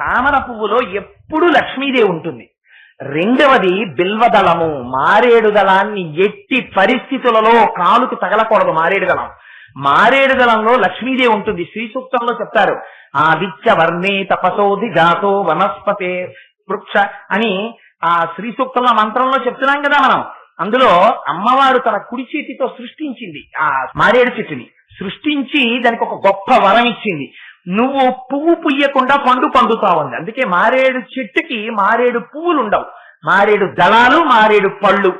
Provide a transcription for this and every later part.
తామర పువ్వులో ఎప్పుడు లక్ష్మీదేవి ఉంటుంది. రెండవది బిల్వదళము, మారేడు దళాన్ని ఎట్టి పరిస్థితులలో కాలుకు తగలకూడదు. మారేడు దళంలో లక్ష్మీదేవి ఉంటుంది. శ్రీ సూక్తంలో చెప్తారు, ఆదిత్య వర్ణే తపసోధి జాతో వనస్పతే వృక్ష అని ఆ శ్రీ సూక్తంలో మంత్రంలో చెప్తున్నాం కదా మనం. అందులో అమ్మవారు తన కుడి చేతితో సృష్టించింది ఆ మారేడు చెట్టుని. సృష్టించి దానికి ఒక గొప్ప వరం ఇచ్చింది, నువ్వు పువ్వు పుయ్యకుండా పండు పండుతావుంది. అందుకే మారేడు చెట్టుకి మారేడు పువ్వులు ఉండవు, మారేడు దళాలు, మారేడు పళ్ళు.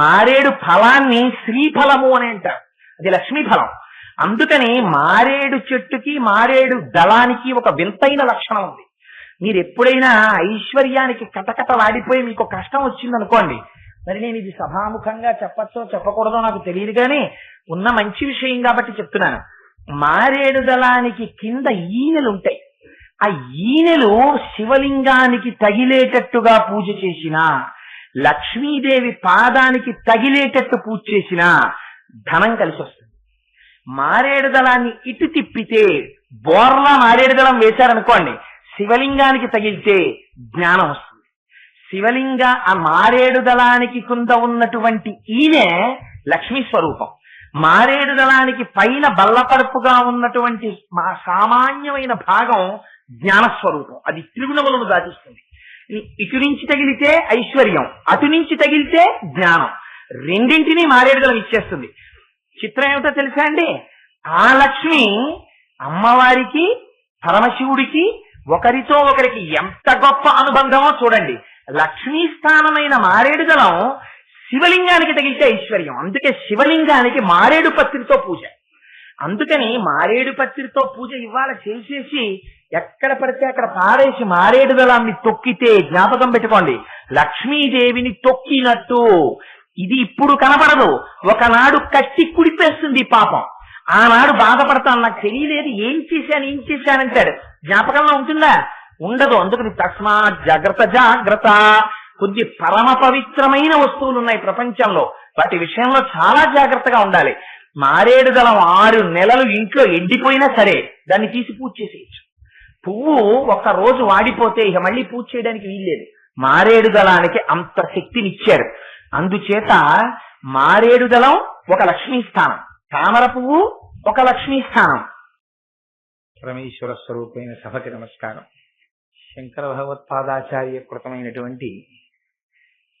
మారేడు ఫలాన్ని శ్రీఫలము అని అంటారు, అది లక్ష్మీ ఫలం. అందుకని మారేడు చెట్టుకి మారేడు దళానికి ఒక వింతైన లక్షణం ఉంది. మీరు ఎప్పుడైనా ఐశ్వర్యానికి కటకట వాడిపోయి మీకు కష్టం వచ్చిందనుకోండి, మరి నేను ఇది సభాముఖంగా చెప్పచ్చో చెప్పకూడదో నాకు తెలియదు, కానీ ఉన్న మంచి విషయం కాబట్టి చెప్తున్నాను. మారేడు దళానికి కింద ఈనెలు ఉంటాయి. ఆ ఈనెలు శివలింగానికి తగిలేటట్టుగా పూజ చేసినా, లక్ష్మీదేవి పాదానికి తగిలేటట్టు పూజ చేసినా ధనం కలిసి వస్తుంది. మారేడు దళాన్ని ఇటు తిప్పితే, బోర్లా మారేడు దళం వేశారనుకోండి, శివలింగానికి తగిలితే జ్ఞానం వస్తుంది. ఆ మారేడు దళానికి కింద ఉన్నటువంటి ఈయనే లక్ష్మీ స్వరూపం. మారేడు దళానికి పైన బల్లపరుపుగా ఉన్నటువంటి సామాన్యమైన భాగం జ్ఞానస్వరూపం. అది త్రిగుణములను దాటిస్తుంది. ఇటు నుంచి తగిలితే ఐశ్వర్యం, అటు నుంచి తగిలితే జ్ఞానం, రెండింటినీ మారేడు దళం ఇచ్చేస్తుంది. చిత్రం ఏమిటో తెలుసా అండి, ఆ లక్ష్మి అమ్మవారికి పరమశివుడికి ఒకరితో ఒకరికి ఎంత గొప్ప అనుబంధమో చూడండి. లక్ష్మీ స్థానమైన మారేడు దళం శివలింగానికి తగిలితే ఐశ్వర్యం. అందుకే శివలింగానికి మారేడు పత్రితో పూజ. అందుకని మారేడు పత్రితో పూజ ఇవాళ చేసేసి ఎక్కడ పడితే అక్కడ పారేసి మారేడు దళాన్ని తొక్కితే జ్ఞాపకం పెట్టుకోండి, లక్ష్మీదేవిని తొక్కినట్టు. ఇది ఇప్పుడు కనపడదు, ఒకనాడు కట్టి కుడిపేస్తుంది పాపం. ఆనాడు బాధపడతాను, నాకు తెలియలేదు, ఏం చేశానంటాడు. జ్ఞాపకంలో ఉంటుందా? ఉండదు. అందుకని తస్మాత్ జాగ్రత్త. కొద్ది పరమ పవిత్రమైన వస్తువులు ఉన్నాయి ప్రపంచంలో, వాటి విషయంలో చాలా జాగ్రత్తగా ఉండాలి. మారేడు దళం 6 నెలలు ఇంట్లో ఎండిపోయినా సరే దాన్ని తీసి పూజ చేసేయచ్చు. పువ్వు ఒక్క రోజు వాడిపోతే ఇక మళ్ళీ పూజ చేయడానికి వీల్లేదు. మారేడు దళానికి అంత శక్తినిచ్చారు. అందుచేత మారేడు దళం ఒక లక్ష్మీ స్థానం, తామర పువ్వు ఒక లక్ష్మీ స్థానం. పరమేశ్వర స్వరూపమైన సభకి నమస్కారం. శంకర భగవత్పాదాచార్య కృతమైనటువంటి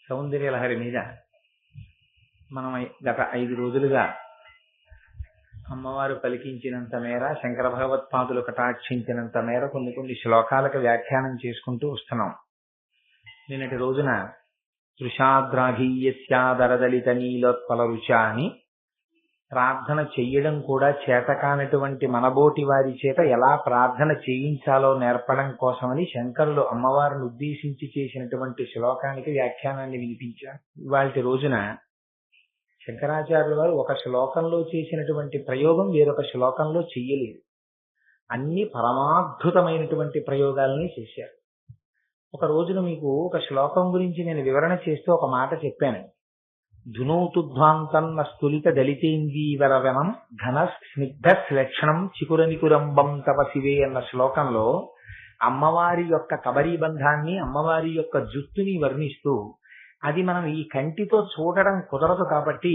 సౌందర్యలహరి మీద మనం గత 5 రోజులుగా అమ్మవారు పలికించినంత మేర, శంకర భగవత్పాదులు కటాక్షించినంత మేర కొన్ని శ్లోకాలకు వ్యాఖ్యానం చేసుకుంటూ వస్తున్నాం. నిన్నటి రోజున తృషాద్రాఘీయస్యాదరదలిత నీలోత్పల రుచ అని ప్రార్థన చెయ్యడం కూడా చేతకానటువంటి మనబోటి వారి చేత ఎలా ప్రార్థన చేయించాలో నేర్పడం కోసమని శంకరులు అమ్మవారిని ఉద్దేశించి చేసినటువంటి శ్లోకానికి వ్యాఖ్యానాన్ని వినిపించారు. ఇవాళ రోజున శంకరాచార్యుల వారు ఒక శ్లోకంలో చేసినటువంటి ప్రయోగం వేరొక శ్లోకంలో చెయ్యలేదు. అన్ని పరమాద్భుతమైనటువంటి ప్రయోగాలని చేశారు. ఒక రోజున మీకు ఒక శ్లోకం గురించి నేను వివరణ చేస్తూ ఒక మాట చెప్పాను. ధునూతుధ్వాంతన్న స్థులిత దళితేందీవరవనం ఘన స్నిగ్ధ శ్లక్షణం చికురనికురంబం తవ శివే అన్న శ్లోకంలో అమ్మవారి యొక్క కబరీబంధాన్ని, అమ్మవారి యొక్క జుట్టుని వర్ణిస్తూ, అది మనం ఈ కంటితో చూడడం కుదరదు కాబట్టి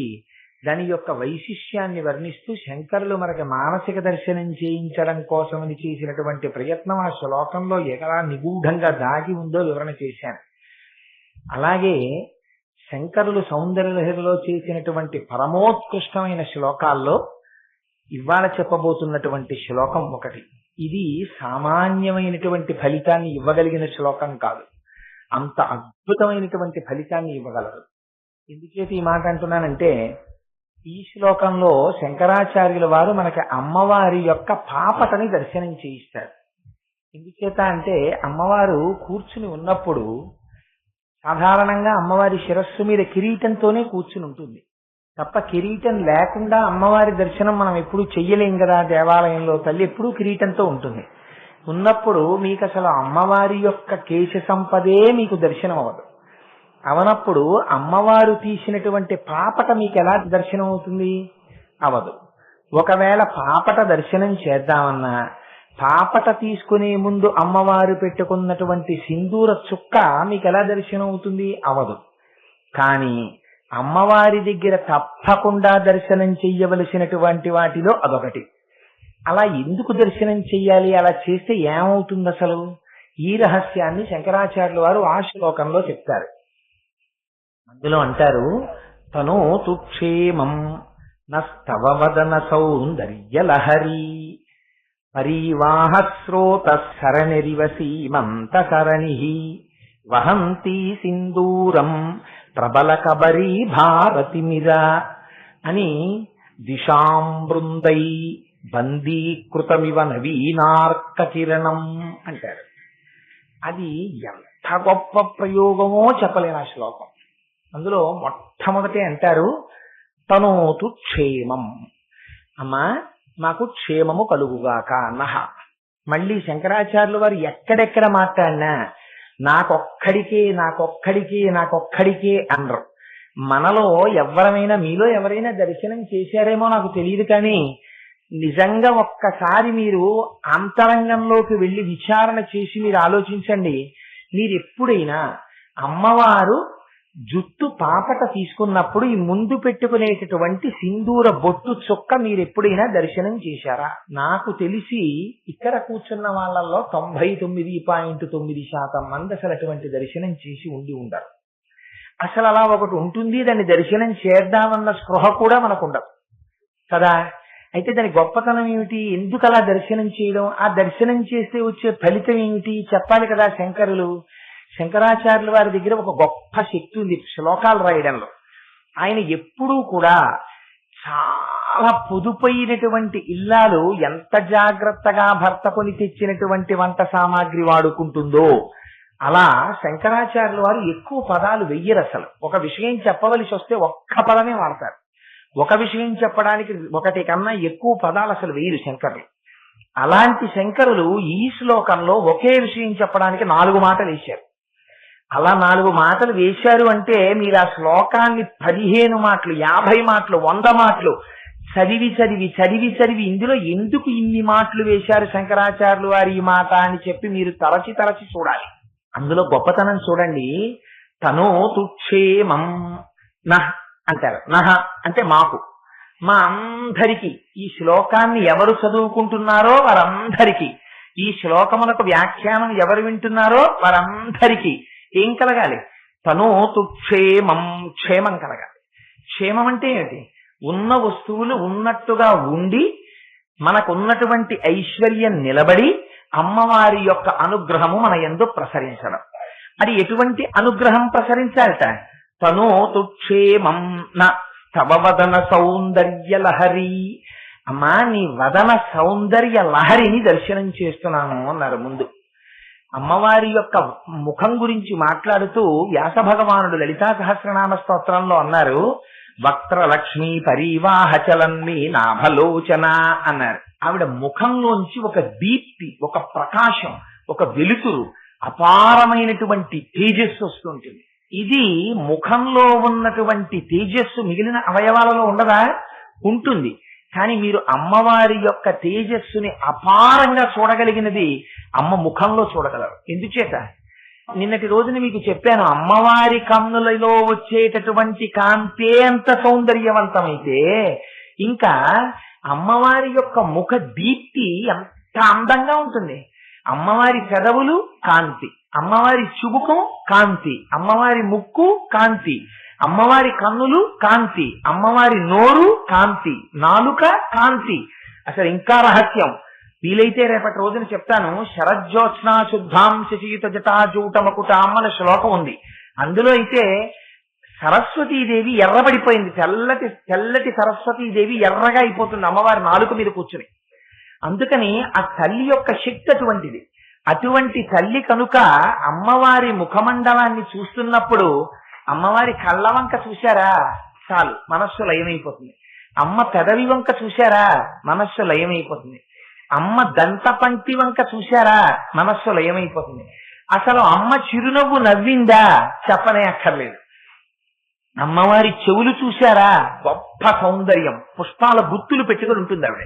దాని యొక్క వైశిష్యాన్ని వర్ణిస్తూ శంకరులు మనకి మానసిక దర్శనం చేయించడం కోసమని చేసినటువంటి ప్రయత్నం ఆ శ్లోకంలో ఎలా నిగూఢంగా దాగి ఉందో వివరణ చేశాను. అలాగే శంకరులు సౌందర్యలహరిలో చేసినటువంటి పరమోత్కృష్టమైన శ్లోకాల్లో ఇవాళ చెప్పబోతున్నటువంటి శ్లోకం ఒకటి. ఇది సామాన్యమైనటువంటి ఫలితాన్ని ఇవ్వగలిగిన శ్లోకం కాదు, అంత అద్భుతమైనటువంటి ఫలితాన్ని ఇవ్వగలరు. ఎందుచేత ఈ మాట అంటున్నానంటే, ఈ శ్లోకంలో శంకరాచార్యుల వారు మనకి అమ్మవారి యొక్క పాపటని దర్శనం చేయిస్తారు. ఎందుచేత అంటే అమ్మవారు కూర్చుని ఉన్నప్పుడు సాధారణంగా అమ్మవారి శిరస్సు మీద కిరీటంతోనే కూర్చుని ఉంటుంది తప్ప కిరీటం లేకుండా అమ్మవారి దర్శనం మనం ఎప్పుడూ చెయ్యలేం కదా. దేవాలయంలో తల్లి ఎప్పుడూ కిరీటంతో ఉంటుంది. ఉన్నప్పుడు మీకు అసలు అమ్మవారి యొక్క కేశ సంపదే మీకు దర్శనం అవ్వదు. అవనప్పుడు అమ్మవారు తీసినటువంటి పాపట మీకు ఎలా దర్శనం అవుతుంది? అవదు. ఒకవేళ పాపట దర్శనం చేద్దామన్నా పాపట తీసుకునే ముందు అమ్మవారు పెట్టుకున్నటువంటి సింధూర చుక్క మీకు ఎలా దర్శనం అవుతుంది? అవదు. కానీ అమ్మవారి దగ్గర తప్పకుండా దర్శనం చెయ్యవలసినటువంటి వాటిలో అదొకటి. అలా ఎందుకు దర్శనం చెయ్యాలి? అలా చేస్తే ఏమవుతుంది అసలు? ఈ రహస్యాన్ని శంకరాచార్యుల వారు ఆ శ్లోకంలో చెప్తారు. అందులో అంటారు, తను తుక్షేమం నస్తవ వదన సౌందర్యలహరి పరివాహ స్రోత సరణిరివ సీమంత సరణి వహంతి సింధూరం ప్రబల కబరీ భారతిమిర అని దిశాం బృందై బందీకృతమివ నవీనార్క కిరణం అంటారు. అది ఎంత గొప్ప ప్రయోగమో చెప్పలేను ఆ శ్లోకం. అందులో మొట్టమొదటి అంటారు, తనోతు క్షేమం, అమ్మా మాకు క్షేమము కలుగుగాక నహ. మళ్ళీ శంకరాచార్యులు వారు ఎక్కడెక్కడ మాట్లాడినా నాకొక్కడికే అనరు. మనలో ఎవరైనా, మీలో ఎవరైనా దర్శనం చేశారేమో నాకు తెలియదు, కానీ నిజంగా ఒక్కసారి మీరు అంతరంగంలోకి వెళ్ళి విచారణ చేసి మీరు ఆలోచించండి. మీరు ఎప్పుడైనా అమ్మవారు జుట్టు పాపట తీసుకున్నప్పుడు ఈ ముందు పెట్టుకునేటటువంటి సింధూర బొట్టు చుక్క మీరు ఎప్పుడైనా దర్శనం చేశారా? నాకు తెలిసి ఇక్కడ కూర్చున్న వాళ్ళల్లో 99.9% మంది అసలు అటువంటి దర్శనం చేసి ఉండి ఉండరు. అసలు అలా ఒకటి ఉంటుంది, దాన్ని దర్శనం చేద్దామన్న స్పృహ కూడా మనకు ఉండదు కదా. అయితే దాని గొప్పతనం ఏమిటి? ఎందుకు అలా దర్శనం చేయడం? ఆ దర్శనం చేస్తే వచ్చే ఫలితం ఏమిటి చెప్పాలి కదా శంకరులు. శంకరాచార్యుల వారి దగ్గర ఒక గొప్ప శక్తి ఉంది శ్లోకాలు రాయడంలో. ఆయన ఎప్పుడూ కూడా చాలా పొదుపైనటువంటి ఇల్లాలు ఎంత జాగ్రత్తగా భర్త కొని తెచ్చినటువంటి వంట సామాగ్రి వాడుకుంటుందో అలా శంకరాచార్యుల వారు ఎక్కువ పదాలు వెయ్యరు. అసలు ఒక విషయం చెప్పవలసి వస్తే ఒక్క పదమే వాడతారు. ఒక విషయం చెప్పడానికి ఒకటి కన్నా ఎక్కువ పదాలు అసలు వేయరు శంకరులు. అలాంటి శంకరులు ఈ శ్లోకంలో ఒకే విషయం చెప్పడానికి 4 మాటలు వేశారు. అలా 4 మాటలు వేశారు అంటే మీరు ఆ శ్లోకాన్ని 15 మాటలు, 50 మాటలు, 100 మాటలు చదివి ఇందులో ఎందుకు ఇన్ని మాటలు వేశారు శంకరాచార్యులు వారు ఈ మాట అని చెప్పి మీరు తరచి చూడాలి. అందులో గొప్పతనం చూడండి. తనో తుక్షేమం నహ అంటారు. నహ అంటే మాకు, మా అందరికీ, ఈ శ్లోకాన్ని ఎవరు చదువుకుంటున్నారో వారందరికీ, ఈ శ్లోకములకు వ్యాఖ్యానం ఎవరు వింటున్నారో వారందరికీ ఏం కలగాలి? తనోతు క్షేమం, క్షేమం కలగాలి. క్షేమం అంటే ఏమిటి? ఉన్న వస్తువులు ఉన్నట్టుగా ఉండి మనకున్నటువంటి ఐశ్వర్యం నిలబడి అమ్మవారి యొక్క అనుగ్రహము మన యందు ప్రసరించడం. అది ఎటువంటి అనుగ్రహం ప్రసరించాలట? తనోతు క్షేమం న తవ వదన సౌందర్య లహరి. అమ్మా నీ వదన సౌందర్య లహరిని దర్శనం చేస్తున్నాను అన్నారు. ముందు అమ్మవారి యొక్క ముఖం గురించి మాట్లాడుతూ వ్యాస భగవానుడు లలితా సహస్రనామ స్తోత్రంలో అన్నారు, వక్త్రలక్ష్మీ పరీవాహచలన్మీ నాభలోచన అన్నారు. ఆవిడ ముఖంలోంచి ఒక దీప్తి, ఒక ప్రకాశం, ఒక వెలుతురు, అపారమైనటువంటి తేజస్సు వస్తుంటుంది. ఇది ముఖంలో ఉన్నటువంటి తేజస్సు మిగిలిన అవయవాలలో ఉండదా? ఉంటుంది. కానీ మీరు అమ్మవారి యొక్క తేజస్సుని అపారంగా చూడగలిగినది అమ్మ ముఖంలో చూడగలరు. ఎందుచేత? నిన్నటి రోజున మీకు చెప్పాను, అమ్మవారి కన్నులలో వచ్చేటటువంటి కాంతే అంత సౌందర్యవంతమైతే ఇంకా అమ్మవారి యొక్క ముఖ దీప్తి ఎంత అందంగా ఉంటుంది. అమ్మవారి పెదవులు కాంతి, అమ్మవారి చుబుకం కాంతి, అమ్మవారి ముక్కు కాంతి, అమ్మవారి కన్నులు కాంతి, అమ్మవారి నోరు కాంతి, నాలుక కాంతి. అసలు ఇంకా రహస్యం వీలైతే రేపటి రోజున చెప్తాను. శరజ్యోత్స్నా శుద్ధాం శశీత జటాజూటమకుటాం అన్న శ్లోకం ఉంది. అందులో అయితే సరస్వతీదేవి ఎర్రబడిపోయింది. తెల్లటి సరస్వతీదేవి ఎర్రగా అయిపోతుంది అమ్మవారి నాలుక మీద కూర్చుని. అందుకని ఆ తల్లి యొక్క శక్తి అటువంటిది. అటువంటి తల్లి కనుక అమ్మవారి ముఖమండలాన్ని చూస్తున్నప్పుడు అమ్మవారి కళ్ళ వంక చూశారా చాలు మనస్సు లయమైపోతుంది. అమ్మ పెదవి వంక చూశారా మనస్సు లయమైపోతుంది. అమ్మ దంత పంక్తి వంక చూశారా మనస్సు లయమైపోతుంది. అసలు అమ్మ చిరునవ్వు నవ్విందా చెప్పనే అక్కర్లేదు. అమ్మవారి చెవులు చూశారా, గొప్ప సౌందర్యం, పుష్పాల గుత్తులు పెట్టుకుని ఉంటుంది ఆవిడ.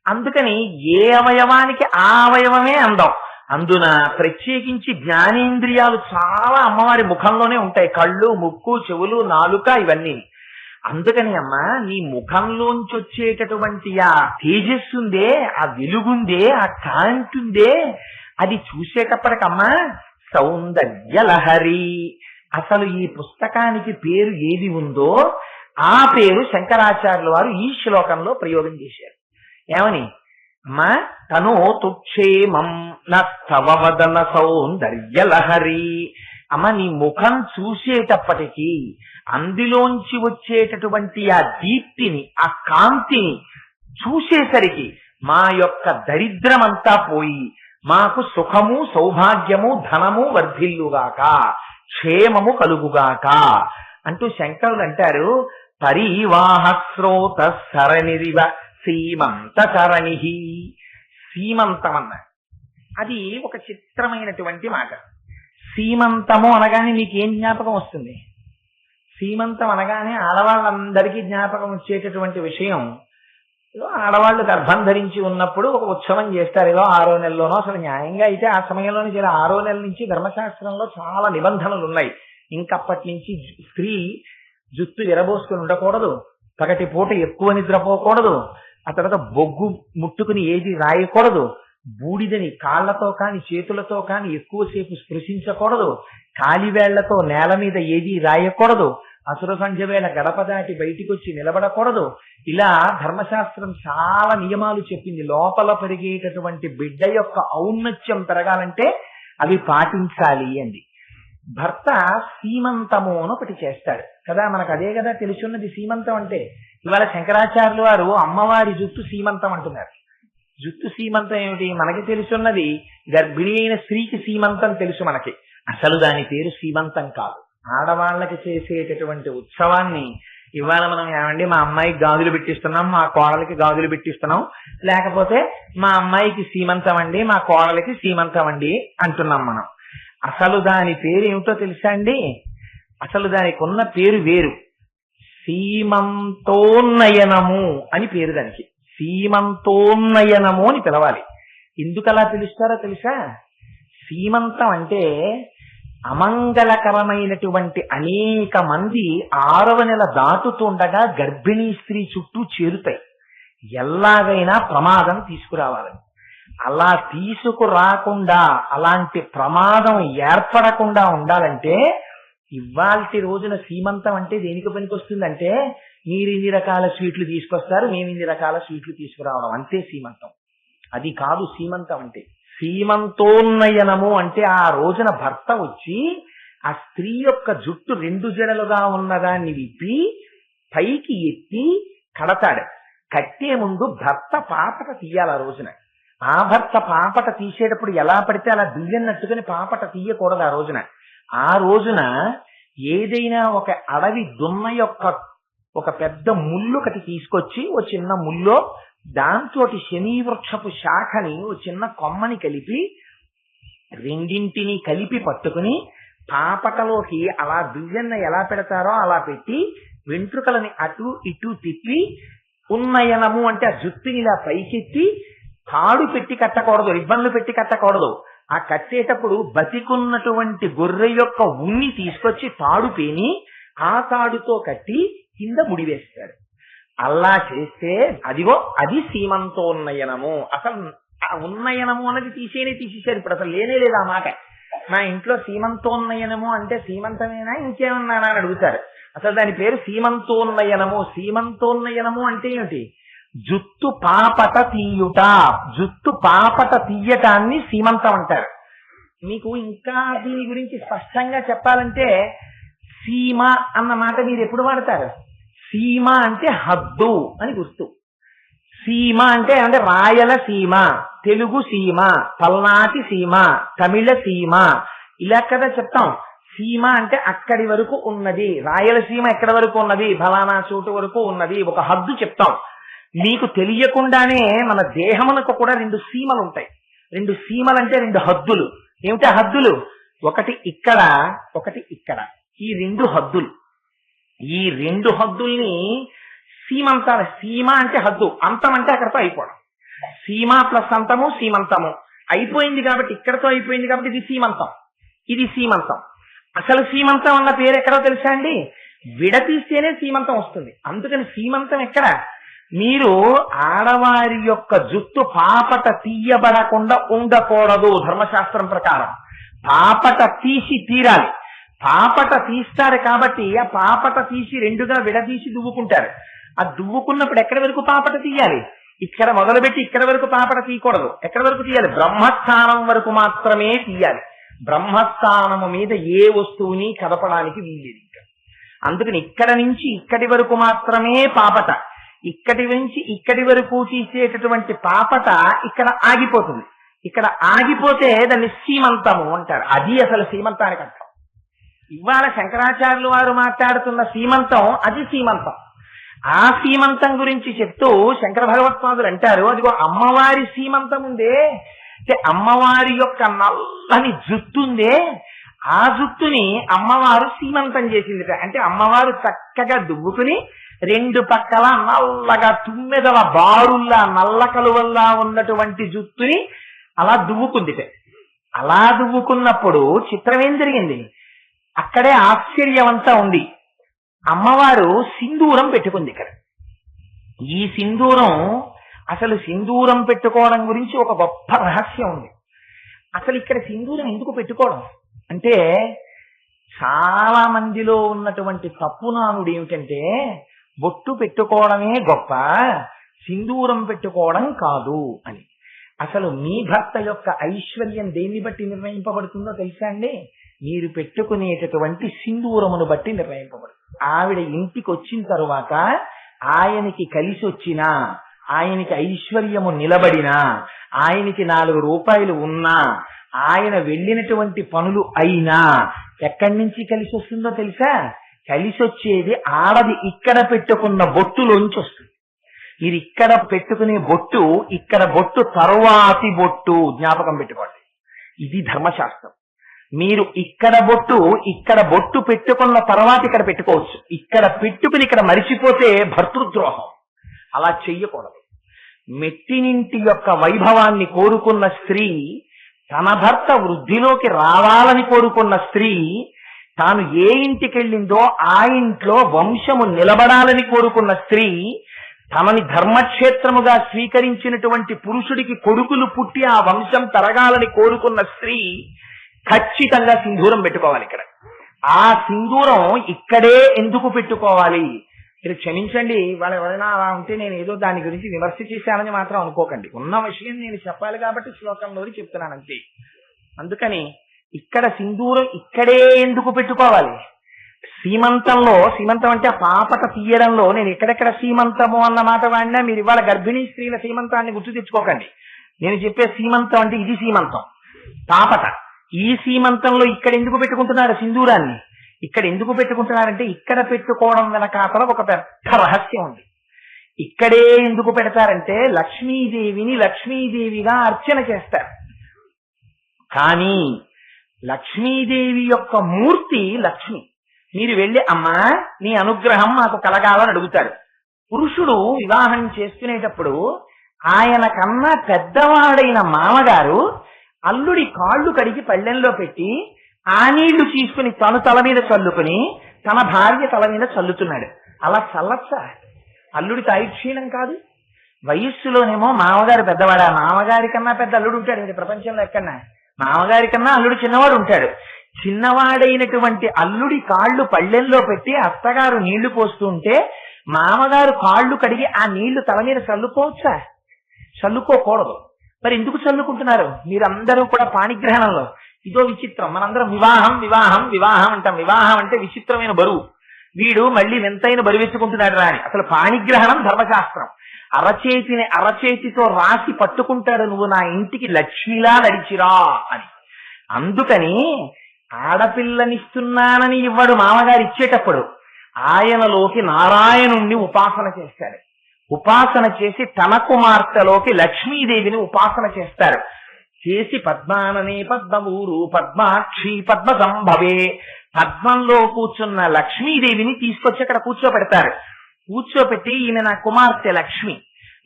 అందుకని ఏ అవయవానికి ఆ అవయవమే అందం. అందున ప్రత్యేకించి జ్ఞానేంద్రియాలు చాలా అమ్మవారి ముఖంలోనే ఉంటాయి. కళ్ళు, ముక్కు, చెవులు, నాలుక ఇవన్నీ. అందుకని అమ్మా నీ ముఖంలోంచి వచ్చేటటువంటి ఆ తేజస్సుందే, ఆ వెలుగుందే, ఆ కాంతుందే, అది చూసేటప్పటికమ్మా సౌందర్యలహరి. అసలు ఈ పుస్తకానికి పేరు ఏది ఉందో ఆ పేరు శంకరాచార్యుల వారు ఈ శ్లోకంలో ప్రయోగం చేశారు. ఏమని? అమ్మా తను తుక్షేమం నవవదన సౌందర్యలహరి. అమ్మ నీ ముఖం చూసేటప్పటికీ అందులోంచి వచ్చేటటువంటి ఆ దీప్తిని, ఆ కాంతిని చూసేసరికి మా యొక్క దరిద్రమంతా పోయి మాకు సుఖము, సౌభాగ్యము, ధనము వర్ధిల్లుగాక, క్షేమము కలుగుగాక అంటూ శంకరులు అంటారు. పరివాహ స్రోత సరణిరివ సీమంత సరణి. సీమంతం అన్నారు. అది ఒక చిత్రమైనటువంటి మాట. సీమంతము అనగానే మీకు ఏం జ్ఞాపకం వస్తుంది? సీమంతం అనగానే ఆడవాళ్ళందరికీ జ్ఞాపకం వచ్చేటటువంటి విషయం, ఏదో ఆడవాళ్ళు గర్భం ధరించి ఉన్నప్పుడు ఒక ఉత్సవం చేస్తారు, ఏదో 6వ నెలలోనో. అసలు న్యాయంగా అయితే ఆ సమయంలోనే 6వ నెల నుంచి ధర్మశాస్త్రంలో చాలా నిబంధనలు ఉన్నాయి. ఇంకప్పటి నుంచి స్త్రీ జుత్తు విరబోసుకుని ఉండకూడదు, పగటి పూట ఎక్కువ నిద్రపోకూడదు, ఆ తర్వాత బొగ్గు ముట్టుకుని ఏది రాయకూడదు, బూడిదని కాళ్లతో కాని చేతులతో కాని ఎక్కువసేపు స్పృశించకూడదు, కాలివేళ్లతో నేల మీద ఏది రాయకూడదు, అసుర సంధ్య వేళ గడప దాటి బయటికి వచ్చి నిలబడకూడదు. ఇలా ధర్మశాస్త్రం చాలా నియమాలు చెప్పింది. లోపల పెరిగేటటువంటి బిడ్డ యొక్క ఔన్నత్యం పెరగాలంటే అవి పాటించాలి అంది. భర్త సీమంతము అని ఒకటి చేస్తాడు కదా, మనకు అదే కదా తెలుసున్నది సీమంతం అంటే. ఇవాళ శంకరాచార్యులు వారు అమ్మవారి జుట్టు సీమంతం అంటున్నారు. జుట్టు సీమంతం ఏమిటి? మనకి తెలుసున్నది గర్భిణి అయిన స్త్రీకి సీమంతం తెలుసు మనకి. అసలు దాని పేరు సీమంతం కాదు. ఆడవాళ్ళకి చేసేటటువంటి ఉత్సవాన్ని ఇవాళ మనం ఏమండి మా అమ్మాయికి గాజులు పెట్టిస్తున్నాం, మా కోడలికి గాజులు పెట్టిస్తున్నాం, లేకపోతే మా అమ్మాయికి సీమంతం అండి, మా కోడలికి సీమంతం అండి అంటున్నాం మనం. అసలు దాని పేరు ఏమిటో తెలుసా అండి? అసలు దానికి ఉన్న పేరు వేరు. సీమంతోన్నయనము అని పేరు దానికి. సీమంతోన్నయనము అని పిలవాలి. ఎందుకు అలా పిలుస్తారో తెలుసా? సీమంతం అంటే అమంగళకరమైనటువంటి అనేక మంది 6వ నెల దాటుతుండగా గర్భిణీ స్త్రీ చుట్టూ చేరుతాయి. ఎలాగైనా ప్రమాదం తీసుకురావాలని. అలా తీసుకురాకుండా, అలాంటి ప్రమాదం ఏర్పడకుండా ఉండాలంటే ఇవాల్టి రోజున సీమంతం అంటే దేనికి పనికొస్తుందంటే, మీరు ఇన్ని రకాల స్వీట్లు తీసుకొస్తారు, మేము ఇన్ని రకాల స్వీట్లు తీసుకురావడం, అంతే సీమంతం. అది కాదు సీమంతం అంటే. సీమంతోన్నయనము అంటే ఆ రోజున భర్త వచ్చి ఆ స్త్రీ యొక్క జుట్టు 2 జడలుగా ఉన్నదాన్ని విప్పి పైకి ఎత్తి కడతాడు. కట్టే ముందు భర్త పాపట తీయాలి ఆ రోజున. ఆ భర్త పాపట తీసేటప్పుడు ఎలా పడితే అలా దియ్యన్నట్టుకుని పాపట తీయకూడదు ఆ రోజున. ఆ రోజున ఏదైనా ఒక అడవి దున్న యొక్క ఒక పెద్ద ముళ్ళు ఒకటి తీసుకొచ్చి, ఓ చిన్న ముల్లో దాంతో శమీవృక్షపు శాఖని, ఓ చిన్న కొమ్మని కలిపి రెండింటిని కలిపి పట్టుకుని పాపటలోకి అలా దువ్వెన్న ఎలా పెడతారో అలా పెట్టి వెంట్రుకలని అటు ఇటు తిప్పి, ఉన్నయనము అంటే ఆ జుట్టుని ఇలా పైకెత్తి, తాడు పెట్టి కట్టకూడదు, రిబ్బన్లు పెట్టి కట్టకూడదు. ఆ కట్టేటప్పుడు బతికున్నటువంటి గొర్రె యొక్క ఉన్ని తీసుకొచ్చి తాడు పేని ఆ తాడుతో కట్టి కింద ముడివేస్తాడు. అలా చేస్తే అదిగో అది సీమంతోన్నయనము. అసలు ఆ ఉన్నయనము అన్నది తీసేశారు. ఇప్పుడు అసలు లేనే లేదు ఆ మాట. మా ఇంట్లో సీమంతోన్నయనము అంటే సీమంతమేనా ఇంకేమన్నా అని అడుగుతారు. అసలు దాని పేరు సీమంతోన్నయనము. సీమంతోన్నయనము అంటే ఏమిటి? జుత్తు పాపట తీయుట. జుత్తు పాపట తీయటాన్ని సీమంతం అంటారు. మీకు ఇంకా దీని గురించి స్పష్టంగా చెప్పాలంటే సీమ అన్న మాట మీరు ఎప్పుడు వాడతారు? సీమ అంటే హద్దు అని గుర్తు. సీమ అంటే రాయల సీమ, తెలుగు సీమ, పల్నాటి సీమ, తమిళ సీమ, ఇలా కదా చెప్తాం. సీమ అంటే అక్కడి వరకు ఉన్నది, రాయలసీమ ఎక్కడి వరకు ఉన్నది, ఫలానా చోటు వరకు ఉన్నది, ఒక హద్దు చెప్తాం. మీకు తెలియకుండానే మన దేహమునకు కూడా 2 సీమలు ఉంటాయి. 2 సీమలు అంటే 2 హద్దులు. ఏమిటా హద్దులు? ఒకటి ఇక్కడ, ఒకటి ఇక్కడ. ఈ 2 హద్దులు. ఈ 2 హద్దుల్ని సీమంతాల. సీమ అంటే హద్దు, అంతం అంటే అక్కడితో అయిపోవడం. సీమ ప్లస్ అంతము సీమంతము అయిపోయింది కాబట్టి, ఇక్కడతో అయిపోయింది కాబట్టి ఇది సీమంతం, ఇది సీమంతం. అసలు సీమంతం అన్న పేరు ఎక్కడో తెలుసా అండి? విడతీస్తేనే సీమంతం వస్తుంది. అందుకని సీమంతం ఎక్కడ? మీరు ఆడవారి యొక్క జుట్టు పాపట తీయబడకుండా ఉండకూడదు. ధర్మశాస్త్రం ప్రకారం పాపట తీసి తీరాలి. పాపట తీస్తారు కాబట్టి ఆ పాపట తీసి రెండుగా విడదీసి దువ్వుకుంటారు. ఆ దువ్వుకున్నప్పుడు ఎక్కడి వరకు పాపట తీయాలి? ఇక్కడ మొదలుపెట్టి ఇక్కడ వరకు పాపట తీయకూడదు. ఎక్కడి వరకు తీయాలి? బ్రహ్మస్థానం వరకు మాత్రమే తీయాలి. బ్రహ్మస్థానము మీద ఏ వస్తువుని కదపడానికి వీల్లేదు. ఇంకా అందుకని ఇక్కడ నుంచి ఇక్కడి వరకు మాత్రమే పాపట, ఇక్కడి నుంచి ఇక్కడి వరకు తీసేటటువంటి పాపట ఇక్కడ ఆగిపోతుంది. ఇక్కడ ఆగిపోతే దాన్ని సీమంతము అంటారు. అది అసలు సీమంతానికి అర్థం. ఇవాళ శంకరాచార్యులు వారు మాట్లాడుతున్న సీమంతం అది సీమంతం. ఆ సీమంతం గురించి చెప్తూ శంకర భగవత్పాదులు అంటారు, అదిగో అమ్మవారి సీమంతం ఉందే, అంటే అమ్మవారి యొక్క నల్లని జుట్టుందే, ఆ జుట్టుని అమ్మవారు సీమంతం చేసింది. అంటే అమ్మవారు చక్కగా దువ్వుకుని రెండు పక్కల నల్లగా తుమ్మెదల బారుల్లా నల్ల కలువల్లా ఉన్నటువంటి జుట్టుని అలా దువ్వుకుంది. అలా దువ్వుకున్నప్పుడు చిత్రం ఏం జరిగింది? అక్కడే ఆశ్చర్యమంతా ఉంది. అమ్మవారు సింధూరం పెట్టుకుంది. ఇక్కడ ఈ సింధూరం, అసలు సింధూరం పెట్టుకోవడం గురించి ఒక గొప్ప రహస్యం ఉంది. అసలు ఇక్కడ సింధూరం ఎందుకు పెట్టుకోవడం అంటే, చాలా మందిలో ఉన్నటువంటి తప్పునానుడు ఏమిటంటే బొట్టు పెట్టుకోవడమే గొప్ప, సింధూరం పెట్టుకోవడం కాదు అని. అసలు మీ భర్త యొక్క ఐశ్వర్యం దేన్ని బట్టి నిర్ణయింపబడుతుందో తెలుసా అండి? మీరు పెట్టుకునేటటువంటి సింధూరమును బట్టి నిర్ణయింపబడుతుంది. ఆవిడ ఇంటికి వచ్చిన తరువాత ఆయనకి కలిసి వచ్చినా, ఆయనకి ఐశ్వర్యము నిలబడినా, ఆయనకి 4 రూపాయలు ఉన్నా, ఆయన వెళ్ళినటువంటి పనులు అయినా ఎక్కడి నుంచి కలిసి వస్తుందో తెలుసా? కలిసి వచ్చేది ఆడది ఇక్కడ పెట్టుకున్న బొట్టులోంచి వస్తుంది. మీరు ఇక్కడ పెట్టుకునే బొట్టు, ఇక్కడ బొట్టు తరువాతి బొట్టు, జ్ఞాపకం పెట్టుకోండి. ఇది ధర్మశాస్త్రం. మీరు ఇక్కడ బొట్టు పెట్టుకున్న తర్వాత ఇక్కడ పెట్టుకోవచ్చు. ఇక్కడ పెట్టుకుని ఇక్కడ మరిచిపోతే భర్తృద్రోహం. అలా చెయ్యకూడదు. మెట్టినింటి యొక్క వైభవాన్ని కోరుకున్న స్త్రీ, తన భర్త వృద్ధిలోకి రావాలని కోరుకున్న స్త్రీ, తాను ఏ ఇంటికి వెళ్ళిందో ఆ ఇంట్లో వంశము నిలబడాలని కోరుకున్న స్త్రీ, తమని ధర్మక్షేత్రముగా స్వీకరించినటువంటి పురుషుడికి కొడుకులు పుట్టి ఆ వంశం తరగాలని కోరుకున్న స్త్రీ ఖచ్చితంగా సింధూరం పెట్టుకోవాలి. ఇక్కడ ఆ సింధూరం ఇక్కడే ఎందుకు పెట్టుకోవాలి? మీరు క్షమించండి, వాళ్ళు ఎవరైనా అలా ఉంటే నేను ఏదో దాని గురించి విమర్శ చేశానని మాత్రం అనుకోకండి. ఉన్న విషయం నేను చెప్పాలి కాబట్టి శ్లోకంలోని చెప్తున్నాను అంతే. అందుకని ఇక్కడ సింధూరం ఇక్కడే ఎందుకు పెట్టుకోవాలి? సీమంతంలో, సీమంతం అంటే పాపట తీయడంలో నేను ఎక్కడెక్కడ సీమంతము అన్న మాట వాడినా మీరు ఇవాళ గర్భిణీ స్త్రీల సీమంతాన్ని గుర్తు తెచ్చుకోకండి. నేను చెప్పే సీమంతం అంటే ఇది సీమంతం, పాపట. ఈ సీమంతంలో ఇక్కడ ఎందుకు పెట్టుకుంటున్నారు సింధూరాన్ని? ఇక్కడ ఎందుకు పెట్టుకుంటున్నారంటే ఇక్కడ పెట్టుకోవడం వెనకాతల ఒక పెద్ద రహస్యం ఉంది. ఇక్కడే ఎందుకు పెడతారంటే లక్ష్మీదేవిని లక్ష్మీదేవిగా అర్చన చేస్తారు. కానీ లక్ష్మీదేవి యొక్క మూర్తి లక్ష్మి. మీరు వెళ్ళి అమ్మా నీ అనుగ్రహం మాకు కలగాలని అడుగుతారు. పురుషుడు వివాహం చేసుకునేటప్పుడు ఆయన కన్నా పెద్దవాడైన మామగారు అల్లుడి కాళ్ళు కడిగి పళ్ళెంలో పెట్టి ఆ నీళ్లు తీసుకుని తను తల మీద చల్లుకుని తన భార్య తల మీద చల్లుతున్నాడు. అలా చల్లచ్చా? అల్లుడి తాయుక్షీణం కాదు. వయస్సులోనేమో మామగారు పెద్దవాడా, మామగారి కన్నా పెద్ద అల్లుడు ఉంటాడు ఇది ప్రపంచంలో ఎక్కడన్నా. మామగారి కన్నా అల్లుడు చిన్నవాడు ఉంటాడు. చిన్నవాడైనటువంటి అల్లుడి కాళ్ళు పళ్ళెంలో పెట్టి అత్తగారు నీళ్లు పోస్తుంటే మామగారు కాళ్ళు కడిగి ఆ నీళ్లు తల మీద చల్లుకోవచ్చా? చల్లుకోకూడదు. మరి ఎందుకు చల్లుకుంటున్నారు? మీరందరూ కూడా పాణిగ్రహణంలో ఇదో విచిత్రం. మనందరం వివాహం వివాహం వివాహం అంటాం. వివాహం అంటే విచిత్రమైన బరువు. వీడు మళ్ళీ వింతైన బరువెత్తుకుంటున్నాడు రా అని. అసలు పాణిగ్రహణం ధర్మశాస్త్రం. అరచేతిని అరచేతితో రాసి పట్టుకుంటాడు, నువ్వు నా ఇంటికి లక్ష్మిలా నడిచిరా అని. అందుకని ఆడపిల్లనిస్తున్నానని ఇవ్వడు మామగారు. ఇచ్చేటప్పుడు ఆయనలోకి నారాయణుణ్ణి ఉపాసన చేస్తాడు. ఉపాసన చేసి తన కుమార్తెలోకి లక్ష్మీదేవిని ఉపాసన చేస్తారు. చేసి పద్మాననే పద్మవూరు పద్మాక్షి పద్మ సంభవే, పద్మంలో కూర్చున్న లక్ష్మీదేవిని తీసుకొచ్చి అక్కడ కూర్చోబెడతారు. కూర్చోపెట్టి ఈమె నా కుమార్తె లక్ష్మి,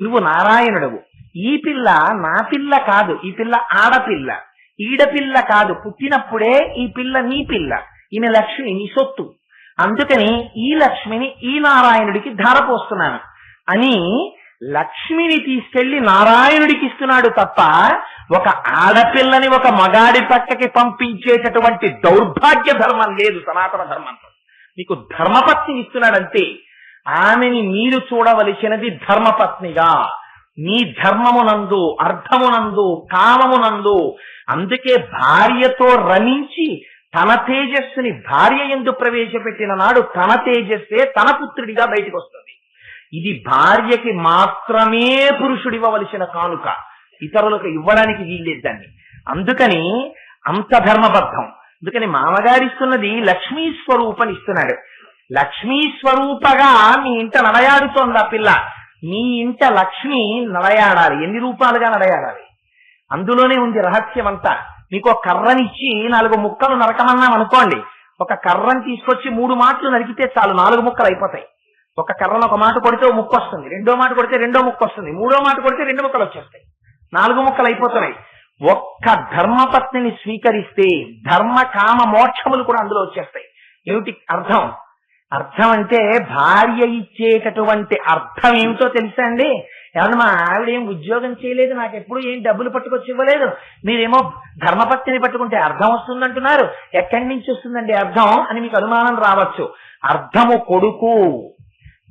నువ్వు నారాయణుడవు, ఈ పిల్ల నా పిల్ల కాదు, ఈ పిల్ల ఆడపిల్ల, ఈడపిల్ల కాదు, పుట్టినప్పుడే ఈ పిల్ల నీ పిల్ల, ఈమె లక్ష్మి నీ సొత్తు, అందుకని ఈ లక్ష్మిని ఈ నారాయణుడికి ధారపోస్తున్నాను అని లక్ష్మిని తీసుకెళ్లి నారాయణుడికి ఇస్తున్నాడు తప్ప ఒక ఆడపిల్లని ఒక మగాడి పక్కకి పంపించేటటువంటి దౌర్భాగ్య ధర్మం లేదు సనాతన ధర్మంలో. మీకు ధర్మపత్ని ఇస్తున్నాడంతే. ఆమెని మీరు చూడవలసినది ధర్మపత్నిగా, నీ ధర్మమునందు, అర్థమునందు, కామమునందు. అందుకే భార్యతో రమించి తన తేజస్సుని భార్య యందు ప్రవేశపెట్టిన నాడు తన తేజస్సే తన పుత్రుడిగా బయటకు వస్తుంది. ఇది భార్యకి మాత్రమే పురుషుడివ్వవలసిన కానుక, ఇతరులకు ఇవ్వడానికి వీల్లేదు దాన్ని. అందుకని అంత ధర్మబద్ధం. అందుకని మామగారిస్తున్నది లక్ష్మీ స్వరూపని ఇస్తున్నాడు. లక్ష్మీ స్వరూపగా మీ ఇంట నడయాడుతోంది ఆ పిల్ల. మీ ఇంట లక్ష్మి నడయాడాలి. ఎన్ని రూపాలుగా నడయాడాలి అందులోనే ఉంది రహస్యం అంతా. మీకు ఒక కర్రనిచ్చి 4 ముక్కలు నరకమన్నాం అనుకోండి, ఒక కర్రని తీసుకొచ్చి 3 మాటలు నరికితే చాలు 4 ముక్కలు అయిపోతాయి. ఒక కర్రను ఒక మాట కొడితే 1 ముక్క వస్తుంది, 2వ మాట కొడితే 2వ ముక్క వస్తుంది, 3వ మాట కొడితే 2 ముక్కలు వచ్చేస్తాయి, 4 ముక్కలు అయిపోతున్నాయి. ఒక్క ధర్మపత్నిని స్వీకరిస్తే ధర్మ కామ మోక్షములు కూడా అందులో వచ్చేస్తాయి. ఏమిటి అర్థం? అర్థం అంటే భార్య ఇచ్చేటటువంటి అర్థం ఏమిటో తెలుసా అండి? ఏమన్నా మా ఆవిడ ఏం ఉద్యోగం చేయలేదు, నాకు ఎప్పుడు ఏం డబ్బులు పట్టుకొచ్చి ఇవ్వలేదు, మీరేమో ధర్మపత్నిని పట్టుకుంటే అర్థం వస్తుందంటున్నారు, ఎక్కడి నుంచి వస్తుందండి అర్థం అని మీకు అనుమానం రావచ్చు. అర్థము కొడుకు,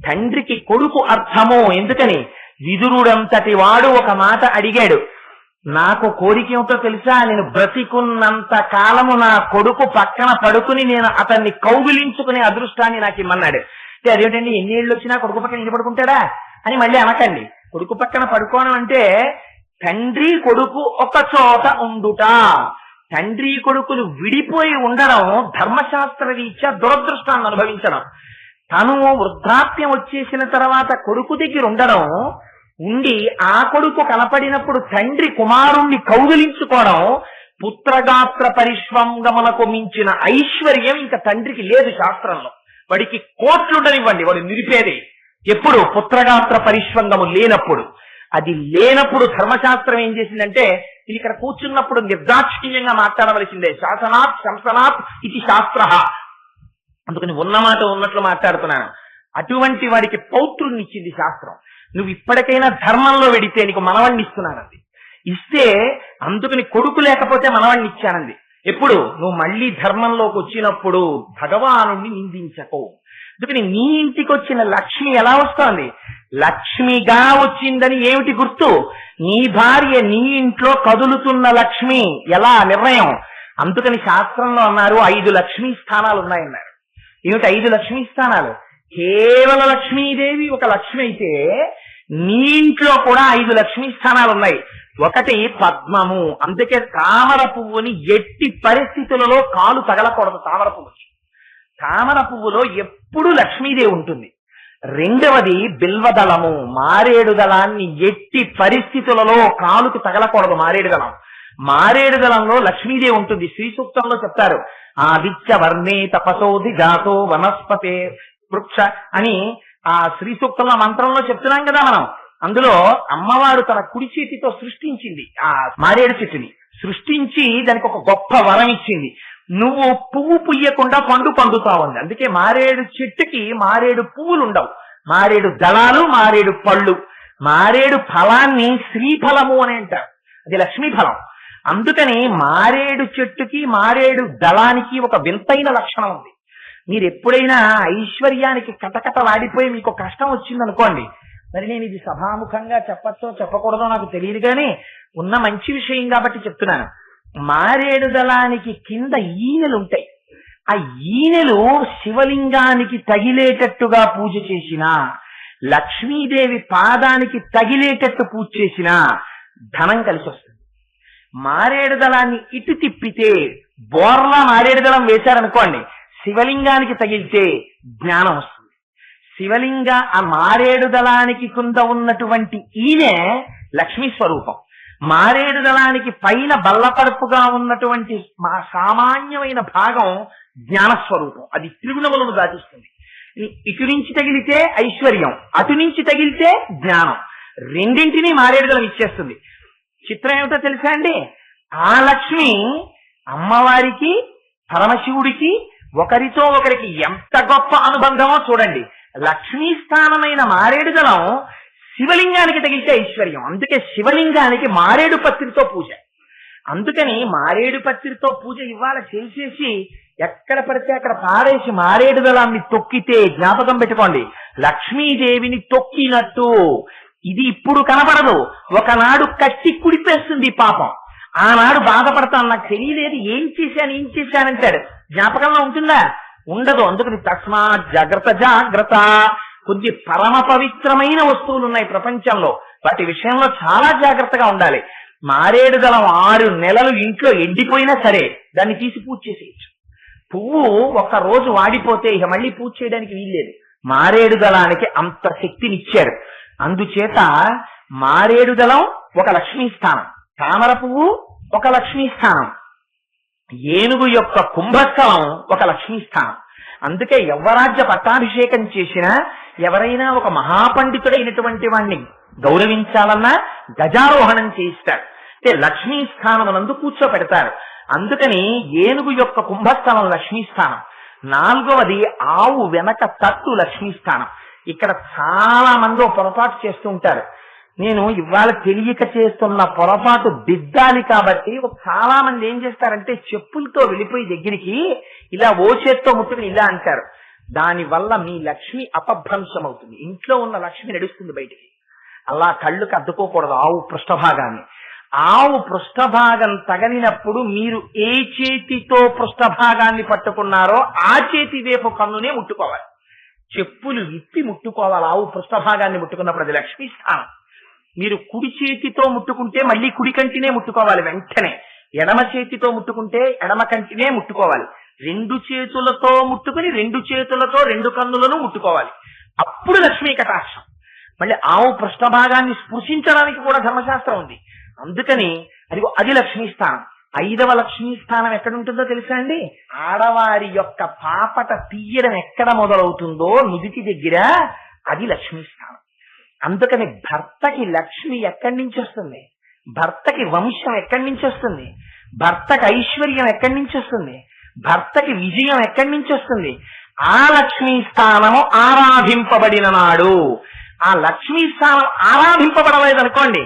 తండ్రికి కొడుకు అర్థము. ఎందుకని? విదురుడంతటి వాడు ఒక మాట అడిగాడు, నాకు కోరిక ఏమిటో తెలుసా, నేను బ్రతికున్నంత కాలము నా కొడుకు పక్కన పడుకుని నేను అతన్ని కౌగిలించుకునే అదృష్టాన్ని నాకు ఇమ్మన్నాడు. అదేమిటండి ఎన్ని ఏళ్ళు వచ్చినా కొడుకు పక్కన ఇంటి పడుకుంటాడా అని మళ్ళీ అనకండి. కొడుకు పక్కన పడుకోవడం అంటే తండ్రి కొడుకు ఒక చోట ఉండుట. తండ్రి కొడుకులు విడిపోయి ఉండడం ధర్మశాస్త్ర రీత్యా దురదృష్టాన్ని అనుభవించడం. తను వృద్ధాప్యం వచ్చేసిన తర్వాత కొడుకు దగ్గర ఉండడం, ఉండి ఆ కొడుకు కనపడినప్పుడు తండ్రి కుమారుణ్ణి కౌగిలించుకోవడం, పుత్రగాత్ర పరిష్వంగమునకు మించిన ఐశ్వర్యం ఇంకా తండ్రికి లేదు శాస్త్రంలో. వాడికి కోట్లుండనివ్వండి, వాడు నిలిపేది ఎప్పుడు? పుత్రగాత్ర పరిష్వంగము లేనప్పుడు. అది లేనప్పుడు ధర్మశాస్త్రం ఏం చేసిందంటే, ఇది ఇక్కడ కూర్చున్నప్పుడు నిర్దాక్షిణ్యంగా మాట్లాడవలసిందే. శాసనాత్ శంసనాత్ ఇది శాస్త్ర. అందుకని ఉన్నమాట ఉన్నట్లు మాట్లాడుతున్నాను. అటువంటి వాడికి పౌత్రుణ్ణి ఇచ్చింది శాస్త్రం. నువ్వు ఇప్పటికైనా ధర్మంలో వెడితే నీకు మనవాణ్ణి ఇస్తున్నానంది. ఇస్తే అందుకని కొడుకు లేకపోతే మనవాణ్ణి ఇచ్చానంది. ఎప్పుడు? నువ్వు మళ్ళీ ధర్మంలోకి వచ్చినప్పుడు భగవానుణ్ణి నిందించకు. అందుకని నీ ఇంటికి వచ్చిన లక్ష్మి ఎలా వస్తోంది? లక్ష్మిగా వచ్చిందని ఏమిటి గుర్తు? నీ భార్య నీ ఇంట్లో కదులుతున్న లక్ష్మి. ఎలా నిర్ణయం? అందుకని శాస్త్రంలో అన్నారు 5 లక్ష్మీ స్థానాలు ఉన్నాయన్నారు. ఏమిటి 5 లక్ష్మీ స్థానాలు? కేవల లక్ష్మీదేవి ఒక లక్ష్మి అయితే నీ ఇంట్లో కూడా 5 లక్ష్మీ స్థానాలు ఉన్నాయి. ఒకటి పద్మము, అందుకే తామర పువ్వుని ఎట్టి పరిస్థితులలో కాలు తగలకూడదు. తామర పువ్వు, తామర పువ్వులో ఎప్పుడు లక్ష్మీదేవి ఉంటుంది. రెండవది బిల్వదళము, మారేడు దళాన్ని ఎట్టి పరిస్థితులలో కాలుకు తగలకూడదు. మారేడు దళంలో లక్ష్మీదేవి ఉంటుంది. శ్రీ సూక్తంలో చెప్తారు, ఆదిత్య వర్ణే తపసోది జాతో వనస్పతే వృక్ష అని ఆ శ్రీ సూక్తంలో మంత్రంలో చెప్తున్నాం కదా మనం. అందులో అమ్మవారు తన కుడి చేతితో సృష్టించింది ఆ మారేడు చెట్టుని. సృష్టించి దానికి ఒక గొప్ప వరం ఇచ్చింది, నువ్వు పువ్వు పుయ్యకుండా పండు పండుతావుంది. అందుకే మారేడు చెట్టుకి మారేడు పువ్వులు ఉండవు, మారేడు దళాలు, మారేడు పళ్ళు. మారేడు ఫలాన్ని శ్రీఫలము అని అంటారు, అది లక్ష్మీ ఫలం. అందుకని మారేడు చెట్టుకి మారేడు దళానికి ఒక వింతైన లక్షణం ఉంది. మీరు ఎప్పుడైనా ఐశ్వర్యానికి కటకటలాడిపోయి మీకు కష్టం వచ్చిందనుకోండి, మరి నేను ఇది సభాముఖంగా చెప్పచ్చో చెప్పకూడదో నాకు తెలియదు కానీ ఉన్న మంచి విషయం కాబట్టి చెప్తున్నాను. మారేడు దళానికి కింద ఈనెలు ఉంటాయి. ఆ ఈనెలు శివలింగానికి తగిలేటట్టుగా పూజ చేసినా, లక్ష్మీదేవి పాదానికి తగిలేటట్టు పూజ చేసినా ధనం కలిసి వస్తుంది. మారేడు దళాన్ని ఇటు తిప్పితే, బోర్లా మారేడు దళం వేశారనుకోండి, శివలింగానికి తగిలితే జ్ఞానం వస్తుంది. ఆ మారేడు దళానికి కింద ఉన్నటువంటి ఈయనే లక్ష్మీ స్వరూపం. మారేడు దళానికి పైన బల్లపరుపుగా ఉన్నటువంటి సామాన్యమైన భాగం జ్ఞానస్వరూపం. అది త్రిగుణములను దాటిస్తుంది. ఇటు నుంచి తగిలితే ఐశ్వర్యం, అటు నుంచి తగిలితే జ్ఞానం. రెండింటినీ మారేడుదలం ఇచ్చేస్తుంది. చిత్రం ఏమిటో తెలుసా అండి, ఆ లక్ష్మి అమ్మవారికి పరమశివుడికి ఒకరితో ఒకరికి ఎంత గొప్ప అనుబంధమో చూడండి. లక్ష్మీ స్థానమైన మారేడుదలం శివలింగానికి తగిలితే ఐశ్వర్యం. అందుకే శివలింగానికి మారేడు పత్రితో పూజ. అందుకని మారేడు పత్రితో పూజ ఇవాళ చేసేసి ఎక్కడ పడితే అక్కడ పారేసి మారేడుదలాన్ని తొక్కితే జ్ఞాపకం పెట్టుకోండి, లక్ష్మీదేవిని తొక్కినట్టు. ఇది ఇప్పుడు కనపడదు, ఒకనాడు కట్టి కుడిపేస్తుంది పాపం. ఆనాడు బాధపడతాను, నాకు తెలియలేదు, ఏం చేశానంటాడు. జ్ఞాపకంలో ఉంటుందా? ఉండదు. అందుకని తస్మాత్ జాగ్రత్త జాగ్రత్త. కొద్ది పరమ పవిత్రమైన వస్తువులు ఉన్నాయి ప్రపంచంలో, వాటి విషయంలో చాలా జాగ్రత్తగా ఉండాలి. మారేడుదలం 6 నెలలు ఇంట్లో ఎండిపోయినా సరే దాన్ని తీసి పూజ చేసేయచ్చు. పువ్వు ఒక్క రోజు వాడిపోతే ఇక మళ్ళీ పూజ చేయడానికి వీల్లేదు. మారేడుదలానికి అంత శక్తినిచ్చారు. అందుచేత మారేడుదలం ఒక లక్ష్మీ స్థానం, తామర పువ్వు ఒక లక్ష్మీ స్థానం, ఏనుగు యొక్క కుంభస్థలం ఒక లక్ష్మీ స్థానం. అందుకే యవ్వరాజ్య పట్టాభిషేకం చేసినా ఎవరైనా ఒక మహాపండితుడైనటువంటి వాణ్ణి గౌరవించాలన్నా గజారోహణం చేయిస్తారు. అంటే లక్ష్మీ స్థానమునందు కూర్చోపెడతారు. అందుకని ఏనుగు యొక్క కుంభస్థలం లక్ష్మీ స్థానం. 4వది ఆవు వెనక తట్టు లక్ష్మీ స్థానం. ఇక్కడ చాలా మంది పొరపాటు చేస్తూ ఉంటారు. నేను ఇవాళ తెలియక చేస్తున్న పొరపాటు దిద్దాలి కాబట్టి చాలా మంది ఏం చేస్తారంటే చెప్పులతో వెళ్ళిపోయి దగ్గరికి ఇలా ఓ చేత్తో ముట్టుకుని ఇలా అంటారు. దానివల్ల మీ లక్ష్మి అపభ్రంశం అవుతుంది. ఇంట్లో ఉన్న లక్ష్మి నడుస్తుంది బయటికి. అలా కళ్ళుకి అద్దుకోకూడదు ఆవు పృష్ఠభాగాన్ని. ఆవు పృష్ఠభాగం తగలినప్పుడు మీరు ఏ చేతితో పృష్ఠభాగాన్ని పట్టుకున్నారో ఆ చేతి వైపు కన్నునే ముట్టుకోవాలి. చెప్పులు విప్పి ముట్టుకోవాలి. ఆవు పృష్ఠభాగాన్ని ముట్టుకున్నప్పుడు అది లక్ష్మీ స్థానం. మీరు కుడి చేతితో ముట్టుకుంటే మళ్ళీ కుడి కంటినే ముట్టుకోవాలి వెంటనే. ఎడమ చేతితో ముట్టుకుంటే ఎడమ కంటినే ముట్టుకోవాలి. 2 చేతులతో ముట్టుకుని 2 చేతులతో 2 కన్నులను ముట్టుకోవాలి. అప్పుడు లక్ష్మీ కటాక్షం. మళ్ళీ ఆవు పృష్ఠభాగాన్ని స్పృశించడానికి కూడా ధర్మశాస్త్రం ఉంది. అందుకని అది లక్ష్మీ స్థానం. 5వ లక్ష్మీ స్థానం ఎక్కడుంటుందో తెలుసా అండి? ఆడవారి యొక్క పాపట తీయడం ఎక్కడ మొదలవుతుందో నుదిటి దగ్గర, అది లక్ష్మీ స్థానం. అందుకని భర్తకి లక్ష్మి ఎక్కడి నుంచి వస్తుంది? భర్తకి వంశం ఎక్కడి నుంచి వస్తుంది? భర్తకి ఐశ్వర్యం ఎక్కడి నుంచి వస్తుంది? భర్తకి విజయం ఎక్కడి నుంచి వస్తుంది? ఆ లక్ష్మీ స్థానము ఆరాధింపబడిన నాడు. ఆ లక్ష్మీ స్థానం ఆరాధింపబడలేదనుకోండి,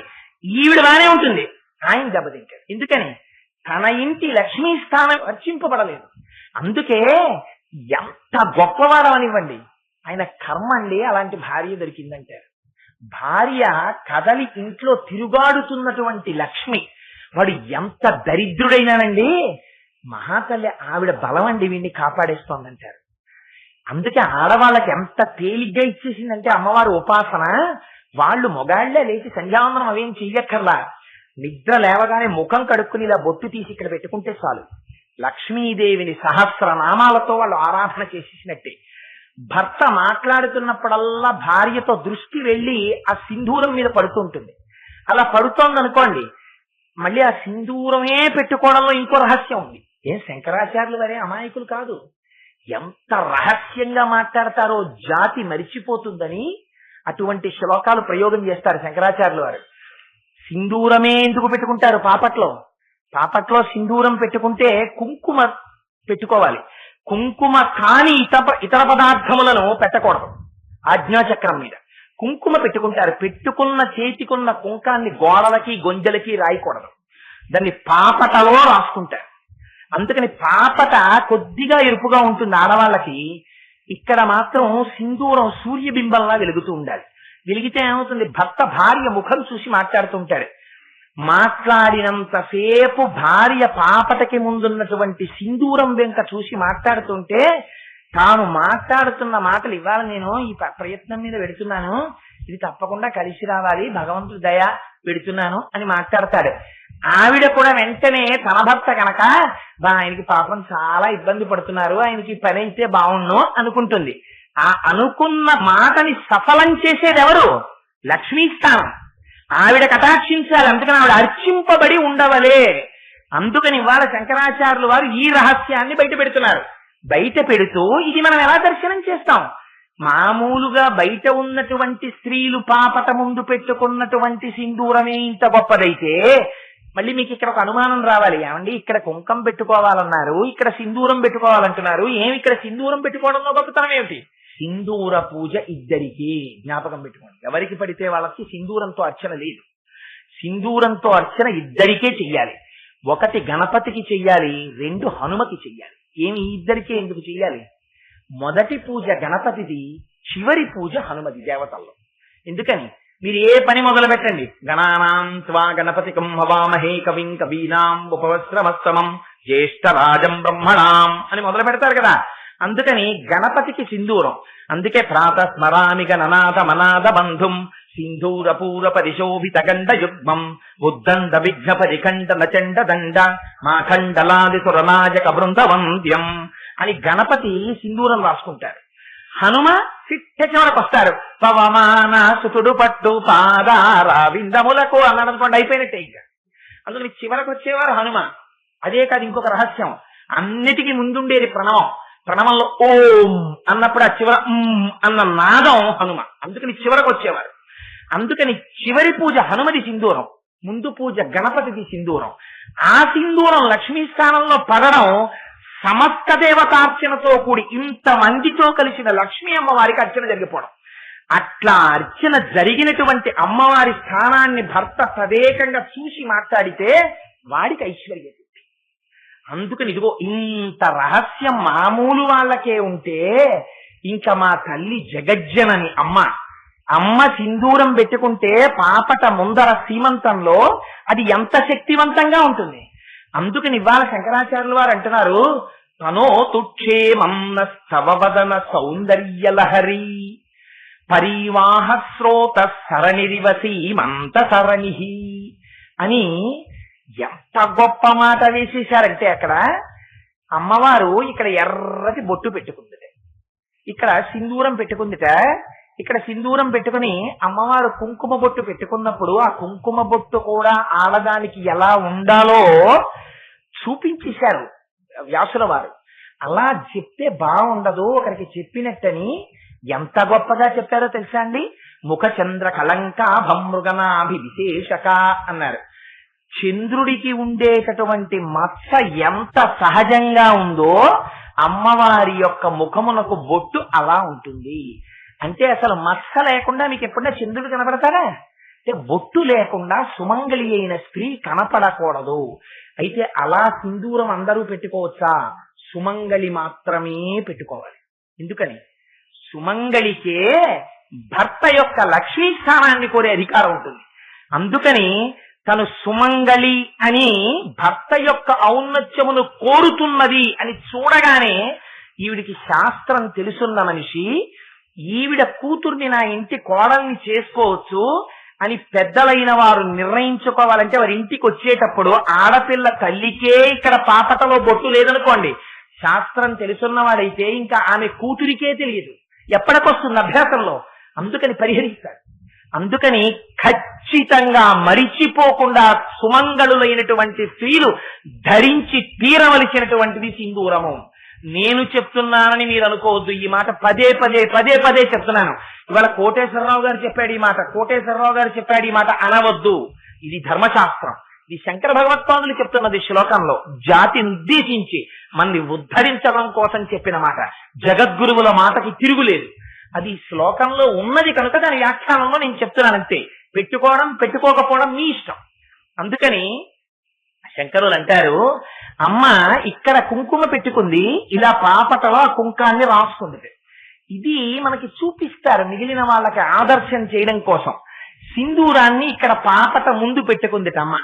ఈవిడ బానే ఉంటుంది, ఆయన దెబ్బతింటాడు. ఎందుకని? తన ఇంటి లక్ష్మీ స్థానం అర్చింపబడలేదు. అందుకే ఎంత గొప్పవాడవనివ్వండి, ఆయన కర్మ అండి అలాంటి భార్య దొరికిందంటారు. భార్య కదలి ఇంట్లో తిరుగాడుతున్నటువంటి లక్ష్మి. వాడు ఎంత దరిద్రుడైనానండి, మహాతల్లి ఆవిడ బలం అండి వీడిని కాపాడేస్తోందంటారు. అందుకే ఆడవాళ్ళకి ఎంత తేలిగ్గా ఇచ్చేసిందంటే అమ్మవారు ఉపాసన. వాళ్ళు మొగాళ్లే లేచి సంధ్యావందనం అవేం చెయ్యక్కర్లా. నిద్ర లేవగానే ముఖం కడుక్కుని ఇలా బొట్టు తీసి ఇక్కడ పెట్టుకుంటే చాలు. లక్ష్మీదేవిని సహస్రనామాలతో వాళ్ళు ఆరాధన చేసేసినట్టే. భర్త మాట్లాడుతున్నప్పుడల్లా భార్యతో దృష్టి వెళ్ళి ఆ సింధూరం మీద పడుతుంటుంది. అలా పడుతోందనుకోండి, మళ్ళీ ఆ సింధూరమే పెట్టుకోవడంలో ఇంకో రహస్యం ఉంది. శంకరాచార్యులు వారే అమాయకులు కాదు. ఎంత రహస్యంగా మాట్లాడతారో జాతి మరిచిపోతుందని అటువంటి శ్లోకాలు ప్రయోగం చేస్తారు శంకరాచార్యులు వారు. సింధూరమే ఎందుకు పెట్టుకుంటారు? పాపట్లో సింధూరం పెట్టుకుంటే కుంకుమ పెట్టుకోవాలి. కుంకుమ కాని ఇతర పదార్థములను పెట్టకూడదు. ఆజ్ఞాచక్రం మీద కుంకుమ పెట్టుకుంటారు. పెట్టుకున్న చేతికున్న కుంకాన్ని గోడలకి గొంజలకి రాయకూడదు. దాన్ని పాపటలో రాసుకుంటారు. అందుకని పాపట కొద్దిగా ఎరుపుగా ఉంటుంది ఆడవాళ్ళకి. ఇక్కడ మాత్రం సింధూరం సూర్యబింబంలా వెలుగుతూ ఉండాలి. వెలిగితే ఏమవుతుంది? భర్త భార్య ముఖం చూసి మాట్లాడుతుంటాడు. మాట్లాడినంతసేపు భార్య పాపటకి ముందున్నటువంటి సింధూరం వెంక చూసి మాట్లాడుతుంటే, తాను మాట్లాడుతున్న మాటలు ఇవాళ నేను ఈ ప్రయత్నం మీద పెడుతున్నాను, ఇది తప్పకుండా కలిసి రావాలి, భగవంతుడి దయ పెడుతున్నాను అని మాట్లాడతాడు. ఆవిడ కూడా వెంటనే తన భర్త కనుక ఆయనకి పాపం చాలా ఇబ్బంది పడుతున్నారు, ఆయనకి పని అయితే బాగుండు అనుకుంటుంది. ఆ అనుకున్న మాటని సఫలం చేసేది ఎవరు? లక్ష్మీ స్థానం. ఆవిడ కటాక్షించాలి. అందుకని ఆవిడ అర్చింపబడి ఉండవలే. అందుకని ఇవాళ శంకరాచార్యులు వారు ఈ రహస్యాన్ని బయట పెడుతున్నారు. బయట పెడుతూ ఇది మనం ఎలా దర్శనం చేస్తాం? మామూలుగా బయట ఉన్నటువంటి స్త్రీలు పాపట ముందు పెట్టుకున్నటువంటి సింధూరమే ఇంత గొప్పదైతే మళ్ళీ మీకు ఇక్కడ ఒక అనుమానం రావాలి. ఏమండి ఇక్కడ కుంకం పెట్టుకోవాలన్నారు, ఇక్కడ సింధూరం పెట్టుకోవాలంటున్నారు, ఏమి ఇక్కడ సింధూరం పెట్టుకోవడంలో గొప్పతనం ఏమిటి? సింధూర పూజ ఇద్దరికి, జ్ఞాపకం పెట్టుకోండి. ఎవరికి పడితే వాళ్ళకి సింధూరంతో అర్చన లేదు. సింధూరంతో అర్చన ఇద్దరికే చెయ్యాలి. ఒకటి గణపతికి చెయ్యాలి, రెండు హనుమకి చెయ్యాలి. ఏమి ఇద్దరికే ఎందుకు చెయ్యాలి? మొదటి పూజ గణపతిది, చివరి పూజ హనుమతి దేవతల్లో. ఎందుకని? మీరు ఏ పని మొదలు పెట్టండి, గణానాం త్వా గణపతికం హవామహే కవిం కవీనాం ఉపవస్త్రమస్తమం జ్యేష్ఠరాజం బ్రహ్మణాం అని మొదలు పెడతారు కదా. అందుకని గణపతికి సింధూరం. అందుకే ప్రాత స్మరామి గణనాథ మనాథ బంధుం సింధూర పూర పరిశోభిత గండ యుగ్మం ఉద్దండ విఘ్న పరిఖండ నచండ దండ మాఖండలాది సురనాజక బృందవంద్యం అని గణపతి సింధూరం రాసుకుంటారు. హనుమ చిట్ట చివరకు వస్తారు, పవమాన సుతుడు పట్టు పాదార విందములకు అన్నాడు అనుకోండి, అయిపోయినట్టే. ఇంకా అందుకని చివరకు వచ్చేవారు హనుమ. అదే కాదు, ఇంకొక రహస్యం, అన్నిటికీ ముందుండేది ప్రణవం. ప్రణవంలో ఓం అన్నప్పుడు ఆ చివర అన్న నాదం హనుమ. అందుకని చివరకు వచ్చేవారు. అందుకని చివరి పూజ హనుమది సింధూరం, ముందు పూజ గణపతిది సింధూరం. ఆ సింధూరం లక్ష్మీ స్థానంలో పడడం సమస్త దేవతార్చనతో కూడి ఇంతమందితో కలిసిన లక్ష్మీ అమ్మవారికి అర్చన జరిగిపోవడం. అట్లా అర్చన జరిగినటువంటి అమ్మవారి స్థానాన్ని భర్త తదేకంగా చూసి మాట్లాడితే వాడికి ఐశ్వర్యం. అందుకని ఇదిగో ఇంత రహస్యం మామూలు వాళ్ళకే ఉంటే ఇంకా మా తల్లి జగజ్జనని అమ్మ సింధూరం పెట్టుకుంటే పాపట ముందర సీమంతంలో అది ఎంత శక్తివంతంగా ఉంటుంది. అందుకని ఇవాళ శంకరాచార్యుల వారు అంటున్నారు, తనో తుక్షేమన్న స్తవవదన సౌందర్యలహరి పరివాహ స్రోత సరణిరివసి మంత సరణి అని ఎంత గొప్ప మాట వేసేశారంటే, అక్కడ అమ్మవారు ఇక్కడ ఎర్రటి బొట్టు పెట్టుకుందిట, ఇక్కడ సింధూరం పెట్టుకుందిట. ఇక్కడ సింధూరం పెట్టుకుని అమ్మవారు కుంకుమ బొట్టు పెట్టుకున్నప్పుడు ఆ కుంకుమ బొట్టు కూడా ఆడదానికి ఎలా ఉండాలో చూపించేశారు వ్యాసుల వారు. అలా చెప్తే బాగుండదు, ఒకరికి చెప్పినట్టని ఎంత గొప్పగా చెప్పారో తెలుసా అండి. ముఖ చంద్ర కళంక భమృగనాభి విశేషక అన్నారు. చంద్రుడికి ఉండేటటువంటి మత్స ఎంత సహజంగా ఉందో అమ్మవారి యొక్క ముఖమునకు బొట్టు అలా ఉంటుంది. అంటే అసలు మత్స లేకుండా మీకు ఎప్పుడైనా చంద్రుడు కనపడతారా? అంటే బొట్టు లేకుండా సుమంగళి అయిన స్త్రీ కనపడకూడదు. అయితే అలా సింధూరం అందరూ పెట్టుకోవచ్చా? సుమంగళి మాత్రమే పెట్టుకోవాలి. ఎందుకని? సుమంగళికే భర్త యొక్క లక్ష్మీ స్థానాన్ని కోరే అధికారం ఉంటుంది. అందుకని తను సుమంగళి అని భర్త యొక్క ఔన్నత్యమును కోరుతున్నది అని చూడగానే ఈవిడికి శాస్త్రం తెలుసున్న మనిషి, ఈవిడ కూతుర్ని నా ఇంటి కోడల్ని చేసుకోవచ్చు అని పెద్దలైన వారు నిర్ణయించుకోవాలంటే వారి ఇంటికి వచ్చేటప్పుడు ఆడపిల్ల తల్లికే ఇక్కడ పాపటలో బొట్టు లేదనుకోండి, శాస్త్రం తెలుసున్నవాడైతే ఇంకా ఆమె కూతురికే తెలియదు, ఎప్పటికొస్తుంది అభ్యాసంలో. అందుకని పరిహరిస్తాడు. అందుకని ఖచ్చితంగా మరిచిపోకుండా సుమంగళులైనటువంటి స్త్రీలు ధరించి తీరవలసినటువంటిది సింధూరము. నేను చెప్తున్నానని మీరు అనుకోవద్దు, ఈ మాట పదే పదే పదే పదే చెప్తున్నాను. ఇవాళ కోటేశ్వరరావు గారు చెప్పాడు ఈ మాట, కోటేశ్వరరావు గారు చెప్పాడు ఈ మాట అనవద్దు. ఇది ధర్మశాస్త్రం. ఇది శంకర భగవత్పాదులు చెప్తున్నది శ్లోకంలో, జాతిని ఉద్దేశించి మనల్ని ఉద్ధరించడం కోసం చెప్పిన మాట. జగద్గురువుల మాటకి తిరుగులేదు. అది శ్లోకంలో ఉన్నది కనుక దాని వ్యాఖ్యానంలో నేను చెప్తున్నానంతే. పెట్టుకోవడం పెట్టుకోకపోవడం మీ ఇష్టం. అందుకని శంకరులు అంటారు, అమ్మ ఇక్కడ కుంకుమ పెట్టుకుంది, ఇలా పాపటలో ఆ కుంకాన్ని రాసుకుంది. ఇది మనకి చూపిస్తారు మిగిలిన వాళ్ళకి ఆదర్శం చేయడం కోసం. సింధూరాన్ని ఇక్కడ పాపట ముందు పెట్టుకుందిట అమ్మ.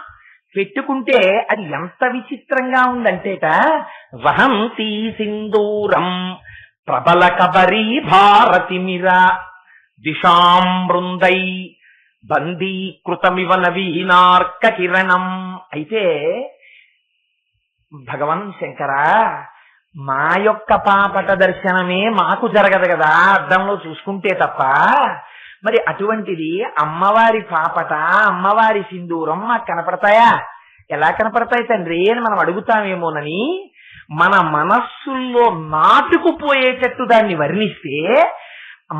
పెట్టుకుంటే అది ఎంత విచిత్రంగా ఉందంటేట, వహంతి సింధూరం ప్రబల కబరీ భారతిమిర దిశాం బృందై బందీకృతమివ నవీనార్క కిరణం. అయితే భగవాన్ శంకర, మా యొక్క పాపట దర్శనమే మాకు జరగదు కదా అద్దంలో చూసుకుంటే తప్ప, మరి అటువంటిది అమ్మవారి పాపట అమ్మవారి సింధూరం మాకు కనపడతాయా? ఎలా కనపడతాయి తండ్రి అని మనం అడుగుతామేమోనని మన మనస్సుల్లో నాటుకుపోయేటట్టు దాన్ని వర్ణిస్తే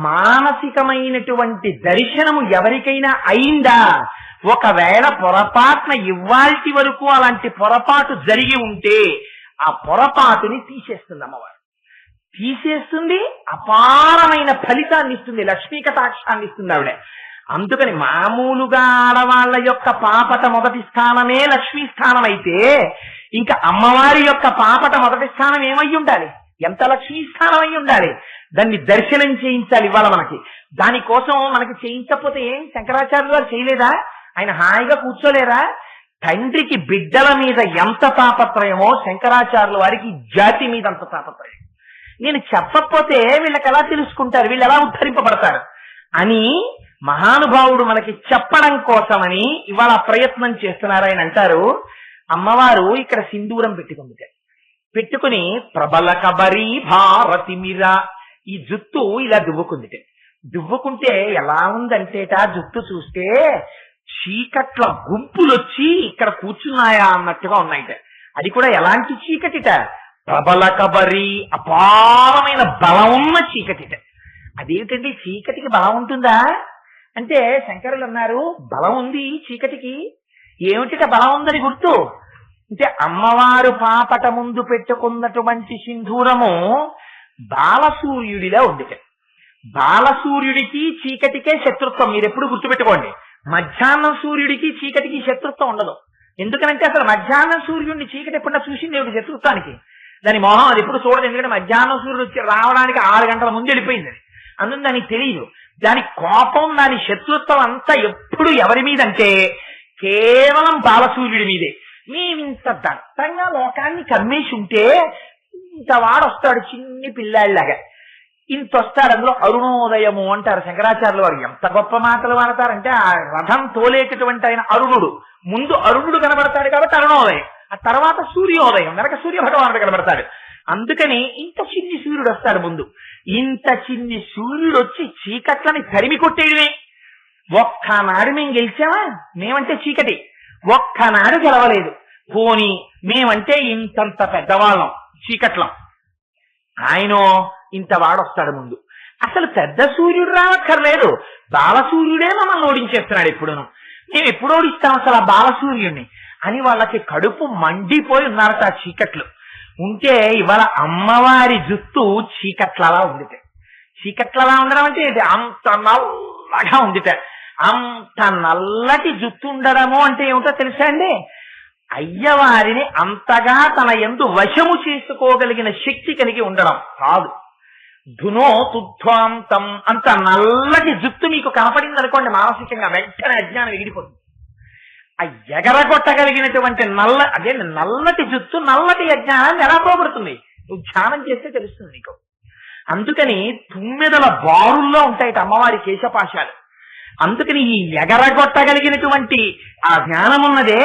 మానసికమైనటువంటి దర్శనము ఎవరికైనా అయిందా, ఒకవేళ పొరపాటున ఇవాల్టి వరకు అలాంటి పొరపాటు జరిగి ఉంటే ఆ పొరపాటుని తీసేస్తుంది అమ్మవారు. తీసేస్తుంది, అపారమైన ఫలితాన్ని ఇస్తుంది, లక్ష్మీ కటాక్షాన్ని ఇస్తుంది ఆవిడ. అందుకని మామూలుగా ఆడవాళ్ల యొక్క పాపట మొదటి స్థానమే లక్ష్మీ స్థానం అయితే ఇంకా అమ్మవారి యొక్క పాపట మొదటి స్థానం ఏమై ఉండాలి, ఎంత లక్ష్మీ స్థానం అయి ఉండాలి. దాన్ని దర్శనం చేయించాలి ఇవాళ మనకి. దానికోసం మనకి చేయించకపోతే ఏం శంకరాచార్యులు గారు చేయలేదా? ఆయన హాయిగా కూర్చోలేరా? తండ్రికి బిడ్డల మీద ఎంత తాపత్రయమో శంకరాచార్యుల వారికి జాతి మీద అంత తాపత్రయం. నేను చెప్పకపోతే వీళ్ళకి ఎలా తెలుసుకుంటారు, వీళ్ళు ఎలా ఉద్ధరింపబడతారు అని మహానుభావుడు మనకి చెప్పడం కోసమని ఇవాళ ప్రయత్నం చేస్తున్నారు. ఆయన అంటారు, అమ్మవారు ఇక్కడ సింధూరం పెట్టుకుని ప్రబల కబరి భారతి మీరా, ఈ జుత్తు ఇలా దువ్వుకుంటే ఎలా ఉందంటేట జుత్తు చూస్తే చీకట్ల గుంపులొచ్చి ఇక్కడ కూర్చున్నాయా అన్నట్టుగా ఉన్నాయిట. అది కూడా ఎలాంటి చీకటిట, ప్రబల కబరి, అపారమైన బలం ఉన్న చీకటిట. అదేమిటండి చీకటికి బలం ఉంటుందా అంటే శంకరులు అన్నారు, బలం ఉంది చీకటికి. ఏమిటిట బలం ఉందని గుర్తు అంటే అమ్మవారు పాపట ముందు పెట్టుకున్నటువంటి సింధూరము బాలసూర్యుడిలా ఉంది. బాలసూర్యుడికి చీకటికే శత్రుత్వం. మీరు ఎప్పుడు గుర్తుపెట్టుకోండి, మధ్యాహ్నం సూర్యుడికి చీకటికి శత్రుత్వం ఉండదు. ఎందుకనంటే అసలు మధ్యాహ్నం సూర్యుడిని చీకటి ఎప్పుడన్నా చూసింది ఏమిటి శత్రుత్వానికి? దాని మొహం అది ఎప్పుడు చూడదు. ఎందుకంటే మధ్యాహ్నం సూర్యుడు వచ్చి రావడానికి 6 గంటల ముందు వెళ్ళిపోయింది. అందుకు దానికి తెలియదు. దాని కోపం, దాని శత్రుత్వం అంతా ఎప్పుడు ఎవరి మీద అంటే కేవలం బాలసూర్యుడి మీదే. మేమింత దట్టంగా లోకాన్ని కమ్మేసి ఉంటే ఇంత వాడొస్తాడు చిన్ని పిల్లాడిలాగా, ఇంత వస్తాడు. అందులో అరుణోదయము అంటారు శంకరాచార్యుల వారు. ఎంత గొప్ప మాటలు వాడతారంటే ఆ రథం తోలేటటువంటి ఆయన అరుణుడు. ముందు అరుణుడు కనబడతాడు కాబట్టి అరుణోదయం, ఆ తర్వాత సూర్యోదయం, వెనక సూర్య భగవానుడు కనబడతాడు. అందుకని ఇంత చిన్ని సూర్యుడు వస్తాడు ముందు. ఇంత చిన్ని సూర్యుడు వచ్చి చీకట్లని తరిమి కొట్టేయడమే. ఒక్కనాడు మేము గెలిచామా? మేమంటే చీకటి ఒక్కనాడు గెలవలేదు. పోని మేమంటే ఇంతంత పెద్దవాళ్ళం చీకట్లం. ఆయన ఇంత వాడొస్తాడు ముందు. అసలు పెద్ద సూర్యుడు రావక్కర్లేదు, బాలసూర్యుడే మమ్మల్ని ఓడించేస్తున్నాడు. ఎప్పుడును మేము ఎప్పుడు ఓడిస్తాం అసలు ఆ బాలసూర్యుడిని అని వాళ్ళకి కడుపు మండిపోయి ఉన్నారట. ఆ చీకట్లు ఉంటే ఇవాళ అమ్మవారి జుత్తు చీకట్లలా ఉందిట. చీకట్లలా ఉండడం అంటే అంత నల్లగా ఉందిట. అంత నల్లటి జుత్తు ఉండడము అంటే ఏమిటో తెలుసా అండి? అయ్యవారిని అంతగా తన యందు వశము చేసుకోగలిగిన శక్తి కలిగి ఉండడం కాదు. ధునో తుధ్వాంతం, అంత నల్లటి జుత్తు మీకు కనపడింది అనుకోండి, మానసికంగా వెంటనే అజ్ఞానం ఎగిరిపోతుంది. ఆ ఎగరగొట్టగలిగినటువంటి నల్లటి జుత్తు నల్లటి అజ్ఞానాన్ని ఎలా పోగొడుతుంది? నువ్వు ధ్యానం చేస్తే తెలుస్తుంది నీకు. అందుకని తుమ్మెదల బారుల్లో ఉంటాయి అమ్మవారి కేశపాశాలు. అందుకని ఈ ఎగరగొట్టగలిగినటువంటి ఆ జ్ఞానం ఉన్నదే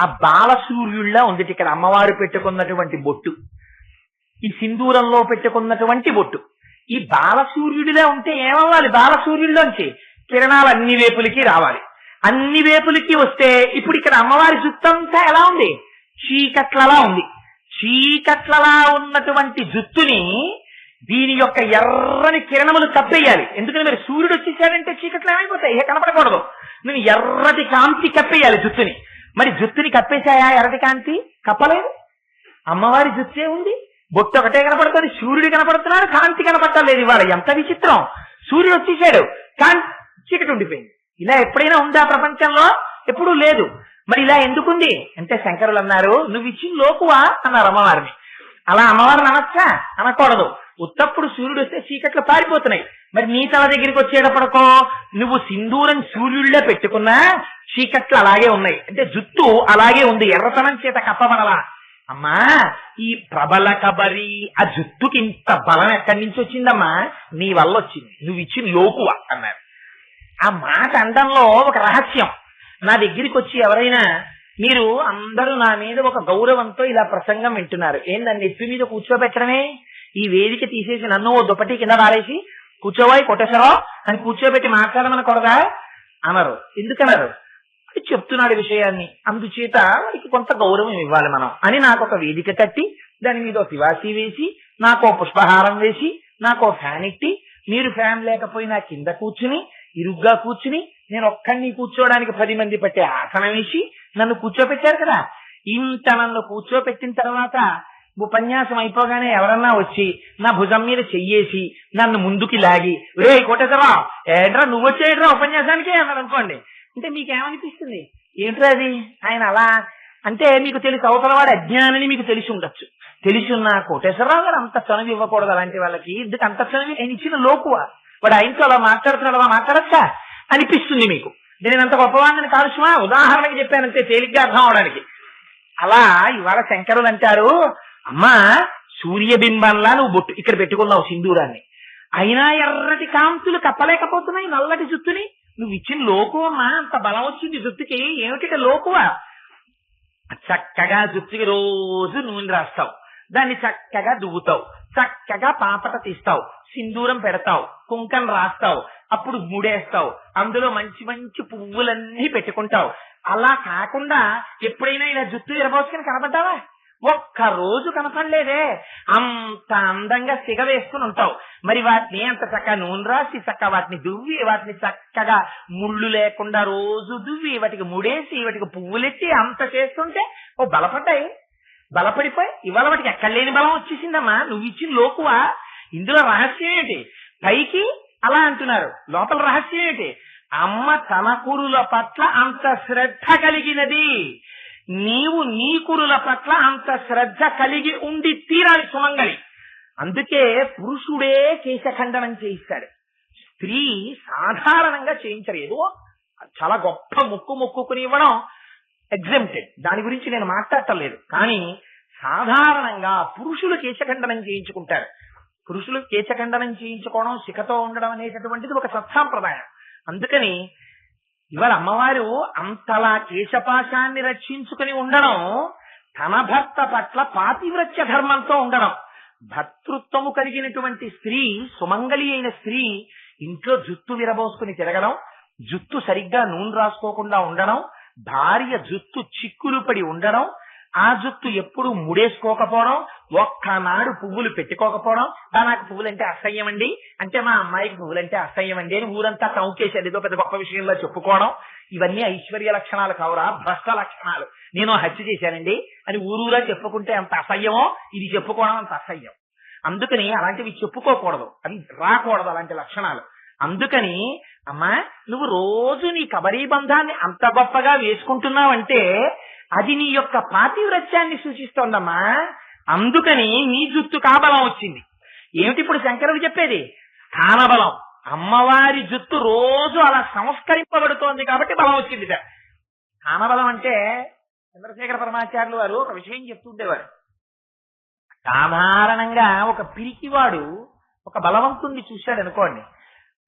ఆ బాలసూర్యుల్లా ఉంది. ఇక్కడ అమ్మవారు పెట్టుకున్నటువంటి బొట్టు, ఈ సింధూరంలో పెట్టుకున్నటువంటి బొట్టు ఈ బాలసూర్యుడిలా ఉంటే ఏమవ్వాలి? బాలసూర్యుడిలోంచి కిరణాలు అన్ని వైపులకి రావాలి. అన్ని వైపులకి వస్తే ఇప్పుడు ఇక్కడ అమ్మవారి జుత్తంతా ఎలా ఉంది? చీకట్లలా ఉంది. చీకట్లలా ఉన్నటువంటి జుత్తుని దీని యొక్క ఎర్రని కిరణములు కప్పేయాలి. ఎందుకంటే మరి సూర్యుడు వచ్చేసాడంటే చీకట్లు ఏమైపోతాయి, ఏ కనపడకూడదు. నేను ఎర్రటి కాంతి కప్పేయాలి జుత్తుని. మరి జుత్తుని కప్పేశాయా? ఎర్రటి కాంతి కప్పలేదు. అమ్మవారి జుత్తే ఉంది, బొట్టు ఒకటే కనపడుతుంది, సూర్యుడు కనపడుతున్నాడు, కాంతి కనపడలేదు. ఇవాళ ఎంత విచిత్రం! సూర్యుడు వచ్చేసాడు, కాంతి చీకటి ఉండిపోయింది. ఇలా ఎప్పుడైనా ఉందా ప్రపంచంలో? ఎప్పుడూ లేదు. మరి ఇలా ఎందుకుంది అంటే శంకరులు అన్నారు, నువ్వు ఇచ్చిన లోకువా అన్నారు అమ్మవారిని. అలా అమ్మవారిని అనొచ్చా? అనకూడదు. ఉత్తప్పుడు సూర్యుడు వస్తే చీకట్లు పారిపోతున్నాయి. మరి నీ తల దగ్గరికి వచ్చేటప్పటికో నువ్వు సింధూరం సూర్యుడిలో పెట్టుకున్నా చీకట్లు అలాగే ఉన్నాయి. అంటే జుత్తు అలాగే ఉంది, ఎర్రతనం చేత కప్పబడలా. అమ్మా ఈ ప్రబల కబరి, ఆ జుత్తుకి ఇంత బలం ఎక్కడి నుంచి వచ్చిందమ్మా? నీ వల్ల వచ్చింది, నువ్వు ఇచ్చిన లోకువా అన్నారు. ఆ మాట అండంలో ఒక రహస్యం. నా దగ్గరికి వచ్చి ఎవరైనా, మీరు అందరూ నా మీద ఒక గౌరవంతో ఇలా ప్రసంగం వింటున్నారు, ఏందని ఎత్తి మీద కూర్చోబెట్టడమే, ఈ వేదిక తీసేసి నన్ను ఓ దుప్పటి కింద వారేసి కూర్చోవాయి కొట్టేశారో అని కూర్చోబెట్టి మాట్లాడమనకూడదా అనరు. ఎందుకన్నారు? అది చెప్తున్నాడు విషయాన్ని, అందుచేత వారికి కొంత గౌరవం ఇవ్వాలి మనం అని నాకు ఒక వేదిక కట్టి దాని మీద తివాసి వేసి, నాకో పుష్పహారం వేసి, నాకో ఫ్యాన్ ఇట్టి, మీరు ఫ్యాన్ లేకపోయినా కింద కూర్చుని ఇరుగ్గా కూర్చుని నేను ఒక్కడిని కూర్చోవడానికి 10 మంది పట్టే ఆసనం వేసి నన్ను కూర్చోపెట్టారు కదా. ఇంత నన్ను కూర్చోపెట్టిన తర్వాత ఉపన్యాసం అయిపోగానే ఎవరన్నా వచ్చి నా భుజం మీద చెయ్యేసి నన్ను ముందుకి లాగి రే కోటేశ్వరరావు ఏంట్రా నువ్వు వచ్చేయట్రా ఉపన్యాసానికి అన్నాడు అనుకోండి. అంటే మీకేమనిపిస్తుంది? ఏంట్రా అది ఆయన అలా అంటే మీకు తెలిసి అవతల వాడు అజ్ఞానని మీకు తెలిసి ఉండొచ్చు. తెలిసి ఉన్న కోటేశ్వరరావు గారు అంత చనువు ఇవ్వకూడదు అలాంటి వాళ్ళకి, ఎందుకు అంత చనువు ఆయన ఇచ్చిన లోకువ, వాడు ఆయనతో అలా మాట్లాడుతున్నాడు అలా మాట్లాడచ్చా అనిపిస్తుంది మీకు. నేను అంత గొప్పవాడిని కాదు సుమా, ఉదాహరణకి చెప్పానంతే తేలిగ్గా అర్థం అవడానికి. అలా ఇవాళ శంకరులు అంటారు, అమ్మా సూర్యబింబంలా నువ్వు బొట్టు ఇక్కడ పెట్టుకున్నావు సింధూరాన్ని, అయినా ఎర్రటి కాంతులు కప్పలేకపోతున్నాయి నల్లటి జుత్తుని. నువ్వు ఇచ్చిన లోకువమ్మా, అంత బలం వచ్చింది జుత్తుకి, ఏమిటి లోకువా? చక్కగా జుత్తుకి రోజు నూనె రాస్తావు, దాన్ని చక్కగా దువ్వుతావు, చక్కగా పాపట తీస్తావు, సింధూరం పెడతావు, కుంకం రాస్తావు, అప్పుడు ముడేస్తావు, అందులో మంచి మంచి పువ్వులన్నీ పెట్టుకుంటావు. అలా కాకుండా ఎప్పుడైనా ఇలా జుత్తు విరబోసుకుని కనపడ్డావా? ఒక్క రోజు కనపడలేదే. అంత అందంగా సిగ వేసుకుని ఉంటావు. మరి వాటిని అంత చక్కగా నూనె రాసి చక్కగా వాటిని దువ్వి వాటిని చక్కగా ముళ్ళు లేకుండా రోజు దువ్వి వాటికి ముడేసి వాటికి పువ్వులెట్టి అంత చేస్తుంటే ఓ బలపడ్డాయి, బలపడిపోయి ఇవాళ వాటికి ఎక్కడ లేని బలం వచ్చేసిందమ్మా. నువ్వు ఇచ్చిన లోకువా? ఇందులో రహస్యం ఏంటి? పైకి అలా అంటున్నారు, లోపల రహస్యం ఏంటి? అమ్మ తన కురుల పట్ల అంత శ్రద్ధ కలిగినది, నీవు నీ కురుల పట్ల అంత శ్రద్ధ కలిగి ఉండి తీరాలి సుమంగళి. అందుకే పురుషుడే కేశఖండనం చేయిస్తాడు, స్త్రీ సాధారణంగా చేయించరు. ఏదో చాలా గొప్ప మొక్కుకుని ఇవ్వడం ఎగ్జెంప్టెడ్, దాని గురించి నేను మాట్లాడటలేదు. కానీ సాధారణంగా పురుషులు కేశఖండనం చేయించుకుంటారు. పురుషులు కేశఖండనం చేయించుకోవడం, శిఖతో ఉండడం అనేటటువంటిది ఒక సత్సాంప్రదాయం. అందుకని ఇవాళ అమ్మవారు అంతలా కేశపాశాన్ని రక్షించుకుని ఉండడం, తన భర్త పట్ల పాతివ్రత్య ధర్మంతో ఉండడం. భర్తృత్వము కలిగినటువంటి స్త్రీ, సుమంగళి అయిన స్త్రీ ఇంట్లో జుత్తు విరబోసుకుని తిరగడం, జుత్తు సరిగ్గా నూనె రాసుకోకుండా ఉండడం, భార్య జుత్తు చిక్కులు పడి ఉండడం, ఆ జుత్తు ఎప్పుడు ముడేసుకోకపోవడం, ఒక్కనాడు పువ్వులు పెట్టుకోకపోవడం. నాకు పువ్వులంటే అసహ్యం అండి అంటే మా అమ్మాయికి పువ్వులంటే అసహ్యం అండి అని ఊరంతా టౌకేసేది ఏదో పెద్ద గొప్ప విషయంలో చెప్పుకోవడం. ఇవన్నీ ఐశ్వర్య లక్షణాలు కావురా, భ్రష్ట లక్షణాలు. నేను హత్య చేశానండి అని ఊరూరా చెప్పుకుంటే అంత అసహ్యమో, ఇది చెప్పుకోవడం అంత అసహ్యం. అందుకని అలాంటివి చెప్పుకోకూడదు, అవి రాకూడదు అలాంటి లక్షణాలు. అందుకని అమ్మా నువ్వు రోజు నీ కబరీ బంధాన్ని అంత గొప్పగా వేసుకుంటున్నావంటే అది నీ యొక్క పాతివ్రత్యాన్ని సూచిస్తోందమ్మా. అందుకని నీ జుత్తు కాబలం వచ్చింది. ఏమిటి ఇప్పుడు శంకరుడు చెప్పేది? స్థానబలం. అమ్మవారి జుత్తు రోజు అలా సంస్కరింపబడుతోంది కాబట్టి బలం వచ్చింది. స్థానబలం అంటే చంద్రశేఖర పరమాచార్యులు వారు ఒక విషయం చెప్తుండేవారు. సాధారణంగా ఒక పిరికివాడు ఒక బలవంతుణ్ణి చూశాడు అనుకోండి,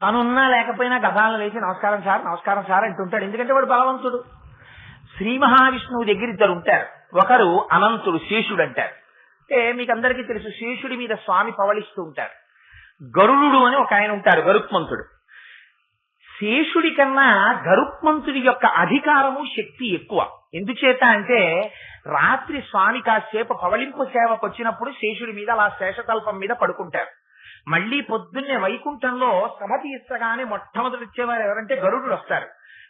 తనున్నా లేకపోయినా గదాలను లేచి నమస్కారం సార్ నమస్కారం సార్ అంటుంటాడు. ఎందుకంటే వాడు బలవంతుడు. శ్రీ మహావిష్ణువు దగ్గర ఇద్దరు ఉంటారు. ఒకరు అనంతుడు, శేషుడు అంటారు. అంటే మీకు అందరికీ తెలుసు, శేషుడి మీద స్వామి పవళిస్తూ ఉంటారు. గరుడు అని ఒక ఆయన ఉంటారు, గరుత్మంతుడు. శేషుడి కన్నా గరుత్మంతుడి యొక్క అధికారము, శక్తి ఎక్కువ. ఎందుచేత అంటే రాత్రి స్వామి కాసేపు పవళింపు సేవకు వచ్చినప్పుడు శేషుడి మీద అలా శేషతల్పం మీద పడుకుంటారు. మళ్లీ పొద్దున్నే వైకుంఠంలో సభ తీర్చగానే మొట్టమొదటి వచ్చేవారు ఎవరంటే గరుడు వస్తారు.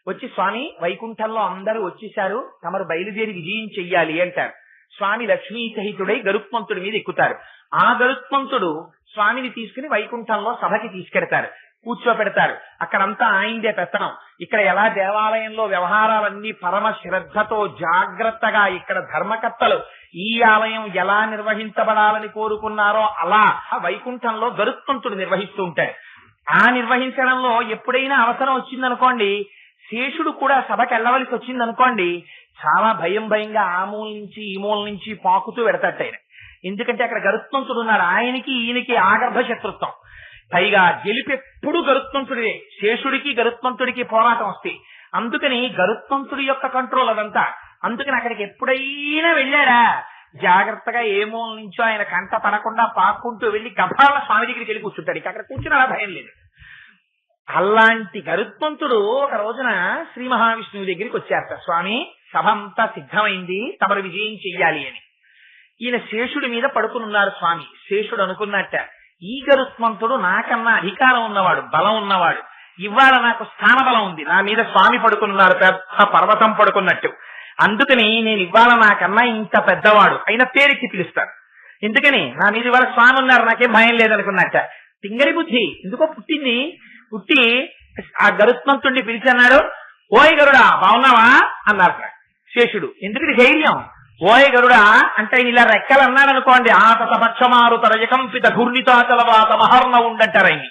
వచ్చి స్వామి వైకుంఠంలో అందరూ వచ్చేశారు, తమరు బయలుదేరి విజయం చెయ్యాలి అంటారు. స్వామి లక్ష్మీ సహితుడై గరుత్మంతుడి మీద ఎక్కుతారు. ఆ గరుత్మంతుడు స్వామిని తీసుకుని వైకుంఠంలో సభకి తీసుకెడతారు, కూర్చోపెడతారు. అక్కడంతా ఆయనదే పెత్తనం. ఇక్కడ ఎలా దేవాలయంలో వ్యవహారాలన్నీ పరమ శ్రద్ధతో జాగ్రత్తగా ఇక్కడ ధర్మకర్తలు ఈ ఆలయం ఎలా నిర్వహించబడాలని కోరుకున్నారో అలా వైకుంఠంలో గరుత్మంతుడు నిర్వహిస్తూ ఉంటాడు. ఆ నిర్వహించడంలో ఎప్పుడైనా అవసరం వచ్చిందనుకోండి, శేషుడు కూడా సభకి వెళ్ళవలసి వచ్చిందనుకోండి, చాలా భయంగా ఆ మూల నుంచి ఈ మూల నుంచి పాకుతూ పెడతాడు ఆయన. ఎందుకంటే అక్కడ గరుత్మంతుడు ఉన్నాడు. ఆయనకి ఈయనకి ఆగర్భ శత్రుత్వం. పైగా గెలిపెప్పుడు గరుత్మంతుడిదే. శేషుడికి గరుత్మంతుడికి పోరాటం వస్తాయి. అందుకని గరుత్మంతుడి యొక్క కంట్రోల్ అదంతా. అందుకని అక్కడికి ఎప్పుడైనా వెళ్ళాడా జాగ్రత్తగా ఏ మూల నుంచో ఆయన కంట పడకుండా పాక్కుంటూ వెళ్లి గభాల స్వామి దగ్గరికి వెళ్ళి కూర్చుంటాడు. ఇక అక్కడ కూర్చుని అలా భయం లేదు. అలాంటి గరుత్మంతుడు ఒక రోజున శ్రీ మహావిష్ణువు దగ్గరికి వచ్చారట. స్వామి సభ అంతా సిద్ధమైంది, తమరు విజయం చెయ్యాలి అని. ఈయన శేషుడి మీద పడుకునున్నారు స్వామి. శేషుడు అనుకున్నట్ట, ఈ గరుత్మంతుడు నాకన్నా అధికారం ఉన్నవాడు, బలం ఉన్నవాడు. ఇవాళ నాకు స్థాన బలం ఉంది, నా మీద స్వామి పడుకున్నారు, పెద్ద పర్వతం పడుకున్నట్టు. అందుకని నేను ఇవాళ నాకన్నా ఇంత పెద్దవాడు అయిన పేరెత్తి పిలుస్తాను. ఎందుకని నా మీద ఇవాళ స్వామి ఉన్నారు, నాకేం భయం లేదనుకున్నట్ట. తింగరి బుద్ధి ఎందుకో పుట్టింది. పుట్టి ఆ గరుత్మంతుడిని పిలిచన్నాడు, ఓయ్ గరుడా బాగున్నావా అన్నారు శేషుడు. ఎందుకని ధైర్యం. ఓయ్ గరుడా అంటే ఆయన ఇలా రెక్కలు అన్నాడు అనుకోండి, ఆతత పక్షమారు తరయకంపిత ఘూర్ణితాచలవాత మహర్ణ ఉండంటారు. ఆయన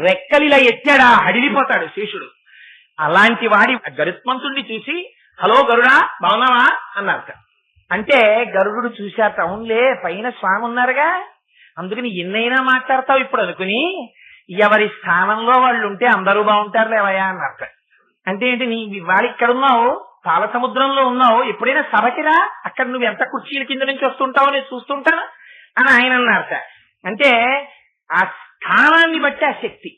రెక్కలు ఇలా ఎత్తాడా హడిలిపోతాడు శేషుడు. అలాంటి వాడి గరుత్మంతుడిని చూసి హలో గరుడా బాగున్నావా అన్నారు. అంటే గరుడు చూశాట, అవునులే పైన స్వామి ఉన్నారుగా, అందుకని ఎన్నైనా మాట్లాడతావు ఇప్పుడు అనుకుని ఎవరి స్థానంలో వాళ్ళు ఉంటే అందరూ బాగుంటారు లేవయా అన్నారు. అంటే ఏంటి, నీ వాళ్ళు ఇక్కడ ఉన్నావు, పాల సముద్రంలో ఉన్నావు, ఎప్పుడైనా సభకిరా, అక్కడ నువ్వు ఎంత కుర్చీల కింద నుంచి వస్తుంటావో నేను చూస్తుంటాను అని ఆయన అన్నారట. అంటే ఆ స్థానాన్ని బట్టి ఆ శక్తి.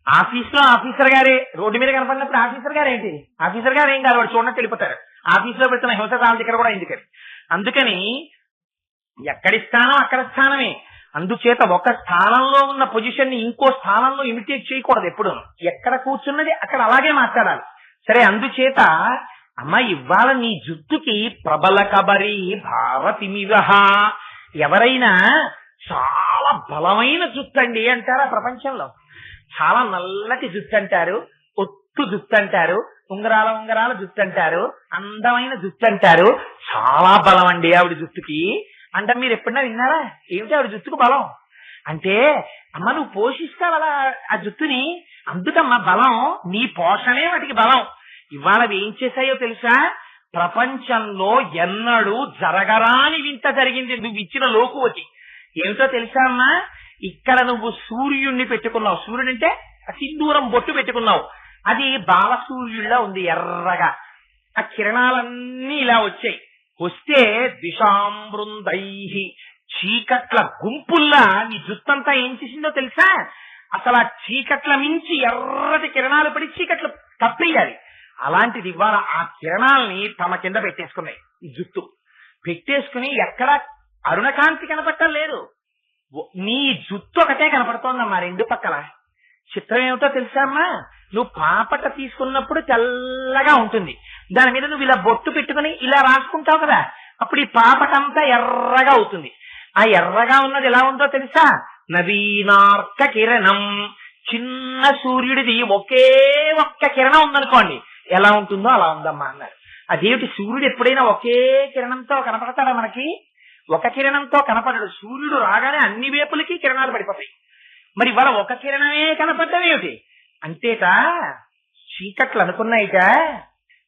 ఆఫీస్ లో ఆఫీసర్ గారే రోడ్డు మీద కనపడినప్పుడు ఆఫీసర్ గారు ఏంటి, ఆఫీసర్ గారు ఏం కాదు, వాడు చూడనట్టు వెళ్ళిపోతారు. ఆఫీస్ లో పెట్టిన హింస వాళ్ళ దగ్గర కూడా ఎందుకని. అందుకని ఎక్కడి స్థానం అక్కడ స్థానమే. అందుచేత ఒక స్థానంలో ఉన్న పొజిషన్ ని ఇంకో స్థానంలో ఇమిటేట్ చేయకూడదు. ఎప్పుడు ఎక్కడ కూర్చున్నది అక్కడ అలాగే మాట్లాడాలి. సరే, అందుచేత అమ్మ ఇవాళ నీ జుట్టుకి ప్రబల కబరి భారతిమివహ, ఎవరైనా చాలా బలమైన జుట్టు అండి అంటారా ప్రపంచంలో? చాలా నల్లటి జుట్టు అంటారు, ఒత్తు జుట్టు అంటారు, ఉంగరాల జుట్టు అంటారు, అందమైన జుట్టు అంటారు. చాలా బలం అండి ఆవిడ జుట్టుకి అంటే మీరు ఎప్పుడైనా విన్నారా? ఏమిటి ఆవిడ జుట్టుకు బలం అంటే, అమ్మ నువ్వు పోషిస్తావు అలా ఆ జుట్టుని, అందుకమ్మా బలం, నీ పోషణే వాటికి బలం. ఇవాళ ఏం చేశాయో తెలుసా? ప్రపంచంలో ఎన్నడూ జరగరాని వింత జరిగింది నువ్వు ఇచ్చిన లోకువతి. ఏమిటో తెలుసా అమ్మా? ఇక్కడ నువ్వు సూర్యుణ్ణి పెట్టుకున్నావు, సూర్యుడు అంటే సింధూరం బొట్టు పెట్టుకున్నావు, అది బాలసూర్యుడిలా ఉంది ఎర్రగా. ఆ కిరణాలన్నీ ఇలా వచ్చాయి. వస్తే దిశామృందై, చీకట్ల గుంపుల్లా నీ జుత్తంతా ఏం చేసిందో తెలుసా? అసలు ఆ చీకట్ల మించి ఎర్రటి కిరణాలు పడి చీకట్లు కప్పేయాలి. అలాంటిది ఇవాళ ఆ కిరణాలని తమ కింద పెట్టేసుకున్నాయి. ఈ జుట్టు పెట్టేసుకుని ఎక్కడ అరుణకాంతి కనపడటం లేదు, నీ జుట్టు ఒకటే కనపడుతోందమ్మా రెండు పక్కల. చిత్రం ఏమిటో తెలుసా అమ్మా? నువ్వు పాపట తీసుకున్నప్పుడు తెల్లగా ఉంటుంది, దాని మీద నువ్వు ఇలా బొట్టు పెట్టుకుని ఇలా రాసుకుంటావు కదా, అప్పుడు ఈ పాపటంతా ఎర్రగా అవుతుంది. ఆ ఎర్రగా ఉన్నది ఎలా ఉందో తెలుసా? నవీనార్క కిరణం, చిన్న సూర్యుడిది ఒకే ఒక్క కిరణం ఉందనుకోండి, ఎలా ఉంటుందో అలా ఉందమ్మా అన్నారు. అదేమిటి, సూర్యుడు ఎప్పుడైనా ఒకే కిరణంతో కనపడతాడా మనకి? ఒక కిరణంతో కనపడడు. సూర్యుడు రాగానే అన్ని వైపులకి కిరణాలు పడిపోతాయి. మరి ఇవాళ ఒక కిరణమే కనపడటం ఏమిటి? అంతేట చీకట్లు అనుకున్నాయిట.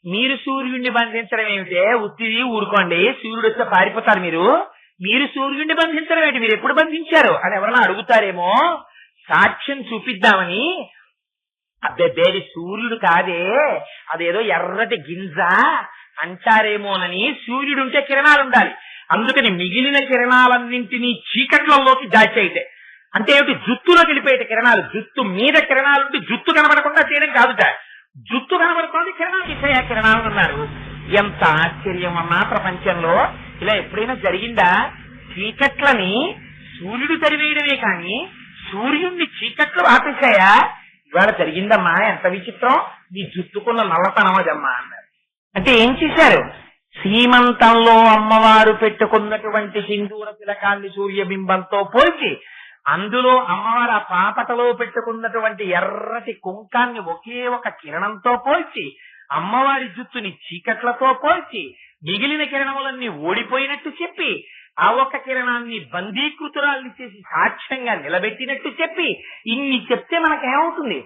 మీరు సూర్యుడిని బంధించడం ఏమిటే? ఉత్తిది ఊరుకోండి, సూర్యుడు వస్తే పారిపోతారు మీరు సూర్యుడిని బంధించడం ఏంటి? మీరు ఎప్పుడు బంధించారు అని ఎవరన్నా అడుగుతారేమో, సాక్ష్యం చూపిద్దామని. అబ్బేది సూర్యుడు కాదే, అదేదో ఎర్రటి గింజ అంటారేమోనని. సూర్యుడు ఉంటే కిరణాలు ఉండాలి, అందుకని మిగిలిన కిరణాలన్నింటినీ చీకట్లలోకి దాచేయితే. అంటే ఏమిటి? జుత్తులోకి వెళ్ళిపోయేట కిరణాలు. జుత్తు మీద కిరణాలుంటే జుత్తు కనబడకుండా చేయడం కాదుట, జుత్తు కనబడుతోంది కిరణాలు తీసాయి ఆ కిరణాలు అన్నారు. ఎంత ఆశ్చర్యం అమ్మా ప్రపంచంలో! ఇలా ఎప్పుడైనా జరిగిందా? చీకట్లని సూర్యుడు తరివేయడమే కానీ సూర్యుడిని చీకట్లు ఆపేశాయా? ఇవాళ జరిగిందమ్మా. ఎంత విచిత్రం! నీ జుట్టుకున్న నల్లతనం అదమ్మా అన్నారు. అంటే ఏం చేశారు? సీమంతంలో అమ్మవారు పెట్టుకున్నటువంటి సింధూర తిలకాన్ని సూర్యబింబంతో పోల్చి, అందులో అమ్మవారు ఆ పాపటలో పెట్టుకున్నటువంటి ఎర్రటి కుంకాన్ని ఒకే ఒక కిరణంతో పోల్చి, అమ్మవారి జుట్టుని చీకట్లతో పోల్చి, మిగిలిన కిరణములన్నీ ఓడిపోయినట్టు చెప్పి, ఆ ఒక్క కిరణాన్ని బందీకృతురాల్ని చేసి సాక్ష్యంగా నిలబెట్టినట్టు చెప్పి, ఇన్ని చెప్తే మనకేమవుతుంది?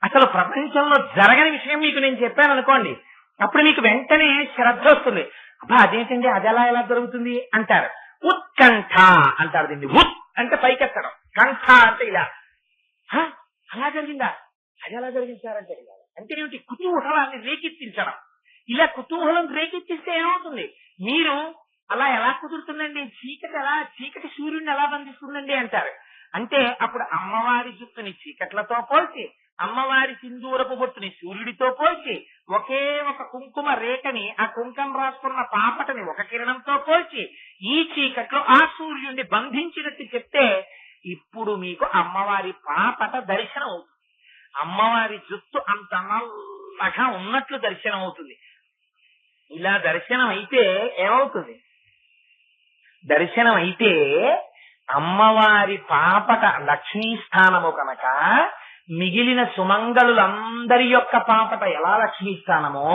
అసలు ప్రపంచంలో జరగని విషయం మీకు నేను చెప్పాను అనుకోండి, అప్పుడు మీకు వెంటనే శ్రద్ధ వస్తుంది. అబ్బా అదేంటండి, అది ఎలా జరుగుతుంది అంటారు. ఉత్కంఠ అంటారు దీన్ని. ఉత్ అంటే పైకెత్తడం, కంఠ అంటే ఇలా. అలా జరిగిందా? అది ఎలా జరిగించారంటే అంటే ఏమిటి? కుతూహలాన్ని రేకెత్తించడం. ఇలా కుతూహలం రేకెత్తిస్తే ఏమవుతుంది? మీరు అలా ఎలా కుదురుతుందండి? చీకటి సూర్యుడిని ఎలా బంధిస్తుందండి అంటారు. అంటే అప్పుడు అమ్మవారి జుట్టుని చీకట్లతో పోల్చి, అమ్మవారి సింధూరపు బొట్టుని సూర్యుడితో పోల్చి, ఒకే ఒక కుంకుమ రేఖని, ఆ కుంకం రాసుకున్న పాపటని ఒక కిరణంతో పోల్చి, ఈ చీకట్లో ఆ సూర్యుడిని బంధించినట్టు చెప్తే, ఈ అప్పుడు మీకు అమ్మవారి పాపట దర్శనం అవుతుంది. అమ్మవారి జుత్తు అంత నల్లగా ఉన్నట్లు దర్శనం అవుతుంది. ఇలా దర్శనం అయితే ఏమవుతుంది? దర్శనం అయితే అమ్మవారి పాపట లక్ష్మీ స్థానము కనుక మిగిలిన సుమంగళులందరి యొక్క పాపట ఎలా లక్ష్మీ స్థానమో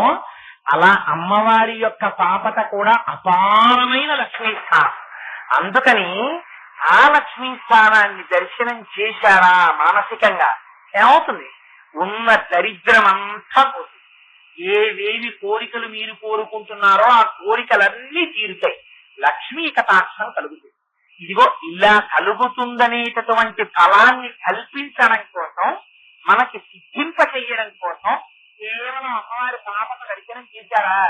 అలా అమ్మవారి యొక్క పాపట కూడా అపారమైన లక్ష్మీ స్థానం. అందుకని ఆ లక్ష్మీ స్థానాన్ని దర్శనం చేశారా మానసికంగా ఏమవుతుంది? ఉన్న దరిద్రం అంతా పోతుంది. ఏవేవి కోరికలు మీరు కోరుకుంటున్నారో ఆ కోరికలన్నీ తీరుతాయి. లక్ష్మీ కటాక్షం కలుగుతుంది. ఇదిగో ఇలా కలుగుతుందనేటటువంటి ఫలాన్ని కల్పించడం కోసం, మనకి సిద్ధింప చెయ్యడం కోసం కేవలం అమ్మవారి పాపకు దర్శనం చేశారా?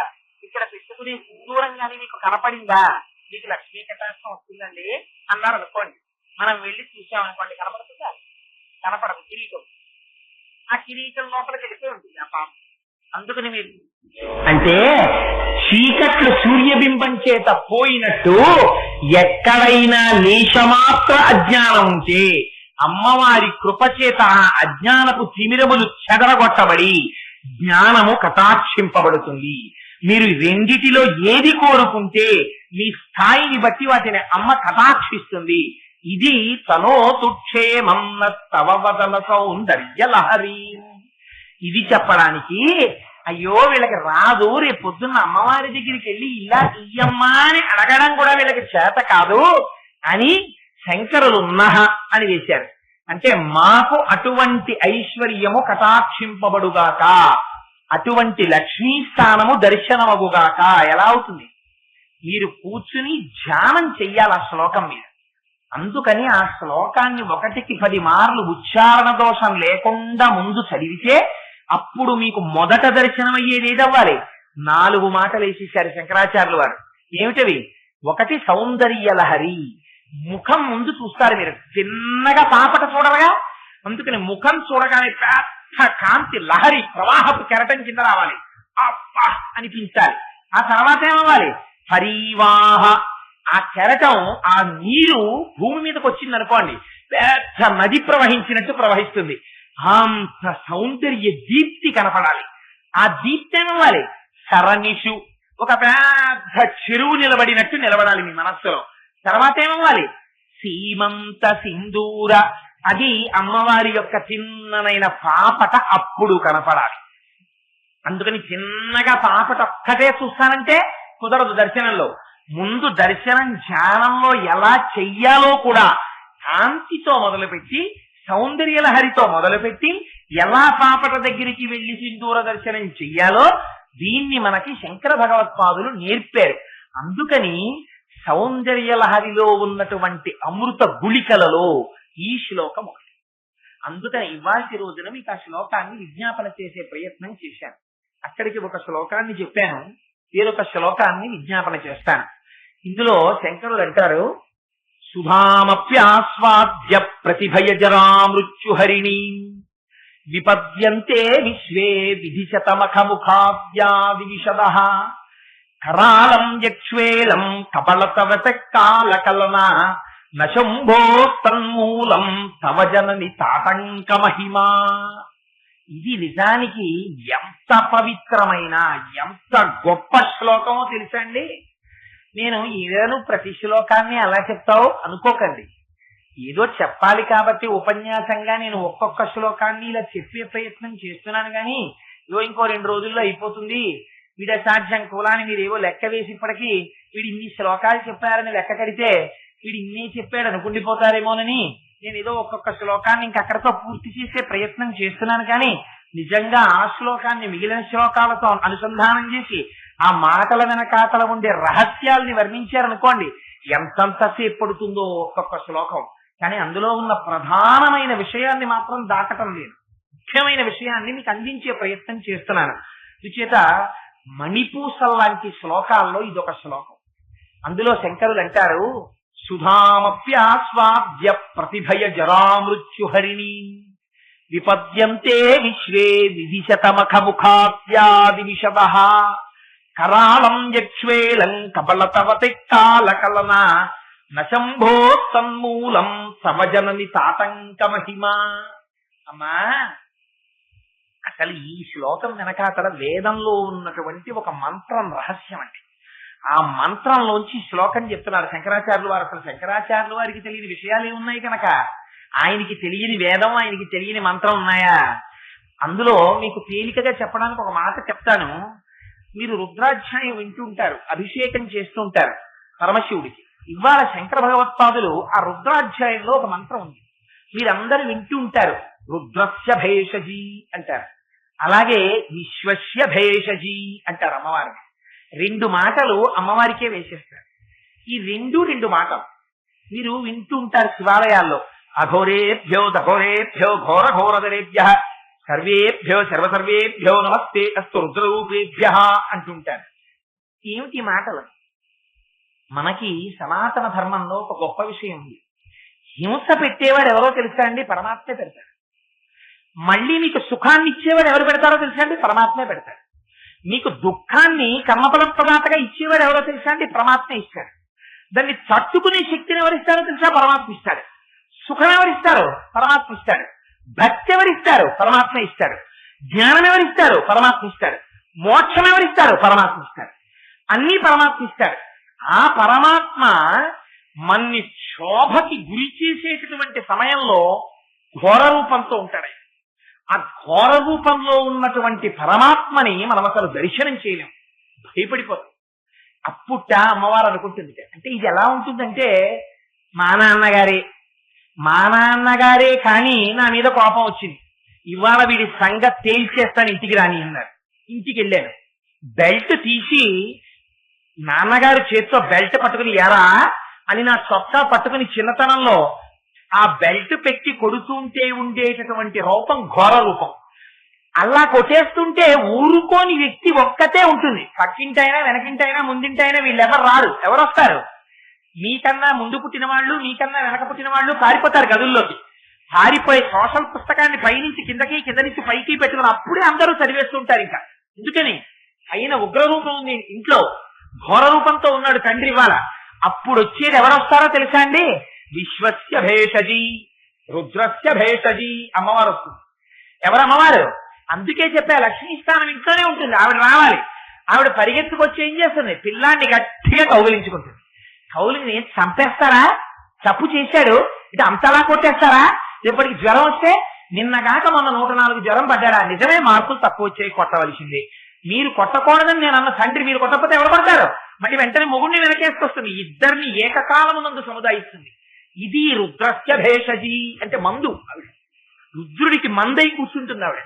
ఇక్కడ పెట్టుకునే సింధూరంగానే మీకు కనపడిందా? మీకు లక్ష్మీ కటాక్షం వస్తుందండి అన్నారు అనుకోండి. మనం వెళ్ళి చూసామనుకోండి, కనపడుతుందా? కనపడదు. కిరీటం, ఆ కిరీటం లోపలికి వెళ్ళిపోయి ఉంటుంది ఆ పాప. అందుకని మీరు అంటే చీకట్లు సూర్యబింబం చేత పోయినట్టు ఎక్కడైనా లేశమాత్ర అజ్ఞానం ఉంటే అమ్మవారి కృపచేత ఆ అజ్ఞానపు తిమిరములు చెదరగొట్టబడి జ్ఞానము కటాక్షింపబడుతుంది. మీరు రెండిటిలో ఏది కోరుకుంటే మీ స్థాయిని బట్టి వాటిని అమ్మ కటాక్షిస్తుంది. ఇది తనోతుక్షేమన్న తవ వదల సౌందర్యలహరి. ఇది చెప్పడానికి అయ్యో వీళ్ళకి రాదు, రేపు పొద్దున్న అమ్మవారి దగ్గరికి వెళ్ళి ఇలా ఇయ్యమ్మా అని అడగడం కూడా వీళ్ళకి చేత కాదు అని శంకరులు ఉన్నహ అని వేశారు. అంటే మాకు అటువంటి ఐశ్వర్యము కటాక్షింపబడుగాక, అటువంటి లక్ష్మీ స్థానము దర్శనమగుగాక. ఎలా అవుతుంది? మీరు కూర్చుని ధ్యానం చెయ్యాలి ఆ శ్లోకం మీద. అందుకని ఆ శ్లోకాన్ని 1కి 10 మార్లు ఉచ్చారణ దోషం లేకుండా ముందు చదివితే అప్పుడు మీకు మొదట దర్శనం అయ్యేది ఏదవ్వాలి? 4 మాటలు వేసేశారు శంకరాచార్యులు వారు. ఏమిటవి? 1 సౌందర్యలహరి. ముఖం ముందు చూస్తారు మీరు, చిన్నగా పాపట చూడరుగా. అందుకని ముఖం చూడగానే పెద్ద కాంతి లహరి ప్రవాహపు కెరటం కింద రావాలి, అబ్బా అనిపించాలి. ఆ తర్వాత ఏమవ్వాలి? హరివాహ. ఆ కెరటం, ఆ నీరు భూమి మీదకి వచ్చింది అనుకోండి, పెద్ద నది ప్రవహించినట్టు ప్రవహిస్తుంది. అంత సౌందర్య దీప్తి కనపడాలి. ఆ దీప్తి ఏమవ్వాలి? సరనిషు. ఒక పెద్ద చెరువు నిలబడినట్టు నిలబడాలి మీ మనస్సులో. తర్వాత ఏమవ్వాలి? సీమంత సింధూర. అది అమ్మవారి యొక్క చిన్ననైన పాపట అప్పుడు కనపడాలి. అందుకని చిన్నగా పాపట ఒక్కటే చూస్తానంటే కుదరదు దర్శనంలో. ముందు దర్శనం ధ్యానంలో ఎలా చెయ్యాలో కూడా కాంతితో మొదలుపెట్టి, సౌందర్యలహరితో మొదలుపెట్టి, ఎలా పాపట దగ్గరికి వెళ్లి సింధూర దర్శనం చెయ్యాలో దీన్ని మనకి శంకర భగవత్పాదులు నేర్పారు. అందుకని సౌందర్యలహరిలో ఉన్నటువంటి అమృత గుళికలలో ఈ శ్లోకం ఒకటి. అందుకని ఇవాల్టి రోజున మీకు ఆ శ్లోకాన్ని విజ్ఞాపన చేసే ప్రయత్నం చేశాను. అక్కడికి ఒక శ్లోకాన్ని చెప్పాను, వేరొక శ్లోకాన్ని విజ్ఞాపన చేస్తాను. ఇందులో శంకరులు అంటారు, సుధామప్యాస్వాద్య ప్రతిభయ జరా మృత్యుహరిణి విపద్యంతే విశ్వే విధిశతమఖముఖాద్యా వివిశదః కరాళం యక్ష్వేలం కబళతవత కాలకలన నశంభో తన్మూలం తవ జనని తాటంక మహిమా. ఇది నిజానికి ఎంత పవిత్రమైన, ఎంత గొప్ప శ్లోకమో తెలుసండి. నేను ఏదో ప్రతి శ్లోకాన్ని అలా చెప్తావు అనుకోకండి. ఏదో చెప్పాలి కాబట్టి ఉపన్యాసంగా నేను ఒక్కొక్క శ్లోకాన్ని ఇలా చెప్పే ప్రయత్నం చేస్తున్నాను. కానీ ఇదో ఇంకో 2 రోజుల్లో అయిపోతుంది, వీడ సాధ్యం కులాన్ని మీరు ఏవో లెక్క వేసి ఇప్పటికీ వీడు ఇన్ని శ్లోకాలు చెప్పారని లెక్క కడితే వీడు ఇన్ని చెప్పాడు అనుకుండిపోతారేమోనని నేను ఏదో ఒక్కొక్క శ్లోకాన్ని ఇంకక్కడతో పూర్తి చేసే ప్రయత్నం చేస్తున్నాను. కానీ నిజంగా ఆ శ్లోకాన్ని మిగిలిన శ్లోకాలతో అనుసంధానం చేసి ఆ మాటల వెనకాతల ఉండే రహస్యాల్ని వర్ణించారనుకోండి, ఎంతంతసేపు పడుతుందో ఒక్కొక్క శ్లోకం. కానీ అందులో ఉన్న ప్రధానమైన విషయాన్ని మాత్రం దాటటం లేదు. ముఖ్యమైన విషయాన్ని మీకు అందించే ప్రయత్నం చేస్తున్నాను. విచేత మణిపూసల్ లాంటి శ్లోకాల్లో ఇదొక శ్లోకం. అందులో శంకరులు అంటారు, సుధామప్యాస్వాద్య ప్రతిభయ జరామృత్యుహరిణి విపద్యంతే విశ్వే విధిశతమఖముఖాద్యాది విశదః కరాళం యక్ష్వేలం కబళతవతి కాలకలన నశంభో తన్మూలం సవజనని తాతంక మహిమా. అమ్మా, అసలు ఈ శ్లోకం వెనకాతల వేదంలో ఉన్నటువంటి ఒక మంత్రం రహస్యం అండి. ఆ మంత్రంలోంచి శ్లోకం చెప్తున్నారు శంకరాచార్యులు వారు. అసలు శంకరాచార్యులు వారికి తెలియని విషయాలు ఏమున్నాయి కనుక ఆయనకి తెలియని వేదం, ఆయనకి తెలియని మంత్రం ఉన్నాయా? అందులో మీకు తేలికగా చెప్పడానికి ఒక మాట చెప్తాను. మీరు రుద్రాధ్యాయం వింటూ ఉంటారు, అభిషేకం చేస్తూ ఉంటారు పరమశివుడికి. ఇవాళ శంకర భగవత్పాదులు ఆ రుద్రాధ్యాయంలో ఒక మంత్రం ఉంది, మీరందరూ వింటూ ఉంటారు. రుద్రస్య భేషజీ అంటారు, అలాగే విశ్వస్య భేషజీ అంటారు అమ్మవారిని. రెండు మాటలు అమ్మవారికే వేసేస్తారు. ఈ రెండు మాటలు మీరు వింటూ ఉంటారు శివాలయాల్లో. అఘోరేభ్యో దఘోరేభ్యో ఘోర ఘోరధరేభ్య సర్వేభ్యో సర్వసర్వేభ్యో నమస్తే అస్తు రుద్రరూపేభ్య అంటుంటారు. ఏమిటి మాటలు? మనకి సనాతన ధర్మంలో ఒక గొప్ప విషయం ఉంది. హింస పెట్టేవాడు ఎవరో తెలుసా అండి? పరమాత్మే పెడతాడు. మళ్ళీ మీకు సుఖాన్ని ఇచ్చేవాడు ఎవరు పెడతారో తెలుసా అండి? పరమాత్మే పెడతాడు. మీకు దుఃఖాన్ని కర్మఫలం ప్రదాతగా ఇచ్చేవాడు ఎవరో తెలుసా అండి? పరమాత్మే ఇస్తాడు. దాన్ని తట్టుకునే శక్తిని ఎవరిస్తారో తెలుసా? పరమాత్మ ఇస్తాడు. సుఖం ఎవరిస్తారు? పరమాత్మ ఇస్తాడు. భక్తి ఎవరిస్తారు? పరమాత్మ ఇస్తాడు. జ్ఞానం ఎవరిస్తారు? పరమాత్మ ఇస్తాడు. మోక్షం ఎవరిస్తారు? పరమాత్మ ఇస్తాడు. అన్ని పరమాత్మ ఇస్తాడు. ఆ పరమాత్మ మన్ని శోభకి గురి చేసేటటువంటి సమయంలో ఘోర రూపంతో ఉంటాడు. ఆ ఘోర రూపంలో ఉన్నటువంటి పరమాత్మని మనం అసలు దర్శనం చేయలేం, భయపడిపోతాం. అప్పుట అమ్మవారు అనుకుంటుంది, అంటే ఇది ఎలా ఉంటుందంటే మా నాన్నగారే కానీ నా మీద కోపం వచ్చింది, ఇవాళ వీడి సంగతి తేల్చేస్తాను, ఇంటికి రాని అన్నారు. ఇంటికి వెళ్ళాను, బెల్ట్ తీసి నాన్నగారు చేత్తో బెల్ట్ పట్టుకుని ఎరా అని నా చొక్కా పట్టుకుని చిన్నతనంలో ఆ బెల్ట్ పెట్టి కొడుతుంటే ఉండేటటువంటి రూపం ఘోర రూపం. అలా కొట్టేస్తుంటే ఊరుకోని వ్యక్తి ఒక్కతే ఉంటుంది. పక్కింటైనా వెనకింటైనా ముందింటైనా వీళ్ళెవరు రారు. ఎవరు వస్తారు? మీకన్నా ముందు పుట్టిన వాళ్ళు, మీకన్నా వెనక పుట్టిన వాళ్ళు పారిపోతారు గదుల్లోకి. పారిపోయి సోషల్ పుస్తకాన్ని పైనుంచి కిందకి, కింద నుంచి పైకి పెట్టుకుని అప్పుడే అందరూ చదివేస్తుంటారు. ఇంకా ఎందుకని? అయిన ఉగ్రరూపం ఉంది ఇంట్లో, ఘోర రూపంతో ఉన్నాడు తండ్రి ఇవాళ. అప్పుడు వచ్చేది ఎవరు వస్తారో తెలుసా అండి? విశ్వస్య భేషజీ, రుద్రస్య భేషజీ అమ్మవారు వస్తుంది. ఎవరు అమ్మవారు? అందుకే చెప్పా, లక్ష్మీ స్థానం ఇంట్లోనే ఉంటుంది. ఆవిడ రావాలి. ఆవిడ పరిగెత్తుకొచ్చి ఏం చేస్తుంది? పిల్లాన్ని గట్టిగా కౌగిలించుకుంటుంది. కౌలిని చంపేస్తారా? తప్పు చేశాడు ఇటు అంతలా కొట్టేస్తారా? ఇప్పటికి జ్వరం వస్తే నిన్నగాక మొన్న 104 జ్వరం పడ్డాడా? నిజమే, మార్కులు తక్కువ వచ్చాయి, కొట్టవలసిందే. మీరు కొట్టకూడదని నేను అన్న తండ్రి మీరు కొట్టకపోతే ఎవరు కొడతారు? మళ్ళీ వెంటనే మొగుడిని వెనకేసుకొస్తుంది, ఇద్దరిని ఏకకాలమునందు సముదాయిస్తుంది. ఇది రుద్రస్య భేషజీ అంటే మందు. ఆవిడ రుద్రుడికి మందై కూర్చుంటుంది. ఆవిడ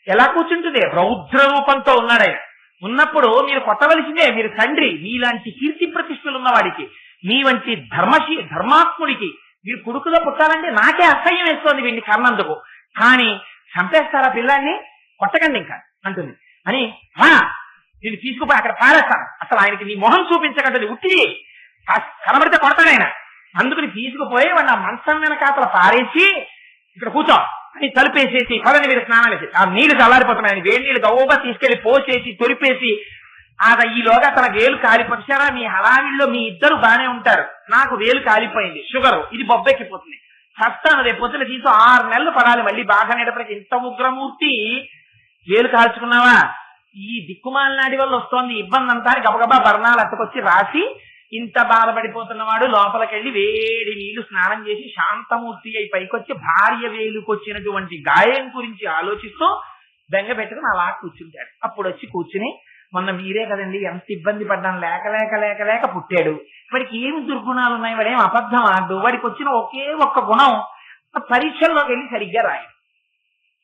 ఎలా కూర్చుంటుంది? రౌద్ర రూపంతో ఉన్నాడు ఆయన. ఉన్నప్పుడు మీరు కొట్టవలసిందే. మీరు తండ్రి, మీలాంటి కీర్తి ప్రతిష్టలు ఉన్నవాడికి, మీ వంటి ధర్మాత్ముడికి మీరు కొడుకులో పుట్టాలంటే నాకే అసహ్యం వేస్తోంది వీడిని కర్ణందుకు. కానీ చంపేస్తారా పిల్లాన్ని? కొట్టకండి ఇంకా అంటుంది. అని నేను తీసుకుపోయి అక్కడ పారేస్తాను, అసలు ఆయనకి నీ మొహం చూపించకంటుంది, ఉట్టి కనబడితే కొడతాడాయన. అందుకని తీసుకుపోయి వాడిని ఆ మంచం వెనకాతల పారేసి ఇక్కడ కూర్చో అని తలుపేసేసి పదని మీరు స్నానాలు వేసి, ఆ నీళ్లు చల్లారిపోతున్నాయని వేడి నీళ్ళు గవ్వగా తీసుకెళ్లి పోసేసి తొలిపేసి, ఈలోగా తన వేలు కాలిపోతారా? మీ హడావిడిలో మీ ఇద్దరు బానే ఉంటారు, నాకు వేలు కాలిపోయింది, షుగర్, ఇది బొబ్బెక్కిపోతుంది, చస్తాను, రేపు పొద్దున తీసు 6 నెలలు పడాలి మళ్ళీ బాగా నేటప్పటికి. ఇంత ఉగ్రమూర్తి వేలు కాల్చుకున్నావా? ఈ దిక్కుమాల నాటి వల్ల వస్తోంది ఇబ్బంది అంతా గబగబా బర్ణాలు అట్టుకొచ్చి రాసి, ఇంత బాధపడిపోతున్నవాడు లోపలికెళ్ళి వేడి నీళ్లు స్నానం చేసి శాంతమూర్తి అయి పైకొచ్చి భార్య వేలుకొచ్చినటువంటి గాయం గురించి ఆలోచిస్తూ బెంగ పెట్టుకుని అలా కూర్చుంటాడు. అప్పుడు వచ్చి కూర్చుని, మొన్న మీరే కదండి ఎంత ఇబ్బంది పడ్డాను, లేక లేక లేక లేక పుట్టాడు, వాడికి ఏమి దుర్గుణాలు ఉన్నాయి, వాడేం అబద్ధం ఆడు, వాడికి వచ్చిన ఒకే ఒక్క గుణం పరీక్షల్లోకి వెళ్ళి సరిగ్గా రాయడు.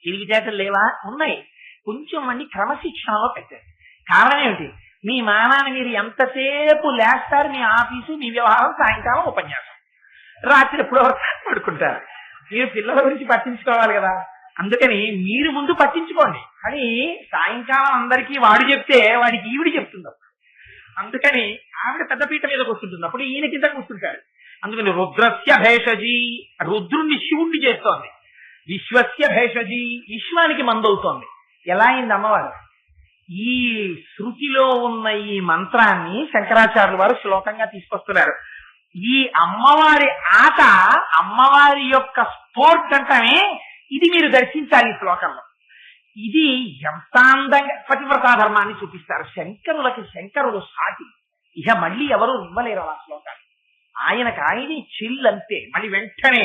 తెలివితేటలు లేవా? ఉన్నాయి. కొంచెం మంది క్రమశిక్షణలో పెట్టారు. కారణం ఏమిటి? మీ మానాన్ని మీరు ఎంతసేపు లేస్తారు, మీ ఆఫీసు మీ వ్యవహారం, సాయంకాలం ఉపన్యాసం, రాత్రి ఎప్పుడో పడుకుంటారు. మీరు పిల్లల గురించి పట్టించుకోవాలి కదా, అందుకని మీరు ముందు పట్టించుకోండి. కానీ సాయంకాలం అందరికీ వాడు చెప్తే వాడికి ఈవిడి చెప్తుంది. అందుకని ఆవిడ పెద్దపీట మీద కూర్చుంటుంది, అప్పుడు ఈయన కింద కూర్చుంటాడు. అందుకని రుద్రస్య భేషజీ, రుద్రుణ్ణి శివుణ్ణి చేస్తోంది. విశ్వస్య భేషజీ, విశ్వానికి మందవుతోంది. ఎలా అయింది అమ్మవారు? ఈ శృతిలో ఉన్న ఈ మంత్రాన్ని శంకరాచార్యుల వారు శ్లోకంగా తీసుకొస్తున్నారు. ఈ అమ్మవారి ఆట, అమ్మవారి యొక్క స్పోర్ట్ అంటామే, ఇది మీరు దర్శించాలి ఈ శ్లోకంలో. ఇది ఎంత అందంగా పతివ్రతా ధర్మాన్ని చూపిస్తారు. శంకరులు సాటి ఇక మళ్ళీ ఎవరు ఇవ్వలేరు ఆ శ్లోకాన్ని. ఆయనకు ఆయనే చిల్లంతే. మళ్ళీ వెంటనే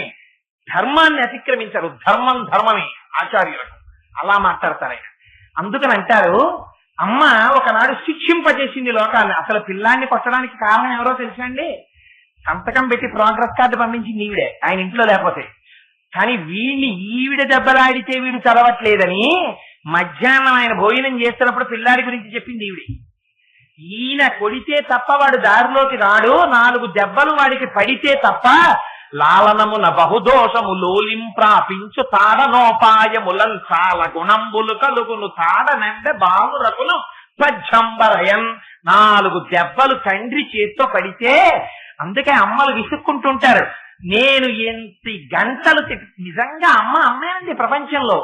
ధర్మాన్ని అతిక్రమించారు. ధర్మం ధర్మమే ఆచార్యులకు అలా మాట్లాడతారు ఆయన. అందుకని అంటారు, అమ్మ ఒకనాడు శిక్షింపజేసింది లోకాన్ని. అసలు పిల్లాన్ని కొట్టడానికి కారణం ఎవరో తెలుసండి? సంతకం పెట్టి ప్రోగ్రెస్ కార్డు పంపించింది ఈవిడే, ఆయన ఇంట్లో లేకపోతే. కానీ వీడిని ఈవిడ దెబ్బలాడితే వీడు చదవట్లేదని మధ్యాహ్నం ఆయన భోజనం చేస్తున్నప్పుడు పిల్లాడి గురించి చెప్పింది ఈవిడే. ఈయన కొడితే తప్ప వాడు దారిలోకి రాడు, 4 దెబ్బలు వాడికి పడితే తప్ప లాలనమున బహుదోషము లోలింప్రాపించు తాడనోపాయములన్ చాలా గుణంబులు కలుగును తాడనంద బాలురకును పజ్జంబరయన్. 4 దెబ్బలు తండ్రి చేత్తో పడితే, అందుకే అమ్మలు విసుక్కుంటుంటారు, నేను ఎంత గంటలు నిజంగా అమ్మేనండి ప్రపంచంలో.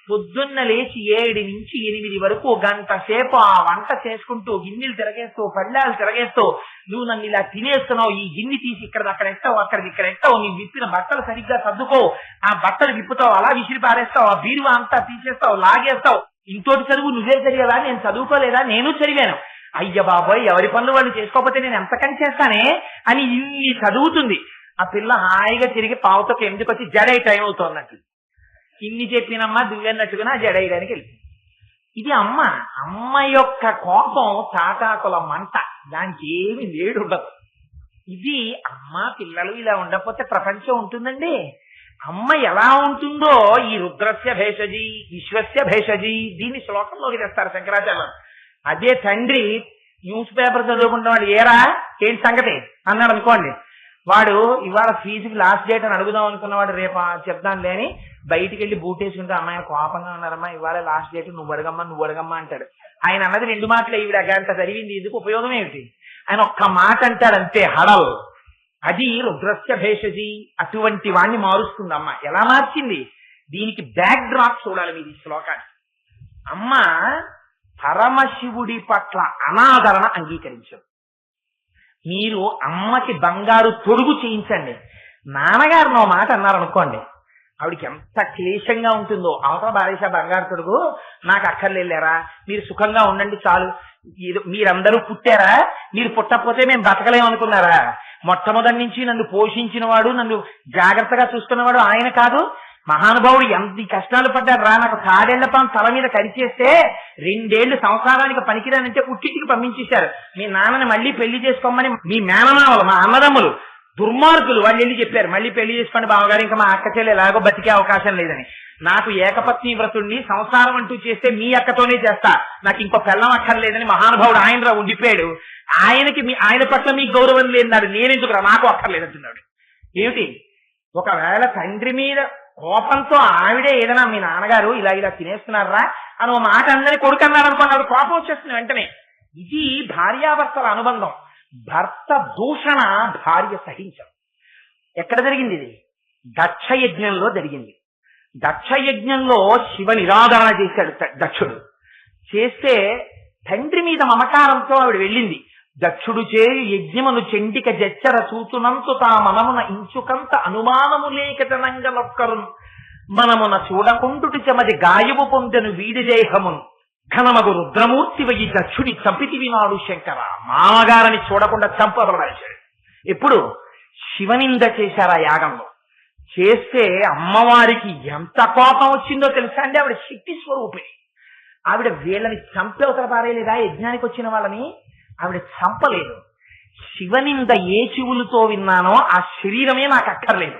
పొద్దున్న లేచి 7 నుంచి 8 వరకు గంట సేపు ఆ వంట చేసుకుంటూ, గిన్నెలు తిరగేస్తూ, పళ్ళాలు తిరగేస్తూ, నువ్వు నన్ను ఇలా తినేస్తున్నావు, ఈ గిన్నె తీసి ఇక్కడ అక్కడ ఎట్టావు, అక్కడికి ఇక్కడ ఎట్టావు, నీ విప్పిన బట్టలు సరిగ్గా సర్దుకో, ఆ బట్టలు విప్పుతావు, అలా విసిరి పారేస్తావు, ఆ బీరువా అంతా తీసేస్తావు, లాగేస్తావు, ఇంకోటి చదువు నువ్వే చదివేవా, నేను చదువుకోలేదా, నేను చదివాను, అయ్య బాబోయ్ ఎవరి పనులు వాళ్ళు చేసుకోకపోతే నేను ఎంతకని చేస్తానే అని ఇన్ని చదువుతుంది. ఆ పిల్ల హాయిగా తిరిగి పావుతో ఎందుకు వచ్చి జడై టైం అవుతున్నట్టు ఇన్ని చెప్పినమ్మా దువ్వన్నట్టుగా ఆ జడేయడానికి వెళ్తుంది. ఇది అమ్మ యొక్క కోపం తాటాకుల మంట, దానికి ఏమి వేడి ఉండదు. ఇది అమ్మ పిల్లలు ఇలా ఉండకపోతే ప్రపంచం ఉంటుందండి. అమ్మ ఎలా ఉంటుందో ఈ రుద్రస్య భేషజీ విశ్వస్య భేషజీ దీన్ని శ్లోకంలోకి తెస్తారు శంకరాచార్య. అదే తండ్రి న్యూస్ పేపర్ చదువుకుంటున్నాడు, ఏరా ఏంటి సంగతి అన్నాడు అనుకోండి, వాడు ఇవాళ ఫీజుకి లాస్ట్ డేట్ అని అడుగుదాం అనుకున్నవాడు రేపు చెప్దాను లేని బయటికి వెళ్ళి బూటేసుకుంటే అమ్మాయి కోపంగా ఉన్నారమ్మా ఇవాళ లాస్ట్ డేట్ నువ్వు అడగమ్మా అంటాడు. ఆయన అన్నది 2 మాటలు, ఈవిడ గంట జరిగింది, ఎందుకు ఉపయోగం ఏమిటి? ఆయన ఒక్క మాట అంటాడు అంతే, హడల్. అది రుద్రస్య భేషజీ. అటువంటి వాణ్ణి మారుస్తుంది అమ్మ. ఎలా మార్చింది? దీనికి బ్యాక్ డ్రాప్ చూడాలి మీరు ఈ శ్లోకాన్ని. అమ్మ పరమశివుడి పట్ల అనాదరణ అంగీకరించదు. మీరు అమ్మకి బంగారు తొడుగు చేయించండి. నాన్నగారు నో మాట అన్నారనుకోండి, ఆవిడికి ఎంత క్లేశంగా ఉంటుందో. అవతల భార్య బంగారు తొడుగు నాకు అక్కర్లేరా, మీరు సుఖంగా ఉండండి చాలు, మీరందరూ పుట్టారా, మీరు పుట్టకపోతే మేము బతకలేమనుకున్నారా? మొట్టమొదటి నుంచి నన్ను పోషించిన వాడు, నన్ను జాగ్రత్తగా చూసుకున్నవాడు ఆయన కాదు? మహానుభావుడు ఎంత కష్టాలు పడ్డాడు రా, నాకు తాడేళ్ల పాము తల మీద కరిచేస్తే 2 ఏళ్లు సంసారానికి పనికిరానంటే పుట్టింటికి పంపించేశారు. మీ నాన్నని మళ్ళీ పెళ్లి చేసుకోమని మీ మేనమామలు, మా అన్నదమ్ములు దుర్మార్గులు వాళ్ళు వెళ్ళి చెప్పారు, మళ్ళీ పెళ్లి చేసుకోండి బావగారు, ఇంకా మా అక్క చెల్లి ఎలాగో బతికే అవకాశం లేదని. నాకు ఏకపత్ని వ్రతుడిని సంసారం అంటూ చేస్తే మీ అక్కతోనే చేస్తా, నాకు ఇంకో పెళ్ళం అక్కర్లేదని మహానుభావుడు ఆయన ఉండిపోయాడు. ఆయన పట్ల మీకు గౌరవం లేదన్నాడు, నేనెందుకు నాకు అక్కర్లేదంటున్నాడు. ఏమిటి? ఒకవేళ తండ్రి మీద కోపంతో ఆవిడే ఏదైనా మీ నాన్నగారు ఇలా తినేస్తున్నారా అని ఓ మాట అందరి కొడుకు అన్నారు అనుకోండి, ఆవిడ కోపం వచ్చేస్తుంది వెంటనే. ఇది భార్యాభర్తల అనుబంధం. భర్త దూషణ భార్య సహించదు. ఎక్కడ జరిగింది ఇది? దక్ష యజ్ఞంలో జరిగింది. దక్ష యజ్ఞంలో శివ నిరాధరణ చేశాడు దక్షుడు. చేస్తే తండ్రి మీద మమకారంతో ఆవిడ వెళ్ళింది. దక్షుడు చేయి యజ్ఞమును చెండిక జచ్చర చూచునంతు తా మనమున ఇంచుకంత అనుమానము లేకతనంగనొక్కరు మనమున చూడకుంటుటి చెమది గాయము పొందెను వీడి దేహమును ఘనమగు రుద్రమూర్తి వయ్యి దక్షుడి చంపితి వినాడు శంకర. మామగారని చూడకుండా చంపబడాడు. ఎప్పుడు? శివనింద చేశారు ఆ యాగంలో. చేస్తే అమ్మవారికి ఎంత కోపం వచ్చిందో తెలుసా అండి? ఆవిడ శక్తి స్వరూపిణి. ఆవిడ వీళ్ళని చంపేవతల పారేయలేదా? యజ్ఞానికి వచ్చిన వాళ్ళని ఆవిడ చంపలేదు. శివనింద ఏ శివులతో విన్నానో ఆ శరీరమే నాకు అక్కర్లేదు.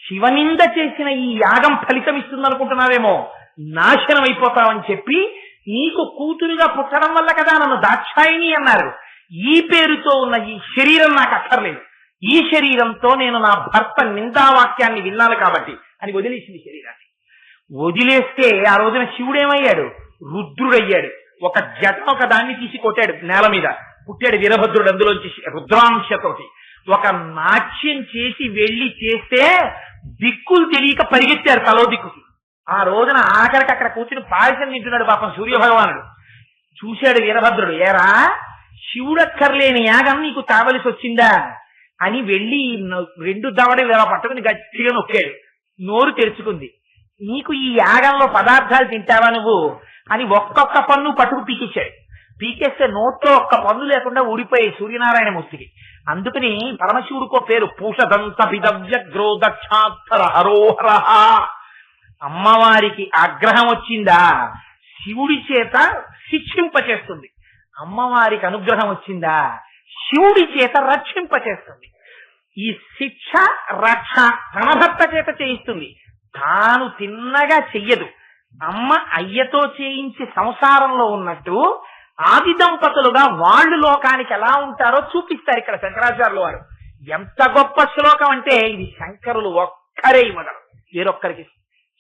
శివనింద చేసిన ఈ యాగం ఫలితం ఇస్తుంది అనుకుంటున్నావేమో, నాశనం అయిపోతావని చెప్పి నీకు కూతురుగా పుట్టడం వల్ల కదా నన్ను దాక్షాయిని అన్నారు. ఈ పేరుతో ఉన్న ఈ శరీరం నాకు అక్కర్లేదు, ఈ శరీరంతో నేను నా భర్త నిందావాక్యాన్ని విన్నాను కాబట్టి అని వదిలేసింది శరీరాన్ని. వదిలేస్తే ఆ రోజున శివుడేమయ్యాడు? రుద్రుడయ్యాడు. ఒక దాన్ని తీసి కొట్టాడు నేల మీద, పుట్టాడు వీరభద్రుడు అందులోంచి రుద్రాంశతోటి. ఒక నాట్యం చేసి వెళ్లి చేస్తే దిక్కులు తెలియక పరిగెత్తారు తలో దిక్కుకి. ఆ రోజున ఆఖరికి అక్కడ కూర్చుని పాయసం తింటున్నాడు పాపం సూర్యభగవానుడు. చూశాడు వీరభద్రుడు, ఏరా శివుడక్కర్లేని యాగం నీకు కావలసి వచ్చిందా? అని వెళ్ళి రెండు దవడలు ఇలా పట్టుకుని గట్టిగా నొక్కాడు. నోరు తెరుచుకుంది. నీకు ఈ యాగంలో పదార్థాలు తింటావా నువ్వు అని ఒక్కొక్క పన్ను పట్టుకు పీకేశాడు. పీకేస్తే నోట్లో ఒక్క పన్ను లేకుండా ఊడిపోయాయి సూర్యనారాయణ మూర్తికి. అందుకని పరమశివుడికో పేరు పూషదంత పిదవ్యగ్రో దక్షాత్తర హరోహర. అమ్మవారికి ఆగ్రహం వచ్చిందా శివుడి చేత శిక్షింపచేస్తుంది, అమ్మవారికి అనుగ్రహం వచ్చిందా శివుడి చేత రక్షింపచేస్తుంది. ఈ శిక్ష రక్ష తన భర్త చేత చేయిస్తుంది, తాను తిన్నగా చెయ్యదు. అమ్మ అయ్యతో చేయించి సంసారంలో ఉన్నట్టు ఆది దంపతులుగా వాళ్ళు లోకానికి ఎలా ఉంటారో చూపిస్తారు ఇక్కడ శంకరాచార్యుల వారు. ఎంత గొప్ప శ్లోకం అంటే ఇది శంకరులు ఒక్కరే ఇవ్వగలరు, వేరొక్కరికి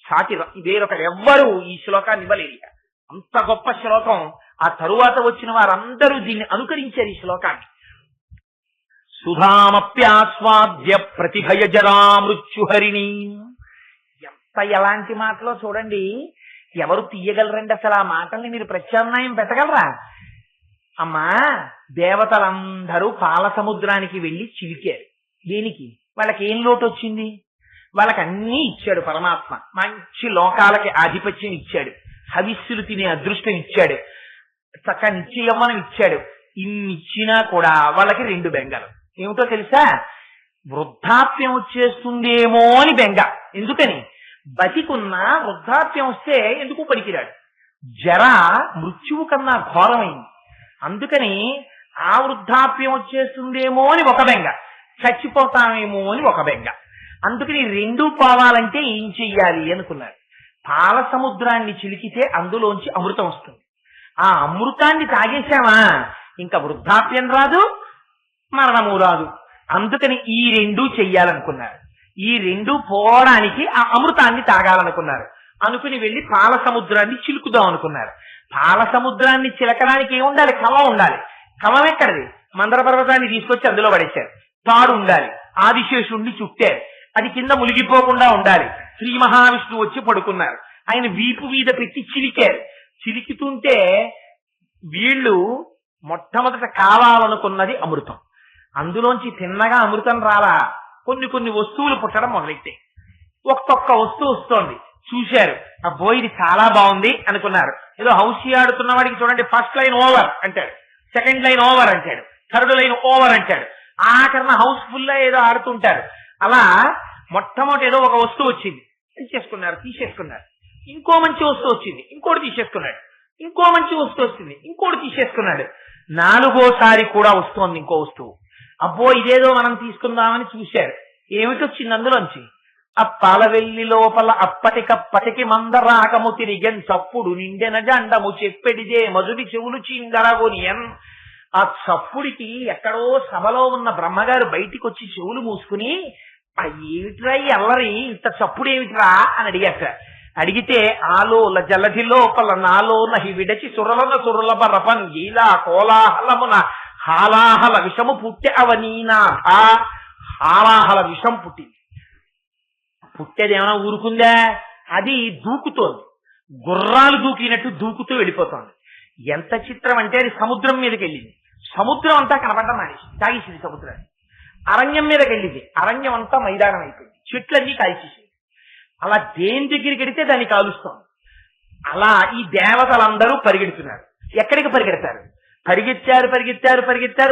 సాటి వేరొకరు ఎవ్వరూ ఈ శ్లోకాన్ని ఇవ్వలేదు. అంత గొప్ప శ్లోకం. ఆ తరువాత వచ్చిన వారందరూ దీన్ని అనుకరించారు ఈ శ్లోకాన్ని. సుధామప్యాస్వాద్య ప్రతిభయ జరా మృత్యుహరిణి. ఎంత ఎలాంటి మాటలో చూడండి, ఎవరు తీయగలరండి అసలు ఆ మాటల్ని? మీరు ప్రత్యామ్నాయం పెట్టగలరా? అమ్మా, దేవతలందరూ పాల సముద్రానికి వెళ్లి చిలికారు. దేనికి? వాళ్ళకి ఏం లోటు వచ్చింది? వాళ్ళకి అన్నీ ఇచ్చాడు పరమాత్మ. మంచి లోకాలకి ఆధిపత్యం ఇచ్చాడు, హవిస్సులు తినే అదృష్టం ఇచ్చాడు, చక్కగా నిత్య యవ్వనం ఇచ్చాడు. ఇన్ని ఇచ్చినా కూడా వాళ్ళకి రెండు బెంగలు. ఏమిటో తెలుసా? వృద్ధాప్యం వచ్చేస్తుందేమో అని బెంగ. ఎందుకని? బతికున్నా వృద్ధాప్యం వస్తే ఎందుకు పనికిరాడు. జర మృత్యువు కన్నా ఘోరమైంది. అందుకని ఆ వృద్ధాప్యం వచ్చేస్తుందేమో అని ఒక బెంగ, చచ్చిపోతామేమో అని ఒక బెంగ. అందుకని రెండూ పోవాలంటే ఏం చెయ్యాలి అనుకున్నారు. పాల సముద్రాన్ని చిలికితే అందులోంచి అమృతం వస్తుంది. ఆ అమృతాన్ని తాగేశామా ఇంకా వృద్ధాప్యం రాదు, మరణము రాదు. అందుకని ఈ రెండూ చెయ్యాలనుకున్నారు. ఈ రెండూ పోవడానికి ఆ అమృతాన్ని తాగాలనుకున్నారు. అనుకుని వెళ్లి పాల సముద్రాన్ని చిలుకుదాం అనుకున్నారు. పాల సముద్రాన్ని చిలకడానికి ఏముండాలి? కవం ఉండాలి. కవం ఎక్కడిది? మందర పర్వతాన్ని తీసుకొచ్చి అందులో పడేశారు. తాడు ఉండాలి, ఆదిశేషుణ్ణి చుట్టారు, అది కింద మునిగిపోకుండా ఉండాలి. శ్రీ మహావిష్ణువు వచ్చి పడుకున్నారు. ఆయన వీపు మీద పెట్టి చిలికారు. చిలికితుంటే వీళ్ళు మొట్టమొదట కావాలనుకున్నది అమృతం. అందులోంచి తిన్నగా అమృతం రాలా, కొన్ని కొన్ని వస్తువులు పుట్టడం మొదలెట్టాయి. ఒక్కొక్క వస్తువు వస్తోంది. చూశారు, అబ్బో ఇది చాలా బాగుంది అనుకున్నారు. ఏదో హౌసీ ఆడుతున్న వాడికి చూడండి, ఫస్ట్ లైన్ ఓవర్ అంటాడు, సెకండ్ లైన్ ఓవర్ అంటాడు, థర్డ్ లైన్ ఓవర్ అంటాడు, ఆఖరణ హౌస్ఫుల్ గా ఏదో ఆడుతుంటారు. అలా మొట్టమొదటి ఏదో ఒక వస్తువు వచ్చింది, తీసేసుకున్నారు. ఇంకో మంచి వస్తువు వచ్చింది, ఇంకోటి తీసేసుకున్నాడు. ఇంకో మంచి వస్తువు వచ్చింది, ఇంకోటి తీసేసుకున్నాడు. నాలుగోసారి కూడా వస్తోంది ఇంకో వస్తువు. అబ్బో ఇదేదో మనం తీసుకుందామని చూశారు. ఏమిటొచ్చింది అందులోంచి? అప్పాల వెల్లి లోపల అప్పటికప్పటికి మందరాకము తిరిగెన్ చప్పుడు నిండెన జండము చెప్పెడిదే మధుడి చెవులు చిందరగొనియన్. ఆ చప్పుడికి ఎక్కడో సభలో ఉన్న బ్రహ్మగారు బయటికి వచ్చి చెవులు మూసుకుని, ఆ ఏమిట్రా ఈ అల్లరి, ఇంత చప్పుడు ఏమిట్రా అని అడిగాట. అడిగితే ఆలోల జలధి లోపల నాలో నహి విడచి సురలన సురలభ రపన్ గీలా కోలాహలమున హాలాహల విషము పుట్టె అవనీనాథ. హాలాహల విషం పుట్టింది. పుట్టేదేమైనా ఊరుకుందా? అది దూకుతోంది, గుర్రాలు దూకినట్టు దూకుతూ వెళ్ళిపోతోంది. ఎంత చిత్రం అంటే అది సముద్రం మీదకి వెళ్ళింది. సముద్రం అంతా కనపడ్డం మానేసి తాగేసింది సముద్రాన్ని. అరణ్యం మీదకి వెళ్ళింది, అరణ్యం అంతా మైదానం అయిపోయింది, చెట్లన్నీ కాల్చేసింది. అలా దేని దగ్గరికి వెడితే దాన్ని కాలుస్తోంది. అలా ఈ దేవతలందరూ పరిగెడుతున్నారు. ఎక్కడికి పరిగెడతారు?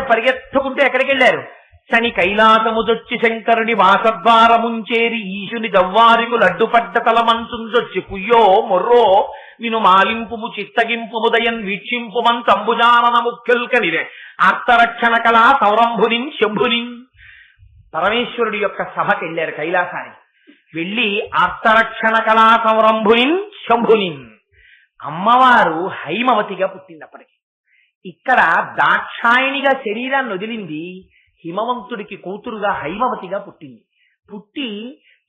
పరిగెత్తుకుంటూ ఎక్కడికి వెళ్ళారు? శని కైలాసముదొచ్చి శంకరుని వాసద్వారముంచేరి ఈశుని దవ్వారికులు అడ్డుపడ్డ తలమంచుందొచ్చి కుయ్యో మొర్రో విను మాలింపుము చిత్తగింపుముదయన్ వీక్షింపుమన్ తంబుజానన ముఖ్యుల్కనిరే ఆర్తరక్షణ కళా సౌరంభునిన్ శంభునిన్. పరమేశ్వరుడి యొక్క సభకి వెళ్ళారు కైలాసానికి. వెళ్ళి ఆర్తరక్షణ కళా సౌరంభునిన్ శంభునిన్. అమ్మవారు హైమవతిగా పుట్టినప్పటికీ ఇక్కడ దాక్షాయణిగా శరీరాన్ని వదిలింది, హిమవంతుడికి కూతురుగా హైమవతిగా పుట్టింది. పుట్టి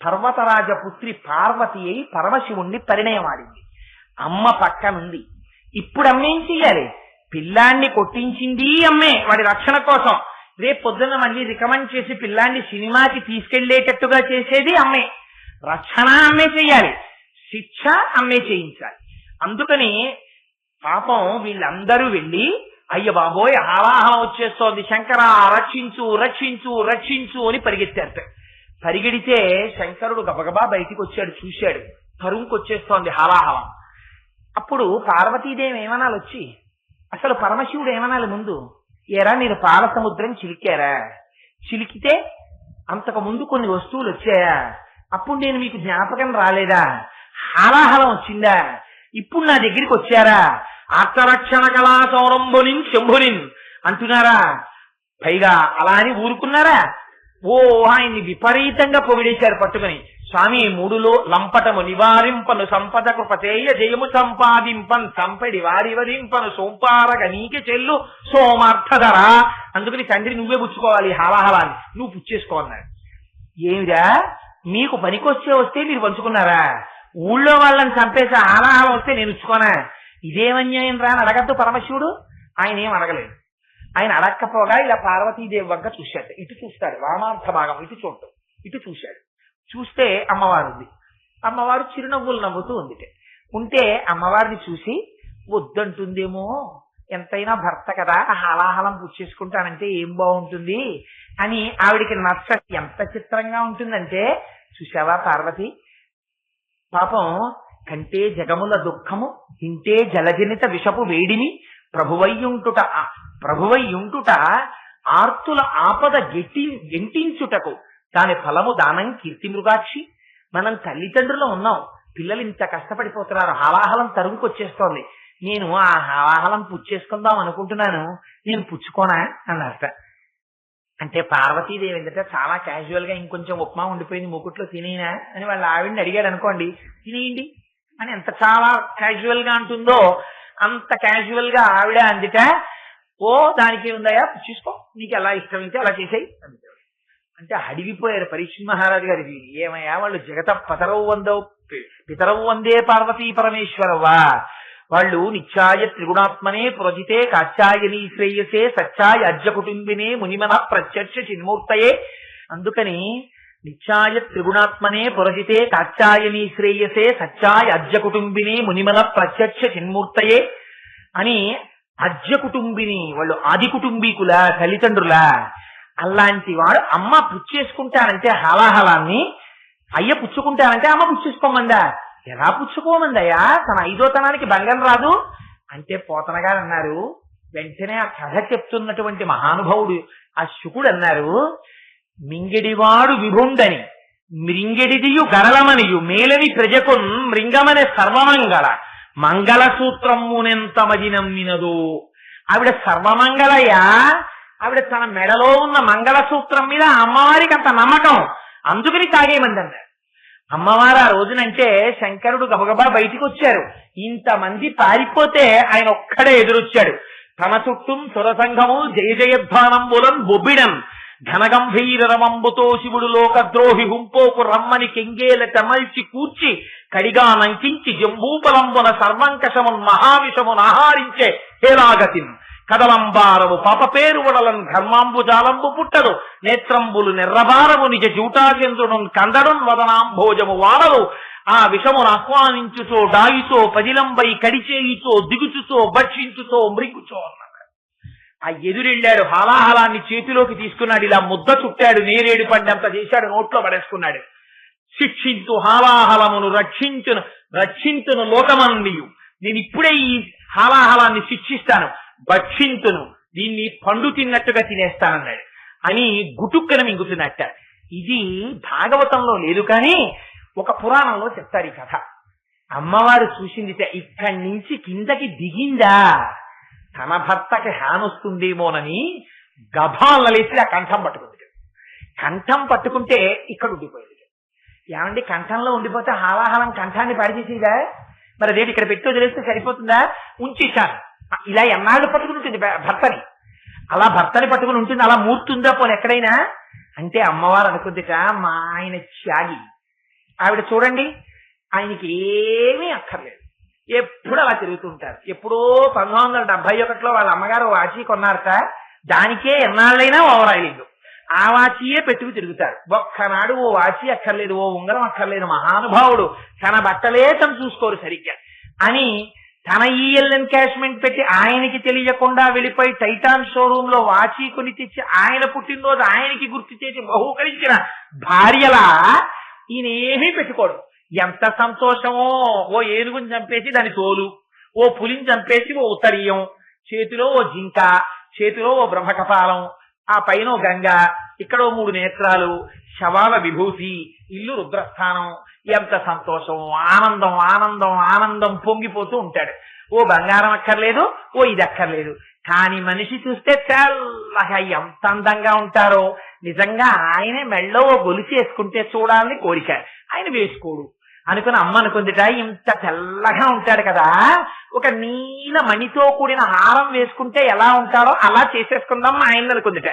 పర్వతరాజ పుత్రి పార్వతి అయి పరమశివుణ్ణి పరిణయమాడింది. అమ్మ పక్కనుంది. ఇప్పుడు అమ్మేం చెయ్యాలి? పిల్లాన్ని కొట్టించింది అమ్మే వాడి రక్షణ కోసం. రేపు పొద్దున్న మళ్ళీ రికమెండ్ చేసి పిల్లాన్ని సినిమాకి తీసుకెళ్లేటట్టుగా చేసేది అమ్మే. రక్షణ అమ్మే చెయ్యాలి, శిక్ష అమ్మే చేయించాలి. అందుకని పాపం వీళ్ళందరూ వెళ్ళి అయ్య బాబోయ్ హాలాహలం వచ్చేస్తోంది, శంకర రక్షించు రక్షించు రక్షించు అని పరిగెత్తారు. పరిగెడితే శంకరుడు గబగబా బయటికి వచ్చాడు, చూశాడు తరుంకొచ్చేస్తోంది హాలాహలం. అప్పుడు పార్వతీదేవి ఏమనాలి వచ్చి, అసలు పరమశివుడు ఏమనాలి ముందు, ఏరా మీరు పాల సముద్రం చిలికారా, చిలికితే అంతకు ముందు కొన్ని వస్తువులు వచ్చాయా, అప్పుడు నేను మీకు జ్ఞాపకం రాలేదా, హాలాహలం వచ్చిందా, ఇప్పుడు నా దగ్గరికి వచ్చారా, ఆర్తరక్షణ కళా సౌరంభునిన్ శంభునిన్ అంటున్నారా, పైగా అలా అని ఊరుకున్నారా, ఓ ఆయన్ని విపరీతంగా పొగిడేశారు పట్టుకుని. స్వామి మూడులో లంపటము నివారింపను సంపద కృపచేయ జయము సంపాదింపన్ సంపడి వారివరింపను సోంపారగ నీకే చెల్లు సోమార్థధరా. అందుకని తండ్రి నువ్వే పుచ్చుకోవాలి హాలాహలాన్ని, నువ్వు పుచ్చేసుకోన్నాడు. ఏమిరా మీకు పనికొచ్చే వస్తే మీరు పంచుకున్నారా, ఊళ్ళో వాళ్ళని చంపేసి హాలాహలం వస్తే నేను ఉచ్చుకోనా, ఇదేమన్యాయం రా అని అడగద్దు పరమశివుడు. ఆయన ఏం అడగలేదు. ఆయన అడక్కపోగా ఇలా పార్వతీదేవి వంక చూశాడు. ఇటు చూస్తాడు, వామార్థ భాగం ఇటు చూడటం, ఇటు చూశాడు. చూస్తే అమ్మవారు ఉంది. అమ్మవారు చిరునవ్వులు నవ్వుతూ ఉంటే అమ్మవారిని చూసి వద్దంటుందేమో, ఎంతైనా భర్త కదా హాలాహలం పుచ్చేసుకుంటానంటే ఏం బాగుంటుంది అని ఆవిడికి నచ్చ. ఎంత చిత్రంగా ఉంటుందంటే, చూసావా పార్వతి, పాపం కంటే జగముల దుఃఖము తింటే జలజనిత విషపు వేడిని ప్రభువయ్యుంటుట ఆర్తుల ఆపద గెంటించుటకు దాని ఫలము దానం కీర్తి మృగాక్షి. మనం తల్లిదండ్రులు ఉన్నాం, పిల్లలు ఇంత కష్టపడిపోతున్నారు, హాలాహలం తరుముకొచ్చేస్తోంది, నేను ఆ హాలాహలం పుచ్చేసుకుందాం అనుకుంటున్నాను, నేను పుచ్చుకోనా అన్నారట. అంటే పార్వతీదేవి ఏంటంటే చాలా క్యాజువల్ గా ఇంకొంచెం ఉప్మా ఉండిపోయింది మూకుట్లో తినేనా అని వాళ్ళ ఆవిడని అడిగాడు అనుకోండి, తినేయండి అని ఎంత చాలా క్యాజువల్ గా అంటుందో అంత క్యాజువల్ గా ఆవిడ అందుట, ఓ దానికి ఉందయా చూసుకో, నీకు ఎలా ఇష్టమైతే అలా చేసేయి అంటే అడిగిపోయారు పరీక్ష మహారాజు గారికి. ఏమయ్యా వాళ్ళు జగత పితరవు వందే పార్వతీ పరమేశ్వరవా, వాళ్ళు నిత్యాయ త్రిగుణాత్మనే పురజితే కాత్యాయనీ శ్రేయసే సత్యాయ అజ్య కుటుంబినే మునిమన ప్రత్యక్ష చిన్మూర్తయే. అందుకని నిత్యాయ త్రిగుణాత్మనే పురజితే కాత్యాయనీ శ్రేయసే సత్యాయ అజ్య కుటుంబినే మునిమన ప్రత్యక్ష చిన్మూర్తయే అని అజ్య కుటుంబిని, వాళ్ళు ఆది కుటుంబీకుల తల్లిదండ్రుల. అలాంటి వాడు అమ్మ పుచ్చేసుకుంటానంటే హాలాహలాన్ని, అయ్య పుచ్చుకుంటానంటే అమ్మ పుచ్చేసుకోమందా, ఎలా పుచ్చుకోమందయ్యా, తన ఐదోతనానికి భంగం రాదు అంటే పోతన గారు అన్నారు. వెంటనే ఆ కథ చెప్తున్నటువంటి మహానుభావుడు ఆ శుకుడు అన్నారు, మింగెడివాడు విభుండని మృంగెడిదియు గరళమనియు మేలని ప్రజకున్ మృంగమనే సర్వమంగళ మంగళసూత్రమునెంత మదినమ్మినదో. ఆవిడ సర్వమంగళయ్యా, ఆవిడ తన మెడలో ఉన్న మంగళసూత్రం మీద అమ్మవారికి అంత నమ్మకం, అందుకని తాగేమంది అన్నారు. అమ్మవారు ఆ రోజునంటే శంకరుడు గబగబా బయటికి వచ్చారు, ఇంతమంది పారిపోతే ఆయన ఒక్కడే ఎదురొచ్చాడు. తన చుట్టూ సురసంఘము జయ జయధ్వానంబులం బొబ్బిడం ఘనగంభీర రమంబుతో శివుడు లోకద్రోహి హుంపోకు రమ్మని కెంగేల చమల్చి కూర్చి కడిగా నంకించి జంబూపలంబున సర్వంకషమున్ మహావిషమును ఆహారించే హేలాగతిన్ కదలంబారవు పాప పేరు వడలం ధర్మాంబుజాలంబు పుట్టడు నేత్రంబులు నిర్రభారము నిజ జూటాచంద్రుడు కందడం వదనాంభోజము వాడవు ఆ విషమును ఆహ్వానించుతో డాయితో పదిలంబై కడిచేయితో దిగుచుతో భక్షించుతో మృంగుచో అన్నాడు. ఆ ఎదురెళ్ళాడు, హాలాహలాన్ని చేతిలోకి తీసుకున్నాడు, ఇలా ముద్ద చుట్టాడు, నేరేడు పండంత చేశాడు, నోట్లో పడేసుకున్నాడు. శిక్షించు హాలాహలమును రక్షించును లోకమన్నీయు, నేను ఇప్పుడే ఈ హాలాహలాన్ని శిక్షిస్తాను, భక్షింతును, దీన్ని పండు తిన్నట్టుగా తినేస్తానన్నాడు అని గుటుక్కన మింగుతున్నట్ట. ఇది భాగవతంలో లేదు కానీ ఒక పురాణంలో చెప్తారు ఈ కథ. అమ్మవారు చూసింది, ఇక్కడి నుంచి కిందకి దిగిందా తన భర్తకి హానొస్తుందేమోనని గభాలలేసి ఆ కంఠం పట్టుకుంది. కంఠం పట్టుకుంటే ఇక్కడ ఉండిపోయింది. ఏమండి కంఠంలో ఉండిపోతే హాలాహలం కంఠాన్ని పాడిచేసేదా, మరి అదేంటి ఇక్కడ పెట్టి వదిలేస్తే సరిపోతుందా, ఉంచేశాను. ఇలా ఎన్నాళ్ళు పట్టుకుని ఉంటుంది భర్తని, అలా భర్తని పట్టుకుని ఉంటుంది, అలా మూర్తుందా పోనీ ఎక్కడైనా అంటే అమ్మవారు అనుకుందిట, మా ఆయన త్యాగి, ఆవిడ చూడండి ఆయనకి ఏమీ అక్కర్లేదు, ఎప్పుడు అలా తిరుగుతుంటారు. ఎప్పుడో 1971లో వాళ్ళ అమ్మగారు వాచి కొన్నారట, దానికే ఎన్నాళ్ళైనా ఓవరాయిలింగ్, ఆ వాచియే పెట్టుకు తిరుగుతారు. ఒక్కనాడు ఓ వాచి అక్కర్లేదు, ఓ ఉంగరం అక్కర్లేదు, మహానుభావుడు తన బట్టలే తను చూసుకోరు సరిగ్గా అని తన ఈఎల్ ఎన్కాష్మెంట్ పెట్టి ఆయనకి తెలియకుండా వెళ్ళిపోయి టైటాన్ షోరూమ్ లో వాచి కొని తెచ్చి ఆయన పుట్టినరోజు ఆయనకి గుర్తు చేసి బహూకరించిన భార్యలా ఈయనేమీ పెట్టుకోడు. ఎంత సంతోషమో! ఓ ఏనుగుని చంపేసి దాని తోలు, ఓ పులిని చంపేసి ఓ ఉత్తరీయం, చేతిలో ఓ జింక, చేతిలో ఓ బ్రహ్మకపాలం, ఆ పైన ఓ గంగ, ఇక్కడ ఓ 3 నేత్రాలు, శవాల విభూతి, ఇల్లు రుద్రస్థానం. ఎంత సంతోషం! ఆనందం ఆనందం ఆనందం పొంగిపోతూ ఉంటాడు. ఓ బంగారం అక్కర్లేదు, ఓ ఇది అక్కర్లేదు. కానీ మనిషి చూస్తే తెల్లగా ఎంత అందంగా ఉంటారో. నిజంగా ఆయనే మెళ్ళో ఓ గొలుసు వేసుకుంటే చూడాలని కోరిక, ఆయన వేసుకోడు అనుకుని అమ్మ అనుకుందిట, ఇంత తెల్లగా ఉంటాడు కదా, ఒక నీల మణితో కూడిన హారం వేసుకుంటే ఎలా ఉంటాడో అలా చేసేసుకుందాం ఆయన అనుకుందిట.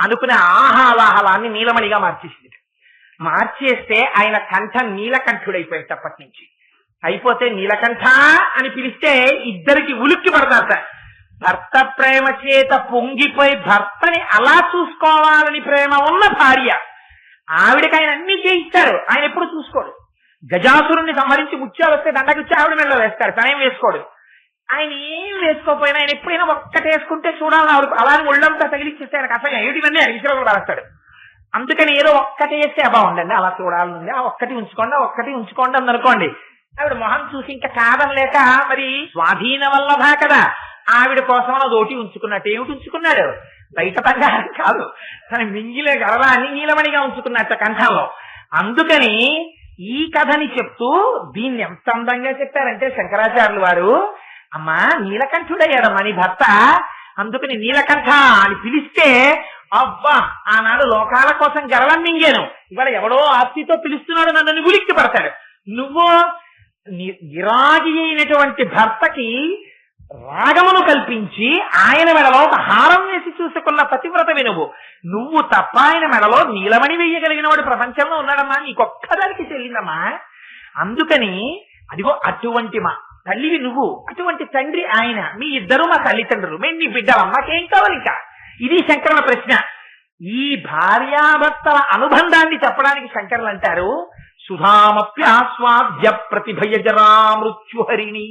అనుకుని ఆహాలాహలాన్ని నీలమణిగా మార్చేసింది. మార్చేస్తే ఆయన కంఠం నీలకంఠుడైపోయాడు. అప్పటి నుంచి అయిపోతే నీలకంఠ అని పిలిస్తే ఇద్దరికి ఉలిక్కి పడతారు. భర్త ప్రేమ చేత పొంగిపోయి భర్తని అలా చూసుకోవాలని ప్రేమ ఉన్న భార్య, ఆవిడకి ఆయన అన్ని చేయిస్తారు, ఆయన ఎప్పుడు చూసుకోడు. గజాసురుణ్ణి సంహరించి ముత్యాలు వస్తే దండకిచ్చి ఆవిడ మెళ్ళలో వేస్తాడు, తనేం వేసుకోడు. ఆయన ఏం వేసుకోకపోయినా ఆయన ఎప్పుడైనా ఒక్కటేసుకుంటే చూడాలని ఆవిడ అలానే ఒళ్ళంతా తగిలిచ్చేస్తే ఆయనకు అసలు ఏమిటివన్నీ అడిగిలో రాస్తాడు. అందుకని ఏదో ఒక్కటి వేస్తే బాగుండండి, అలా చూడాలని, ఆ ఒక్కటి ఉంచుకోండి, ఆ ఒక్కటి ఉంచుకోండి అందనుకోండి. ఆవిడ మొహం చూసి ఇంకా కాదనలేక, మరి స్వాధీన వల్లభా కదా, ఆవిడ కోసం అదోటి ఉంచుకున్నట్టు. ఏమిటి ఉంచుకున్నాడు? బయట బంగారం కాదు, తన మింగిలే గరలాన్ని నీలమణిగా ఉంచుకున్నట్ట కంఠంలో. అందుకని ఈ కథని చెప్తూ దీన్ని ఎంత అందంగా చెప్పారంటే శంకరాచార్యులు వారు, అమ్మా నీలకంఠుడయ్యాడమ్మా నీ భర్త, అందుకని నీలకంఠ అని పిలిస్తే అబ్బా ఆనాడు లోకాల కోసం గరళం మింగాను, ఇవాళ ఎవడో ఆస్తితో పిలుస్తున్నాడు నన్ను ఉలిక్కి పడతాడు. నువ్వు విరాగి అయినటువంటి భర్తకి రాగమును కల్పించి ఆయన మెడలో ఒక హారం వేసి చూసుకున్న పతివ్రతవి నువ్వు తప్ప ఆయన మెడలో నీలమణి వేయగలిగిన వాడు ప్రపంచంలో ఉన్నాడమ్మా, నీకొక్కదానికి చెల్లిందమ్మా. అందుకని అదిగో అటువంటి మా తల్లివి నువ్వు, అటువంటి తండ్రి ఆయన, మీ ఇద్దరు మా తల్లిదండ్రులు, మేము నీ బిడ్డలం, మాకేం కావాలి ఇంకా? ఇది శంకరుల ప్రశ్న. ఈ భార్యాభర్తల అనుబంధాన్ని చెప్పడానికి శంకరులు అంటారు, సుధామప్యాస్వాద్య ప్రతిభయజరా మృత్యుహరిణి.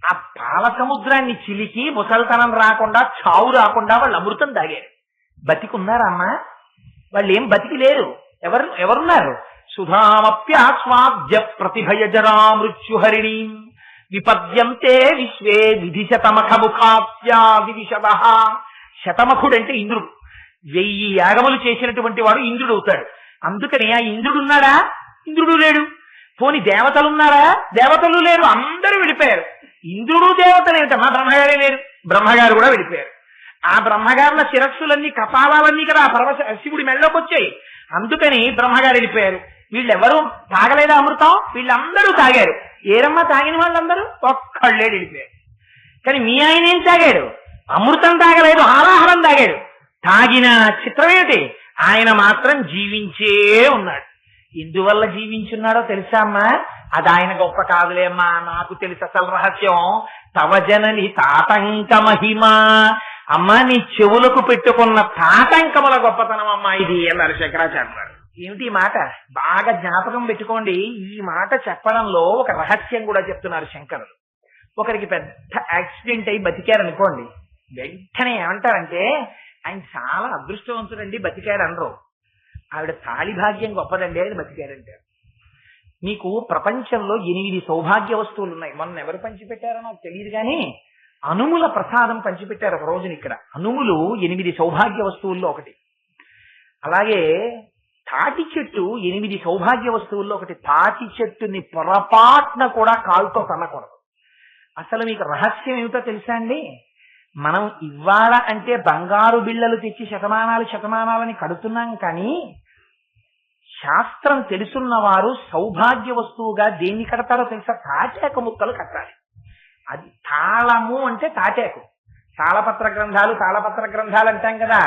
ఆ పాల సముద్రాన్ని చిలికి ముసల్తనం రాకుండా, చావు రాకుండా వాళ్ళు అమృతం తాగారు. బతికున్నారమ్మా? వాళ్ళు ఏం బతికి లేరు. ఎవరున్నారు? సుధామప్యాస్వాద్య ప్రతిభయజరా మృత్యుహరిణి విపద్యంతే విశ్వే విధిశతమఖముఖాప్యా విదిశదః. శతమఖుడంటే ఇంద్రుడు, 1000 యాగములు చేసినటువంటి వాడు ఇంద్రుడు అవుతాడు. అందుకని ఆ ఇంద్రుడు ఉన్నాడా? ఇంద్రుడు లేడు. పోని దేవతలున్నారా? దేవతలు లేరు, అందరూ వెళ్ళిపోయారు. ఇంద్రుడు దేవతలేమిటమ్మా? బ్రహ్మగారే లేరు, బ్రహ్మగారు కూడా వెళ్ళిపోయారు. ఆ బ్రహ్మగారుల శిరస్సులన్నీ కపాలాలన్నీ కదా ఆ శివుడి మెళ్ళలోకి వచ్చాయి. అందుకని బ్రహ్మగారు వెళ్ళిపోయారు. వీళ్ళెవరూ తాగలేదా అమృతం? వీళ్ళందరూ తాగారు. ఏరమ్మా తాగిన వాళ్ళందరూ? ఒక్కళ్ళే వెళ్ళిపోయారు. కానీ మీ ఆయన ఏం తాగాడు? అమృతం తాగలేదు, ఆలాహలం తాగాడు. తాగిన చిత్రం ఏమిటి? ఆయన మాత్రం జీవించే ఉన్నాడు. ఎందువల్ల జీవించున్నాడో తెలుసా అమ్మా? అది ఆయన గొప్ప కాదులేమ్మా, నాకు తెలుసు అసలు రహస్యం. తవ జనని తాటంక మహిమ. అమ్మా నీ చెవులకు పెట్టుకున్న తాటంకముల గొప్పతనం అమ్మా ఇది అన్నారు శంకరాచార్య గారు. ఏమిటి ఈ మాట? బాగా జ్ఞాపకం పెట్టుకోండి. ఈ మాట చెప్పడంలో ఒక రహస్యం కూడా చెప్తున్నారు శంకరులు. ఒకరికి పెద్ద యాక్సిడెంట్ అయి బతికారనుకోండి, వెంటనే ఏమంటారంటే ఆయన చాలా అదృష్టవంతుడండి బతికాడు అనరు. ఆవిడ తాళి భాగ్యం గొప్పదండి అని బతికారంటారు. మీకు ప్రపంచంలో 8 సౌభాగ్య వస్తువులు ఉన్నాయి. మొన్న ఎవరు పంచిపెట్టారో నాకు తెలియదు కానీ అనుముల ప్రసాదం పంచిపెట్టారు ఒక రోజున ఇక్కడ. అనుములు 8 సౌభాగ్య వస్తువుల్లో ఒకటి. అలాగే తాటి చెట్టు 8 సౌభాగ్య వస్తువుల్లో ఒకటి. తాటి చెట్టుని పొరపాటున కూడా కాలుతో తన్నకూడదు. అసలు మీకు రహస్యం ఏమిటో తెలుసా అండి? మనం ఇవ్వాల అంటే బంగారు బిళ్ళలు తెచ్చి శతమానాలని కడుతున్నాం, కానీ శాస్త్రం తెలుసున్న వారు సౌభాగ్య వస్తువుగా దేన్ని కడతారో తెలుసా? తాటాకు ముక్కలు కట్టాలి. అది తాళము అంటే తాటాకు. తాళపత్ర గ్రంథాలు అంటాం కదా.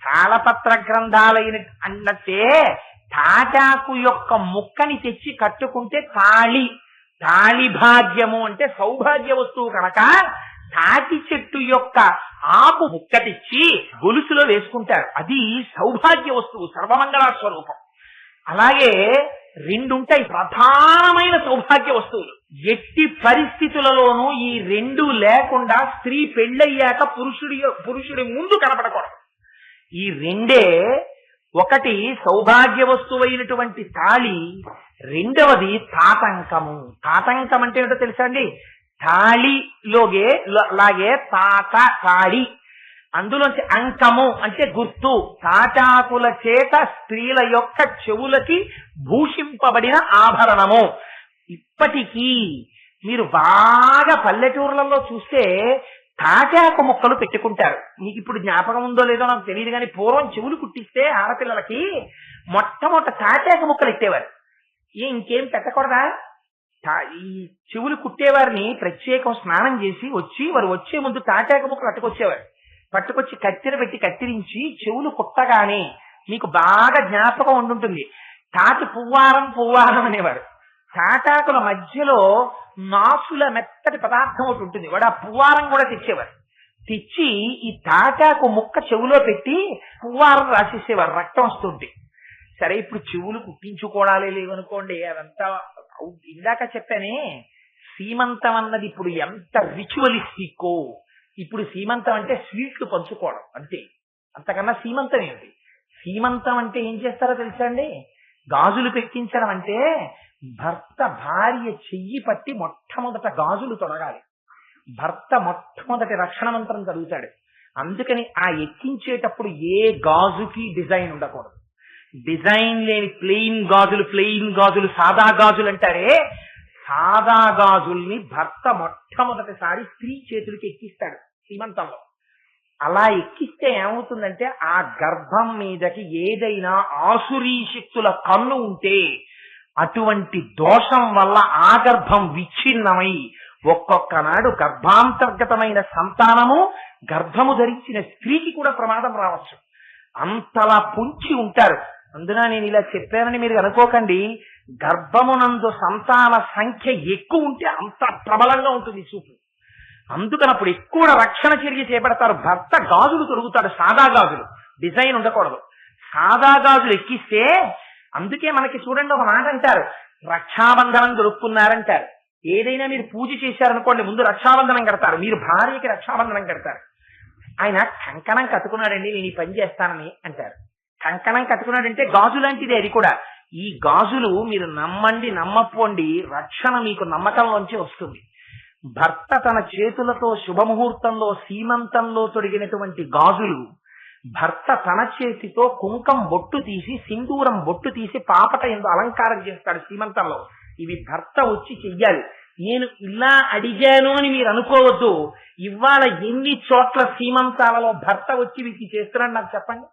తాళపత్ర గ్రంథాలైన అన్నట్టే తాటాకు యొక్క ముక్కని తెచ్చి కట్టుకుంటే తాళి భాగ్యము అంటే సౌభాగ్య వస్తువు కనుక తాటి చెట్టు యొక్క ఆకు ముక్క తెచ్చి గొలుసులో వేసుకుంటారు. అది సౌభాగ్య వస్తువు, సర్వమంగళ స్వరూపం. అలాగే రెండుంటాయి ప్రధానమైన సౌభాగ్య వస్తువులు. ఎట్టి పరిస్థితులలోనూ ఈ రెండు లేకుండా స్త్రీ పెళ్ళయ్యాక పురుషుడి ముందు కనపడకూడదు. ఈ రెండే, ఒకటి సౌభాగ్య వస్తువైనటువంటి తాళి, రెండవది తాటంకము. తాటంకం అంటే ఏంటో తెలుసా అండి? తాళిలోగే లాగే తాట తాళి, అందులోంచి అంకము అంటే గుర్తు. తాటాకుల చేత స్త్రీల యొక్క చెవులకి భూషింపబడిన ఆభరణము. ఇప్పటికీ మీరు బాగా పల్లెటూర్లలో చూస్తే తాటాకు ముక్కలు పెట్టుకుంటారు. మీకు ఇప్పుడు జ్ఞాపకం ఉందో లేదో నాకు తెలియదు, కానీ పూర్వం చెవులు కుట్టిస్తే ఆడపిల్లలకి మొట్టమొదట తాటాకు ముక్కలు ఇట్టేవారు. ఇంకేం పెట్టకూడదా? ఈ చెవులు కుట్టేవారిని ప్రత్యేకం స్నానం చేసి వారు వచ్చే ముందు తాటాకు ముక్కలు అట్టుకొచ్చేవారు. పట్టుకొచ్చి కత్తెర పెట్టి కత్తిరించి చెవులు కుట్టగానే మీకు బాగా జ్ఞాపకం ఉండుంటుంది, తాటి పువ్వారం అనేవారు. తాటాకుల మధ్యలో నాసుల మెత్తటి పదార్థం ఒకటి ఉంటుంది, వాడు ఆ పువ్వారం కూడా తెచ్చేవారు. తెచ్చి ఈ తాటాకు ముక్క చెవులో పెట్టి పువ్వారం రాసేసేవారు, రక్తం వస్తుంటే. సరే, ఇప్పుడు చెవులు కుట్టించుకోవడాలే లేవనుకోండి, అదంతా ఇందాక చెప్పానే. సీమంతం అన్నది ఇప్పుడు ఎంత రిచువలిస్టిక్కో. ఇప్పుడు సీమంతం అంటే స్వీట్లు పంచుకోవడం అంతే, అంతకన్నా సీమంతం ఏమిటి? సీమంతం అంటే ఏం చేస్తారో తెలుసా అండి? గాజులు పెట్టించడం అంటే భర్త భార్య చెయ్యి పట్టి మొట్టమొదట గాజులు తొడగాలి. భర్త మొట్టమొదటి రక్షణ మంత్రం చదువుతాడు. అందుకని ఆ ఎక్కించేటప్పుడు ఏ గాజుకి డిజైన్ ఉండకూడదు. డిజైన్ లేని ప్లెయిన్ గాజులు సాదా గాజులు అంటారే, సాదా గాజుల్ని భర్త మొట్టమొదటిసారి స్త్రీ చేతులకి ఎక్కిస్తాడు సీమంతంలో. అలా ఎక్కిస్తే ఏమవుతుందంటే ఆ గర్భం మీదకి ఏదైనా ఆసురీ శక్తుల కన్ను ఉంటే అటువంటి దోషం వల్ల ఆ గర్భం విచ్ఛిన్నమై ఒక్కొక్క నాడు గర్భాంతర్గతమైన సంతానము, గర్భము ధరించిన స్త్రీకి కూడా ప్రమాదం రావచ్చు. అంతలా పుంచి ఉంటారు. అందున నేను ఇలా చెప్పానని మీరు అనుకోకండి. గర్భమునందు సంతాన సంఖ్య ఎక్కువ ఉంటే అంత ప్రబలంగా ఉంటుంది చూపు. అందుకనప్పుడు ఎక్కువ రక్షణ చర్య చేపడతారు. భర్త గాజులు తొడుగుతాడు, సాదా గాజులు, డిజైన్ ఉండకూడదు. సాదా గాజులు ఎక్కిస్తే, అందుకే మనకి చూడండి ఒక మాట అంటారు, రక్షాబంధనం దొరుకుతున్నారంటారు. ఏదైనా మీరు పూజ చేశారనుకోండి, ముందు రక్షాబంధనం కడతారు. మీరు భార్యకి రక్షాబంధనం కడతారు. ఆయన కంకణం కట్టుకున్నాడండి, నేను ఈ పని చేస్తానని అంటారు. కంకణం కట్టుకున్నాడంటే గాజు లాంటిదే అది కూడా. ఈ గాజులు మీరు నమ్మండి నమ్మపోండి, రక్షణ మీకు నమ్మకంలోంచి వస్తుంది. భర్త తన చేతులతో శుభముహూర్తంలో సీమంతంలో తొడిగినటువంటి గాజులు, భర్త తన చేతితో కుంకం బొట్టు తీసి సింధూరం బొట్టు తీసి పాపట ఎందు అలంకారం చేస్తాడు సీమంతంలో. ఇవి భర్త వచ్చి చెయ్యాలి. నేను ఇలా అడిగాను అని మీరు అనుకోవద్దు. ఇవాళ ఎన్ని చోట్ల సీమంతాలలో భర్త వచ్చి వీటికి చేస్తున్నాడు నాకు చెప్పండి.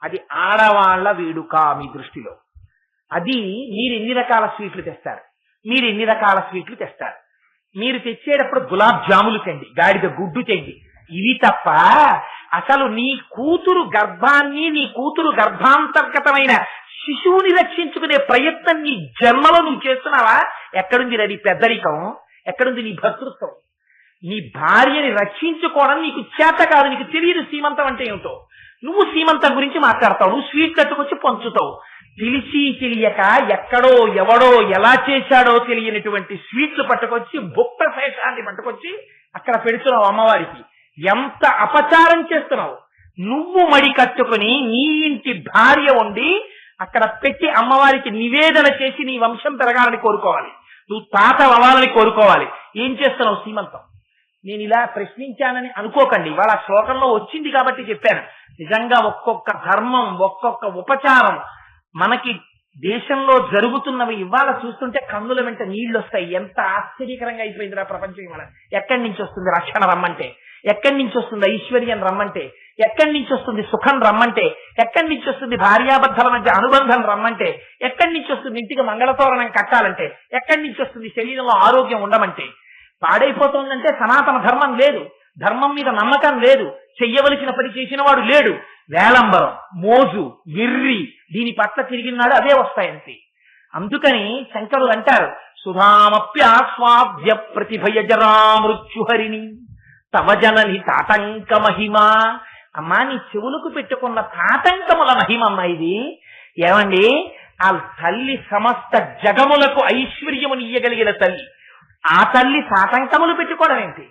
అది ఆడవాళ్ల వేడుక మీ దృష్టిలో. అది మీరు ఎన్ని రకాల స్వీట్లు తెస్తారు, మీరు తెచ్చేటప్పుడు గులాబ్ జాములు తెండి, గాడిద గుడ్డు తెండి. ఇవి తప్ప అసలు నీ కూతురు గర్భాన్ని, నీ కూతురు గర్భాంతర్గతమైన శిశువుని రక్షించుకునే ప్రయత్నం నీ జన్మలో నువ్వు చేస్తున్నావా? ఎక్కడుంది నీ పెద్దరికం? ఎక్కడుంది నీ భర్తృత్వం? నీ భార్యని రక్షించుకోవడం నీకు చేత కాదు, నీకు తెలియదు సీమంతం అంటే ఏమిటో. నువ్వు సీమంతం గురించి మాట్లాడతావు, నువ్వు స్వీట్ కట్టుకొచ్చి పంచుతావు. తెలిసి తెలియక ఎక్కడో ఎవడో ఎలా చేశాడో తెలియనటువంటి స్వీట్లు పట్టుకొచ్చి భుక్త శేషాన్ని పట్టుకొచ్చి అక్కడ పెడుతున్నావు అమ్మవారికి. ఎంత అపచారం చేస్తున్నావు. నువ్వు మడి కట్టుకుని నీ ఇంటి భార్య ఉండి అక్కడ పెట్టి అమ్మవారికి నివేదన చేసి నీ వంశం పెరగాలని కోరుకోవాలి, నువ్వు తాత అవ్వాలని కోరుకోవాలి. ఏం చేస్తున్నావు సీమంతం? నేను ఇలా ప్రశ్నించానని అనుకోకండి, వాళ్ళ శ్లోకంలో వచ్చింది కాబట్టి చెప్పాను. నిజంగా ఒక్కొక్క ధర్మం, ఒక్కొక్క ఉపచారం మనకి దేశంలో జరుగుతున్నవి ఇవాళ చూస్తుంటే కన్నుల వెంట నీళ్లు వస్తాయి. ఎంత ఆశ్చర్యకరంగా అయిపోయిందిరా ప్రపంచం. ఇవాళ ఎక్కడి నుంచి వస్తుంది రక్షణ రమ్మంటే? ఎక్కడి నుంచి వస్తుంది ఐశ్వర్యం రమ్మంటే? ఎక్కడి నుంచి వస్తుంది సుఖం రమ్మంటే? ఎక్కడి నుంచి వస్తుంది భార్యాభర్తల మధ్య అనుబంధం రమ్మంటే? ఎక్కడి నుంచి వస్తుంది ఇంటికి మంగళతోరణం కట్టాలంటే? ఎక్కడి నుంచి వస్తుంది శరీరంలో ఆరోగ్యం ఉండమంటే? పాడైపోతుందంటే సనాతన ధర్మం లేదు, ధర్మం మీద నమ్మకం లేదు, చెయ్యవలసిన పని చేసిన వాడు లేడు. వేలంబరం, మోజు, వెర్రి, దీని పట్ల తిరిగినాడు అవే వస్తాయంతే. అందుకని శంకరులు అంటారు, సుధామప్యాస్వాద్య ప్రతిభయజరా మృత్యుహరిణి తవ జనని తాటంక మహిమ. అమ్మా, నీ చెవులకు పెట్టుకున్న తాటంకముల మహిమమ్మ ఇది. ఏమండి ఆ తల్లి సమస్త జగములకు ఐశ్వర్యమునియ్యగలిగిన తల్లి. ఆ తల్లి తాటంకములు పెట్టుకోవడం ఏంటి?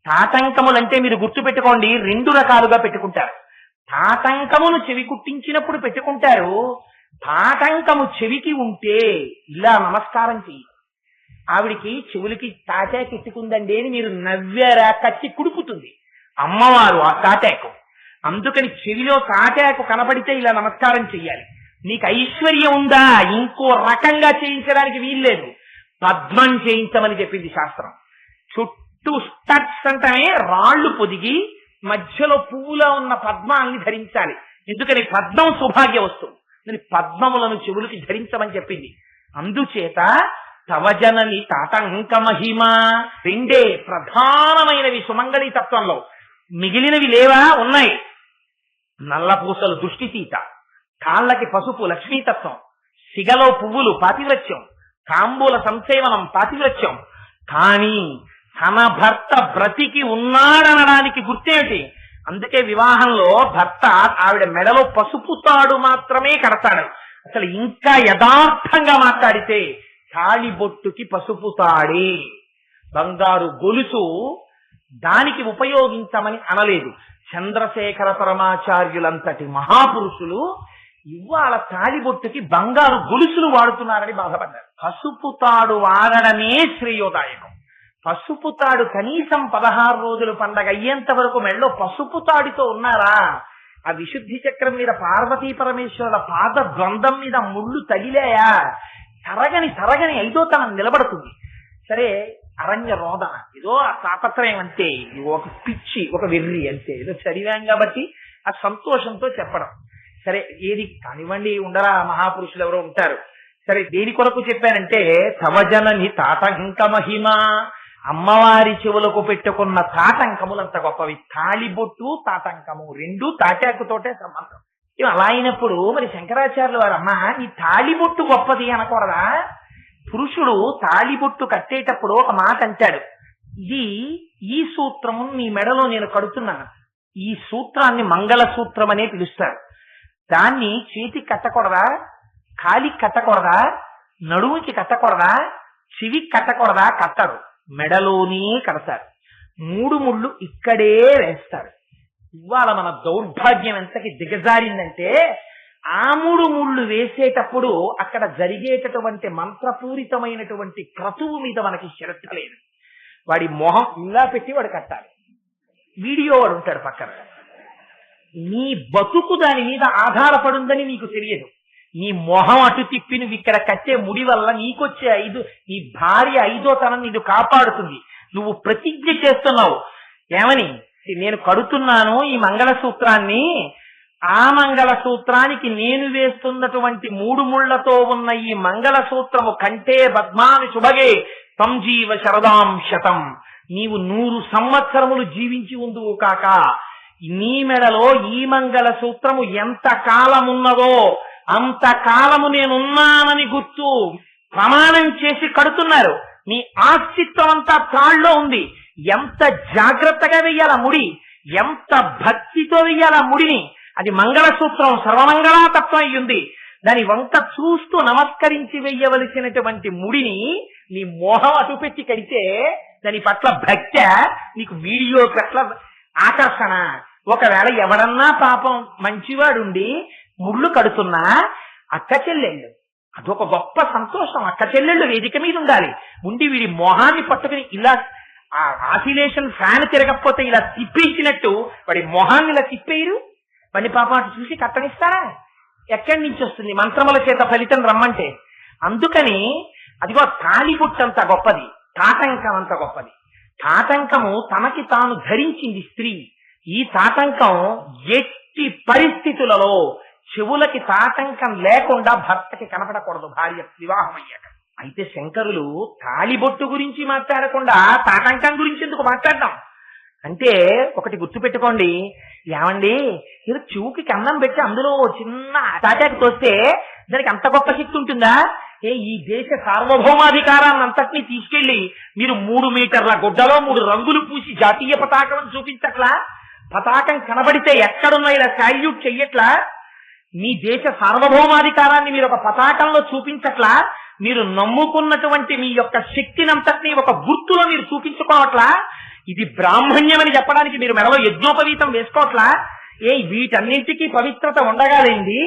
తాటంకములంటే మీరు గుర్తు పెట్టుకోండి, 2 రకాలుగా పెట్టుకుంటారు. తాటంకమును చెవి కుట్టించినప్పుడు పెట్టుకుంటారు. తాటంకము చెవికి ఉంటే ఇలా నమస్కారం చెయ్యి. ఆవిడికి చెవులకి తాటాకు ఎత్తుకుందండి అని మీరు నవ్వారా, కచ్చి కుడుపుతుంది అమ్మవారు ఆ తాటాకు. అందుకని చెవిలో తాటాకు కనపడితే ఇలా నమస్కారం చెయ్యాలి. నీకు ఐశ్వర్యం ఉందా, ఇంకో రకంగా చేయించడానికి వీల్లేదు, పద్మం చేయించమని చెప్పింది శాస్త్రం. చుట్టూ స్టడ్స్ అంటే రాళ్లు పొదిగి మధ్యలో పువ్వులా ఉన్న పద్మాన్ని ధరించాలి. ఎందుకని పద్మం సౌభాగ్య వస్తువు, పద్మములను చెవులకి ధరించమని చెప్పింది. అందుచేత తవజనని తాటంక మహిమ 2 ప్రధానమైనవి సుమంగళి తత్వంలో. మిగిలినవి లేవా? ఉన్నాయి. నల్లపూసలు దృష్టితీత, కాళ్ళకి పసుపు లక్ష్మీతత్వం, సిగలో పువ్వులు పాతివ్రత్యం, తాంబూల సంసేవనం పాతివ్రత్యం. కానీ తన భర్త బ్రతికి ఉన్నాడనడానికి గుర్తేమిటి? అందుకే వివాహంలో భర్త ఆవిడ మెడలో పసుపు తాడు మాత్రమే కడతాడు. అసలు ఇంకా యథార్థంగా మాట్లాడితే తాళిబొట్టుకి పసుపు తాడే, బంగారు గొలుసు దానికి ఉపయోగించమని అనలేదు. చంద్రశేఖర పరమాచార్యులంతటి మహాపురుషులు ఇవాళ తాళిబొట్టుకి బంగారు గొలుసులు వాడుతున్నారని బాధపడ్డారు. పసుపు తాడు వాడడమే శ్రేయోదాయకం. పసుపు తాడు కనీసం 16 రోజులు పండగ అయ్యేంత వరకు మెళ్ళో పసుపు తాడితో ఉన్నారా? ఆ విశుద్ధి చక్రం మీద పార్వతీ పరమేశ్వరుల పాద ద్వంద్వం మీద ముళ్ళు తగిలాయా? తరగని 5వ తనం నిలబడుతుంది. సరే, అరణ్య రోదన ఏదో ఆ తాపత్రయం అంటే ఒక పిచ్చి, ఒక వెర్రి అంతే, ఏదో చదివాం కాబట్టి ఆ సంతోషంతో చెప్పడం. సరే, ఏది కానివ్వండి, ఉండరా మహాపురుషులు ఎవరో ఉంటారు. సరే, దేని కొరకు చెప్పానంటే తవజనని తాటంక మహిమ, అమ్మవారి చెవులకు పెట్టుకున్న తాటంకములంత గొప్పవి. తాళిబొట్టు తాటంకము 2 తాటాకుతోటే సంబంధం. అలా అయినప్పుడు మరి శంకరాచార్యులు వారు, అమ్మ ఈ తాళిబొట్టు గొప్పది అనకూడదా? పురుషుడు తాళిబొట్టు కట్టేటప్పుడు ఒక మాట అంటాడు, ఈ సూత్రము నీ మెడలో నేను కడుతున్నాను, ఈ సూత్రాన్ని మంగళ సూత్రం అనే పిలుస్తారు. దాన్ని చేతికి కట్టకూడదా, కాలికి కట్టకూడదా, నడుముకి కట్టకూడదా, చెవికి కట్టకూడదా? కట్టడు, మెడలోనే కడతారు. 3 ముళ్ళు ఇక్కడే వేస్తారు. ఇవాళ మన దౌర్భాగ్యం ఎంతకి దిగజారిందంటే ఆ 3 ముళ్ళు వేసేటప్పుడు అక్కడ జరిగేటటువంటి మంత్రపూరితమైనటువంటి క్రతువు మీద మనకి శ్రద్ధ లేదు. వాడి మొహం ఇలా పెట్టి వాడు కట్టాలి. వీడియో వాడు ఉంటాడు పక్కన. నీ బతుకు దాని మీద ఆధారపడుందని నీకు తెలియదు. నీ మొహం అటు తిప్పి నువ్వు ఇక్కడ కట్టే ముడి వల్ల నీకొచ్చే నీ భార్య 5వ తనం నిన్ను కాపాడుతుంది. నువ్వు ప్రతిజ్ఞ చేస్తున్నావు, ఏమని? నేను కడుతున్నాను ఈ మంగళసూత్రాన్ని, ఆ మంగళసూత్రానికి నేను వేస్తున్నటువంటి 3 ముళ్లతో ఉన్న ఈ మంగళసూత్రము కంటే పద్మాని శుభగే సంజీవ శరదాం శతం, నీవు 100 సంవత్సరములు జీవించి ఉందువు కాక. నీ మెడలో ఈ మంగళసూత్రము ఎంత కాలమున్నదో అంత కాలము నేనున్నానని గుర్తు ప్రమాణం చేసి కడుతున్నారు. నీ ఆస్తిత్వం అంతా తాళ్ళలో ఉంది. ఎంత జాగ్రత్తగా వెయ్యాల ముడి, ఎంత భక్తితో వెయ్యాల ముడిని. అది మంగళసూత్రం సర్వమంగళాతత్వం అయ్యింది. దాని వంక చూస్తూ నమస్కరించి వెయ్యవలసినటువంటి ముడిని నీ మోహం అటుపెట్టి కడితే దాని పట్ల భక్తి, నీకు వీడియో పట్ల ఆకర్షణ. ఒకవేళ ఎవడన్నా పాపం మంచివాడుండి ముళ్ళు కడుతున్నా అక్క చెల్లెళ్ళు, అదొక గొప్ప సంతోషం. అక్క చెల్లెళ్ళు వేదిక మీద ఉండాలి. ఉండి వీడి మొహాన్ని పట్టుకుని ఇలా ఆ ఆసిలేషన్ ఫ్యాన్ తిరగకపోతే ఇలా తిప్పించినట్టు వాడి మొహాన్ని ఇలా తిప్పేయరు. వాడిని పాపం అటు చూసి కట్టనిస్తారా? ఎక్కడి నుంచి వస్తుంది మంత్రముల చేత ఫలితం రమ్మంటే? అందుకని అదిగో తాళిబొట్టు అంత గొప్పది, తాటంకం అంత గొప్పది. తాటంకము తనకి తాను ధరించింది స్త్రీ. ఈ తాటంకం ఎట్టి పరిస్థితులలో చెవులకి తాటంకం లేకుండా భర్తకి కనపడకూడదు భార్య వివాహం అయ్యాక. అయితే శంకరులు తాళిబొట్టు గురించి మాట్లాడకుండా తాటంకం గురించి ఎందుకు మాట్లాడదాం అంటే, ఒకటి గుర్తుపెట్టుకోండి, ఏమండి ఇది చెవుకి కన్నం పెట్టి అందులో చిన్న తాటాకు తోస్తే దానికి అంత గొప్ప శక్తి ఉంటుందా? ఈ దేశ సార్వభౌమాధికారాన్ని అంతటినీ తీసుకెళ్లి మీరు 3 మీటర్ల గుడ్డలో 3 రంగులు పూసి జాతీయ పతాకం చూపించట్లా? పతాకం కనబడితే ఎక్కడున్నా ఇలా శాల్యూట్ చెయ్యట్లా? మీ దేశ సార్వభౌమాధికారాన్ని మీరు ఒక పతాకంలో చూపించట్లా, మీరు నమ్ముకున్నటువంటి మీ యొక్క శక్తినంతటినీ ఒక గుర్తులో మీరు చూపించుకోవట్లా, ఇది బ్రాహ్మణ్యమని చెప్పడానికి మీరు మెడలో యజ్ఞోపవీతం వేసుకోవట్లా, వీటన్నింటికీ పవిత్రత ఉండగాలేంది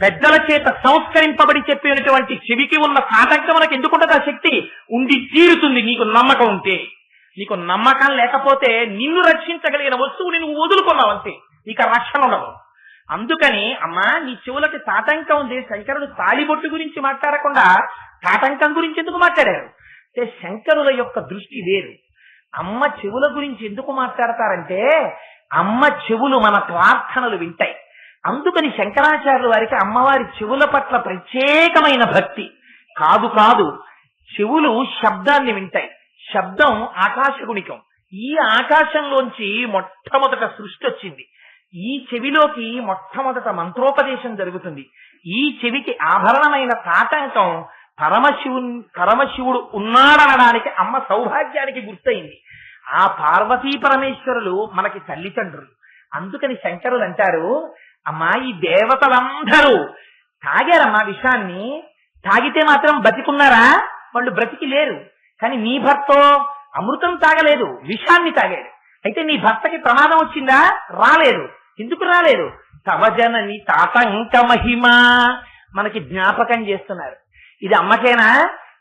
పెద్దల చేత సంస్కరింపబడి చెప్పినటువంటి చెవికి ఉన్న సాటంకమునకు ఎందుకుంటుంది ఆ శక్తి? ఉండి తీరుతుంది నీకు నమ్మకం ఉంటే. నీకు నమ్మకం లేకపోతే నిన్ను రక్షించగలిగిన వస్తువుని నువ్వు వదులుకున్నావు అంతే, నీకు రక్షణ ఉండదు. అందుకని అమ్మా నీ చెవులకి తాటంకం ఉంది. శంకరుడు తాళిబొట్టు గురించి మాట్లాడకుండా తాటంకం గురించి ఎందుకు మాట్లాడారు అంటే శంకరుల యొక్క దృష్టి వేరు. అమ్మ చెవుల గురించి ఎందుకు మాట్లాడతారంటే అమ్మ చెవులు మన ప్రార్థనలు వింటాయి. అందుకని శంకరాచార్యుల వారికి అమ్మవారి చెవుల పట్ల ప్రత్యేకమైన భక్తి. కాదు చెవులు శబ్దాన్ని వింటాయి. శబ్దం ఆకాశగుణికం. ఈ ఆకాశంలోంచి మొట్టమొదట సృష్టి వచ్చింది. ఈ చెవిలోకి మొట్టమొదట మంత్రోపదేశం జరుగుతుంది. ఈ చెవికి ఆభరణమైన తాటంకం పరమశివుడు ఉన్నాడనడానికి అమ్మ సౌభాగ్యానికి గుర్తయింది. ఆ పార్వతీ పరమేశ్వరులు మనకి తల్లిదండ్రులు. అందుకని శంకరులు అంటారు, అమ్మా ఈ దేవతలందరూ తాగారమ్మా విషాన్ని. తాగితే మాత్రం బతికున్నారా? వాళ్ళు బ్రతికి లేరు. కానీ నీ భర్త అమృతం తాగలేదు, విషాన్ని తాగాడు. అయితే నీ భర్తకి ప్రమాదం వచ్చిందా? రాలేదు. ఎందుకు రాలేదు? తవజనని తాతంక మహిమ మనకి జ్ఞాపకం చేస్తున్నారు. ఇది అమ్మకేనా?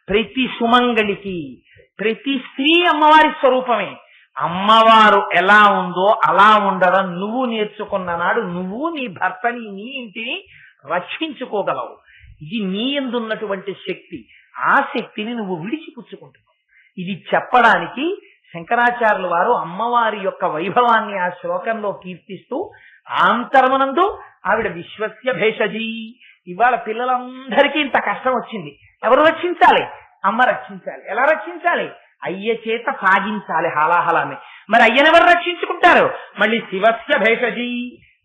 ప్రతి సుమంగళికి, ప్రతి స్త్రీ అమ్మవారి స్వరూపమే. అమ్మవారు ఎలా ఉందో అలా ఉండడం నువ్వు నేర్చుకున్న నాడు నువ్వు నీ భర్తని నీ ఇంటిని రక్షించుకోగలవు. ఇది నీ యందున్నటువంటి శక్తి. ఆ శక్తిని నువ్వు విడిచిపుచ్చుకుంటున్నావు. ఇది చెప్పడానికి శంకరాచార్యుల వారు అమ్మవారి యొక్క వైభవాన్ని ఆ శ్లోకంలో కీర్తిస్తూ ఆంతరమునందు ఆవిడ విశ్వస్య భేషజీ. ఇవాళ పిల్లలందరికీ ఇంత కష్టం వచ్చింది. ఎవరు రక్షించాలి? అమ్మ రక్షించాలి. ఎలా రక్షించాలి? అయ్య చేత సాగించాలి హాలాహలాన్ని. మరి అయ్యనెవరు రక్షించుకుంటారు? మళ్ళీ శివస్య భేషజీ.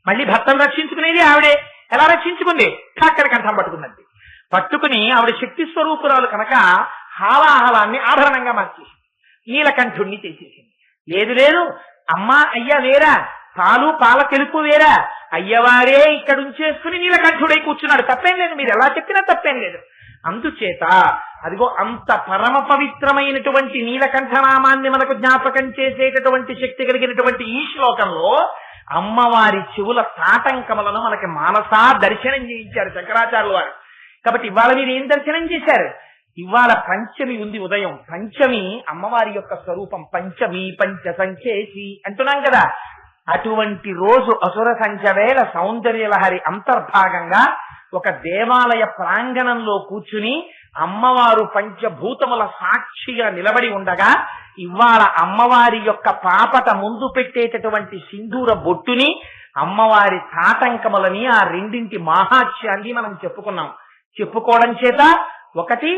మళ్ళీ భర్తను రక్షించుకునేది ఆవిడే. ఎలా రక్షించుకుంది? కాక్కడి కంఠం పట్టుకున్నది. పట్టుకుని ఆవిడ శక్తి స్వరూపురాలు కనుక హాలాహలాన్ని ఆభరణంగా మార్చేసింది. నీలకంఠుణ్ణి చేసేసింది. లేదు అమ్మా అయ్య వేరా, పాలు పాల తెలుపు వేరా, అయ్యవారే ఇక్కడ ఉంచేసుకుని నీలకంఠుడై కూర్చున్నాడు. తప్పేం లేదు, మీరు ఎలా చెప్పినా తప్పేం లేదు. అందుచేత అదిగో అంత పరమ పవిత్రమైనటువంటి నీలకంఠనామాన్ని మనకు జ్ఞాపకం చేసేటటువంటి శక్తి కలిగినటువంటి ఈ శ్లోకంలో అమ్మవారి చెవుల తాటంకములను మనకి మానసా దర్శనం చేయించారు శంకరాచార్యుల వారు. కాబట్టి ఇవాళ మీరు ఏం దర్శనం చేశారు? ఇవాళ పంచమి ఉంది, ఉదయం పంచమి అమ్మవారి యొక్క స్వరూపం. పంచమి పంచ సంఖ్యేసి అంటున్నాం కదా. అటువంటి రోజు అసుర సంఖ్య వేల సౌందర్యలహరి అంతర్భాగంగా ఒక దేవాలయ ప్రాంగణంలో కూర్చుని అమ్మవారు పంచభూతముల సాక్షిగా నిలబడి ఉండగా ఇవాళ అమ్మవారి యొక్క పాపట ముందు పెట్టేటటువంటి సింధూర బొట్టుని, అమ్మవారి తాటంకములని, ఆ రెండింటి మహాత్యాన్ని మనం చెప్పుకున్నాం. చెప్పుకోవడం చేత ఒకటి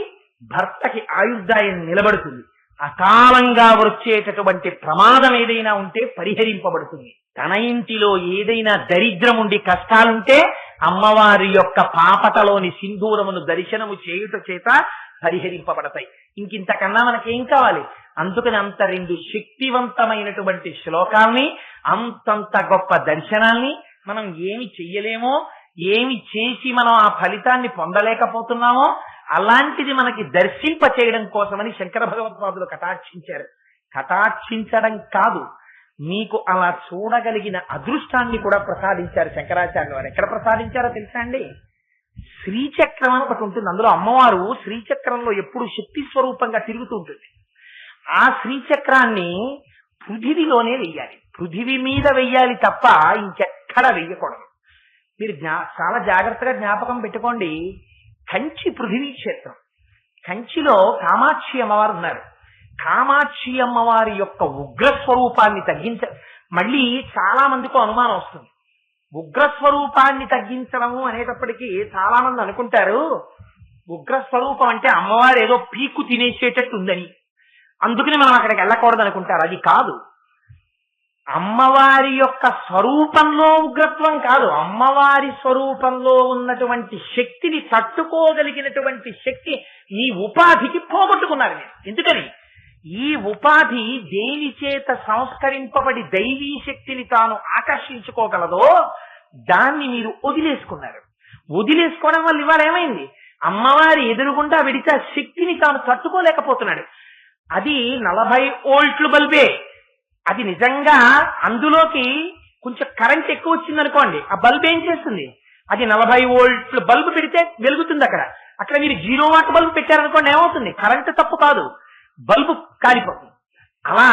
భర్తకి ఆయుర్దాయం నిలబడుతుంది. అకాలంగా వచ్చేటటువంటి ప్రమాదం ఏదైనా ఉంటే పరిహరింపబడుతుంది. తన ఇంటిలో ఏదైనా దరిద్రం ఉండి కష్టాలుంటే అమ్మవారి యొక్క పాపటలోని సింధూరమును దర్శనము చేయుట చేత పరిహరింపబడతాయి. ఇంకింతకన్నా మనకేం కావాలి? అందుకని అంత రెండు శక్తివంతమైనటువంటి శ్లోకాల్ని, అంతంత గొప్ప దర్శనాల్ని మనం ఏమి చెయ్యలేమో, ఏమి చేసి మనం ఆ ఫలితాన్ని పొందలేకపోతున్నామో అలాంటిది మనకి దర్శింప చేయడం కోసమని శంకర భగవత్పాదులు కటాక్షించారు. కటాక్షించడం కాదు, మీకు అలా చూడగలిగిన అదృష్టాన్ని కూడా ప్రసాదించారు శంకరాచార్యులు వారు. ఎక్కడ ప్రసాదించారో తెలుసా అండి? శ్రీచక్రం అని ఒకటి ఉంటుంది. అందులో అమ్మవారు శ్రీచక్రంలో ఎప్పుడు శక్తి స్వరూపంగా తిరుగుతూ ఉంటుంది. ఆ శ్రీచక్రాన్ని పృథివిలోనే వెయ్యాలి. పృథివి మీద వెయ్యాలి తప్ప ఇంకెక్కడ వెయ్యకూడదు. మీరు చాలా జాగ్రత్తగా జ్ఞాపకం పెట్టుకోండి. కంచి పృథివీ క్షేత్రం. కంచిలో కామాక్షి అమ్మవారు ఉన్నారు. కామాక్షి అమ్మవారి యొక్క ఉగ్రస్వరూపాన్ని మళ్ళీ చాలా మందికి అనుమానం వస్తుంది. ఉగ్రస్వరూపాన్ని తగ్గించడము అనేటప్పటికీ చాలా మంది అనుకుంటారు ఉగ్రస్వరూపం అంటే అమ్మవారు ఏదో పీకు తినేసేటట్టు ఉందని, అందుకని మనం అక్కడికి వెళ్ళకూడదు అనుకుంటారు. అది కాదు. అమ్మవారి యొక్క స్వరూపంలో ఉగ్రత్వం కాదు, అమ్మవారి స్వరూపంలో ఉన్నటువంటి శక్తిని తట్టుకోగలిగినటువంటి శక్తి ఈ ఉపాధికి పోగొట్టుకున్నారు మీరు. ఎందుకని? ఈ ఉపాధి దేని చేత సంస్కరింపబడి దైవీ శక్తిని తాను ఆకర్షించుకోగలదో దాన్ని మీరు వదిలేసుకున్నారు. వదిలేసుకోవడం వల్ల ఇవాళ ఏమైంది? అమ్మవారి ఎదురుగుండా విడితే ఆ శక్తిని తాను తట్టుకోలేకపోతున్నాడు. అది 40 వోల్ట్లు బల్బే. అది నిజంగా అందులోకి కొంచెం కరెంట్ ఎక్కువ వచ్చింది అనుకోండి, ఆ బల్బ్ ఏం చేస్తుంది? అది 40 వోల్ట్ల బల్బు పెడితే వెలుగుతుంది. అక్కడ మీరు 0 వాట్ బల్బు పెట్టారనుకోండి, ఏమవుతుంది? కరెంటు తప్పు కాదు, బల్బు కాలిపోతుంది. అలా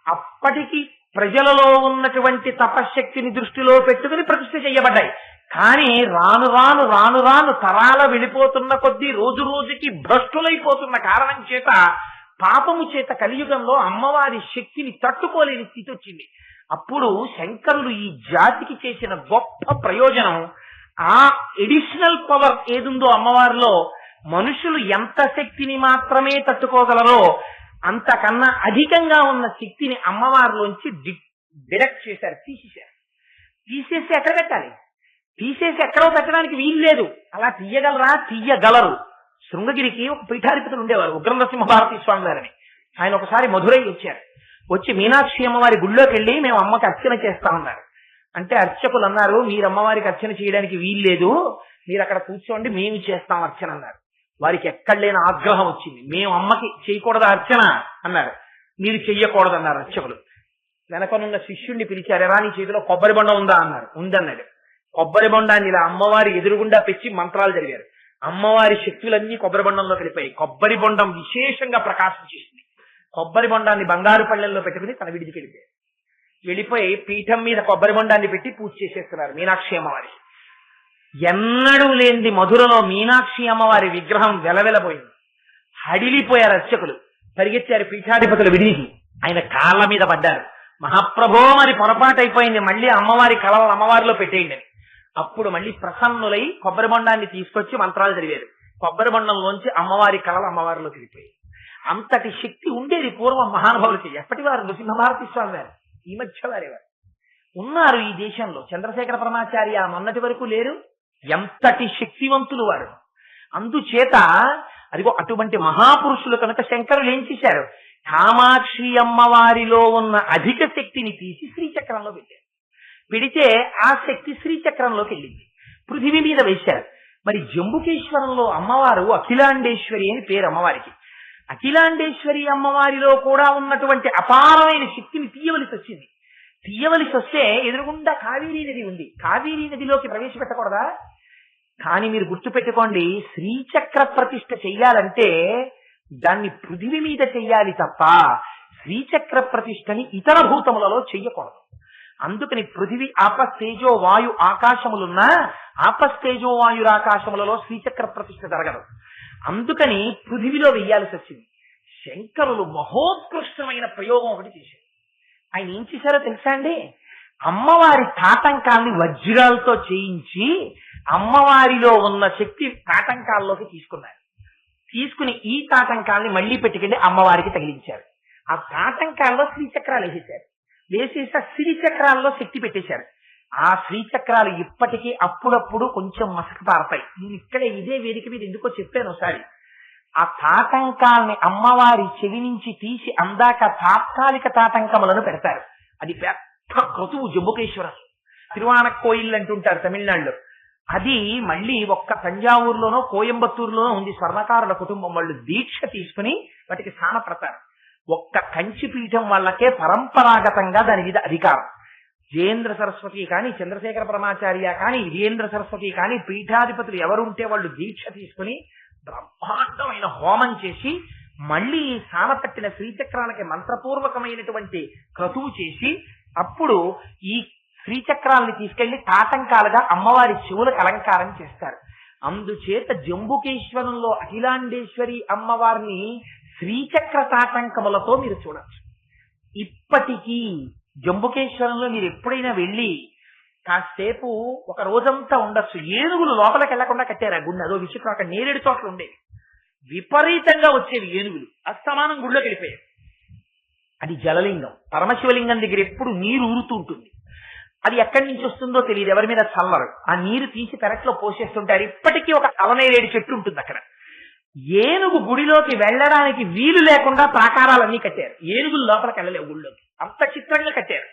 అప్పటికి ప్రజలలో ఉన్నటువంటి తపశ్శక్తిని దృష్టిలో పెట్టుకుని ప్రతిష్ఠ చేయబడ్డాయి. కానీ రాను రాను రాను రాను తరాల వెళ్ళిపోతున్న కొద్దీ రోజు రోజుకి భ్రష్టులైపోతున్న కారణం చేత, పాపము చేత కలియుగంలో అమ్మవారి శక్తిని తట్టుకోలేని స్థితి వచ్చింది. అప్పుడు శంకరులు ఈ జాతికి చేసిన గొప్ప ప్రయోజనం, ఆ ఎడిషనల్ పవర్ ఏదుందో అమ్మవారిలో, మనుషులు ఎంత శక్తిని మాత్రమే తట్టుకోగలరో అంతకన్నా అధికంగా ఉన్న శక్తిని అమ్మవారిలోంచి డిడక్ట్ చేశారు, తీసేసి ఎక్కడ పెట్టాలి? తీసేసి ఎక్కడో పెట్టడానికి వీలు లేదు. అలా తీయగలరా? తీయగలరు. శృంగగిరికి ఒక పీఠాధిపతులు ఉండేవారు, ఉగ్ర నరసింహ భారతీ స్వామి గారని. ఆయన ఒకసారి మధురై వచ్చారు. వచ్చి మీనాక్షి అమ్మవారి గుళ్ళోకి వెళ్ళి మేము అమ్మకి అర్చన చేస్తామన్నారు. అంటే అర్చకులు అన్నారు, మీరు అమ్మవారికి అర్చన చేయడానికి వీల్లేదు, మీరు అక్కడ కూర్చోండి, మేము చేస్తాం అర్చన అన్నారు. వారికి ఎక్కడ లేని ఆగ్రహం వచ్చింది. మేము అమ్మకి చేయకూడదు అర్చన అన్నారు. మీరు చెయ్యకూడదు అన్నారు అర్చకులు. వెనకనున్న శిష్యుణ్ణి పిలిచారు, ఎరా నీ చేతిలో కొబ్బరి బొండం ఉందా అన్నారు. ఉందన్నాడు. కొబ్బరి బొండాన్ని ఇలా అమ్మవారి ఎదురుగుండా పెట్టి మంత్రాలు జరిగారు. అమ్మవారి శక్తులన్నీ కొబ్బరి బొండంలో కలిపాయి. కొబ్బరి బొండం విశేషంగా ప్రకాశం చేసింది. కొబ్బరి బొండాన్ని బంగారు పళ్ళెల్లో పెట్టుకుని తన విడిదికి వెళ్ళిపోయి పీఠం మీద కొబ్బరి బొండాన్ని పెట్టి పూజ చేసేస్తున్నారు మీనాక్షి అమ్మవారి. ఎన్నడూ లేనిది మధురలో మీనాక్షి అమ్మవారి విగ్రహం వెలవెలబోయింది. హడిలిపోయారు అర్చకులు, పరిగెత్తారు పీఠాధిపతులు విడికి. ఆయన కాళ్ళ మీద పడ్డారు. మహాప్రభో మరి పొరపాటు అయిపోయింది, మళ్ళీ అమ్మవారి కళలను అమ్మవారిలో పెట్టేయండి అని. అప్పుడు మళ్ళీ ప్రసన్నులై కొబ్బరి బొండాన్ని తీసుకొచ్చి మంత్రాలు చదివారు. కొబ్బరి బొండంలోంచి అమ్మవారి కళలు అమ్మవారిలో తిరిగిపోయాయి. అంతటి శక్తి ఉండేది పూర్వం మహానుభావులకి. ఎప్పటివారు? నృసింహభారతి స్వామి వారు, ఈ మధ్య వారేవారు ఉన్నారు ఈ దేశంలో. చంద్రశేఖర పరమాచార్య మొన్నటి వరకు లేరు. ఎంతటి శక్తివంతులు వారు. అందుచేత అదిగో అటువంటి మహాపురుషులు కనుక శంకరులు ఏం చేశారు? కామాక్షి అమ్మవారిలో ఉన్న అధిక శక్తిని తీసి శ్రీచక్రంలో పెట్టారు. పెడితే ఆ శక్తి శ్రీచక్రంలోకి వెళ్ళింది, పృథివీ మీద వేశారు. మరి జంబుకేశ్వరంలో అమ్మవారు అఖిలాండేశ్వరి అని పేరు అమ్మవారికి. అఖిలాండేశ్వరి అమ్మవారిలో కూడా ఉన్నటువంటి అపారమైన శక్తిని తీయవలసి వచ్చింది. తీయవలసి వస్తే ఎదురుగుండా కావేరీ నది ఉంది. కావేరీ నదిలోకి ప్రవేశపెట్టకూడదా? కానీ మీరు గుర్తుపెట్టుకోండి, శ్రీచక్ర ప్రతిష్ఠ చెయ్యాలంటే దాన్ని పృథివీ మీద చెయ్యాలి తప్ప శ్రీచక్ర ప్రతిష్టని ఇతర భూతములలో చెయ్యకూడదు. అందుకని పృథివీ ఆపస్తేజో వాయు ఆకాశములున్నా ఆపస్తేజో వాయురాకాశములలో శ్రీచక్ర ప్రతిష్ఠ జరగదు. అందుకని పృథివిలో వెయ్యాల్సి వచ్చింది. శంకరులు మహోత్కృష్టమైన ప్రయోగం ఒకటి చేశారు. ఆయన ఏం చేశారో తెలుసా అండి? అమ్మవారి తాటంకాల్ని వజ్రాలతో చేయించి అమ్మవారిలో ఉన్న శక్తి తాటంకాల్లోకి తీసుకున్నారు. తీసుకుని ఈ తాటంకాల్ని మళ్లీ పెట్టుకెళ్ళి అమ్మవారికి తగిలించారు. ఆ తాటంకాల్లో శ్రీచక్రాలు వేసేశారు. వేసేసి శ్రీచక్రాల్లో శక్తి పెట్టేశారు. ఆ శ్రీచక్రాలు ఇప్పటికీ అప్పుడప్పుడు కొంచెం మసక పారతాయి. నేను ఇక్కడే ఇదే వేదిక మీద ఎందుకో చెప్పాను ఒకసారి. ఆ తాటంకాల్ని అమ్మవారి చెవి నుంచి తీసి అందాక తాత్కాలిక తాటంకములను పెడతారు. అది పెద్ద క్రతువు. జంబుకేశ్వరం తిరువానక్కోయిల్ అంటుంటారు తమిళనాడులో. అది మళ్ళీ ఒక్క తంజావూరులోనో కోయంబత్తూరులోనో ఉంది. స్వర్ణకారుల కుటుంబం వాళ్ళు దీక్ష తీసుకుని వాటికి స్థానపడతారు. ఒక్క కంచి పీఠం వాళ్ళకే పరంపరాగతంగా దాని మీద అధికారం. జయేంద్ర సరస్వతి కానీ, చంద్రశేఖర పరమాచార్య కానీ, విజయేంద్ర సరస్వతి కానీ, పీఠాధిపతులు ఎవరుంటే వాళ్ళు దీక్ష తీసుకుని బ్రహ్మాండమైన హోమం చేసి మళ్ళీ స్థానపట్టిన శ్రీచక్రాలకి మంత్రపూర్వకమైనటువంటి క్రతువు చేసి అప్పుడు ఈ శ్రీచక్రాలని తీసుకెళ్లి తాటంకాలుగా అమ్మవారి చెవులకు అలంకారం చేస్తారు. అందుచేత జంబుకేశ్వరంలో అఖిలాండేశ్వరి అమ్మవారిని శ్రీచక్ర తాటంకములతో మీరు చూడొచ్చు. ఇప్పటికీ జంబుకేశ్వరంలో మీరు ఎప్పుడైనా వెళ్ళి కాసేపు ఒక రోజంతా ఉండొచ్చు. ఏనుగులు లోపలికి వెళ్లకుండా కట్టారు ఆ గుండె. అదో విచిత్రం. అక్కడ నేరేడు తోటలు ఉండేవి, విపరీతంగా వచ్చేవి ఏనుగులు. అస్తమానం గుళ్ళోకి వెళ్ళిపోయాయి. అది జలలింగం. పరమశివలింగం దగ్గర ఎప్పుడు నీరు ఊరుతూ ఉంటుంది. అది ఎక్కడి నుంచి వస్తుందో తెలియదు, ఎవరి మీద చల్లరు. ఆ నీరు తీసి పెరట్లో పోసేస్తుంటారు. ఇప్పటికీ ఒక అలనేరేడు చెట్టు ఉంటుంది అక్కడ. ఏనుగు గుడిలోకి వెళ్ళడానికి వీలు లేకుండా ప్రాకారాలన్నీ కట్టారు. ఏనుగులు లోపలికి వెళ్ళలేవు గుళ్ళోకి, అంత చిత్రంగా కట్టారు.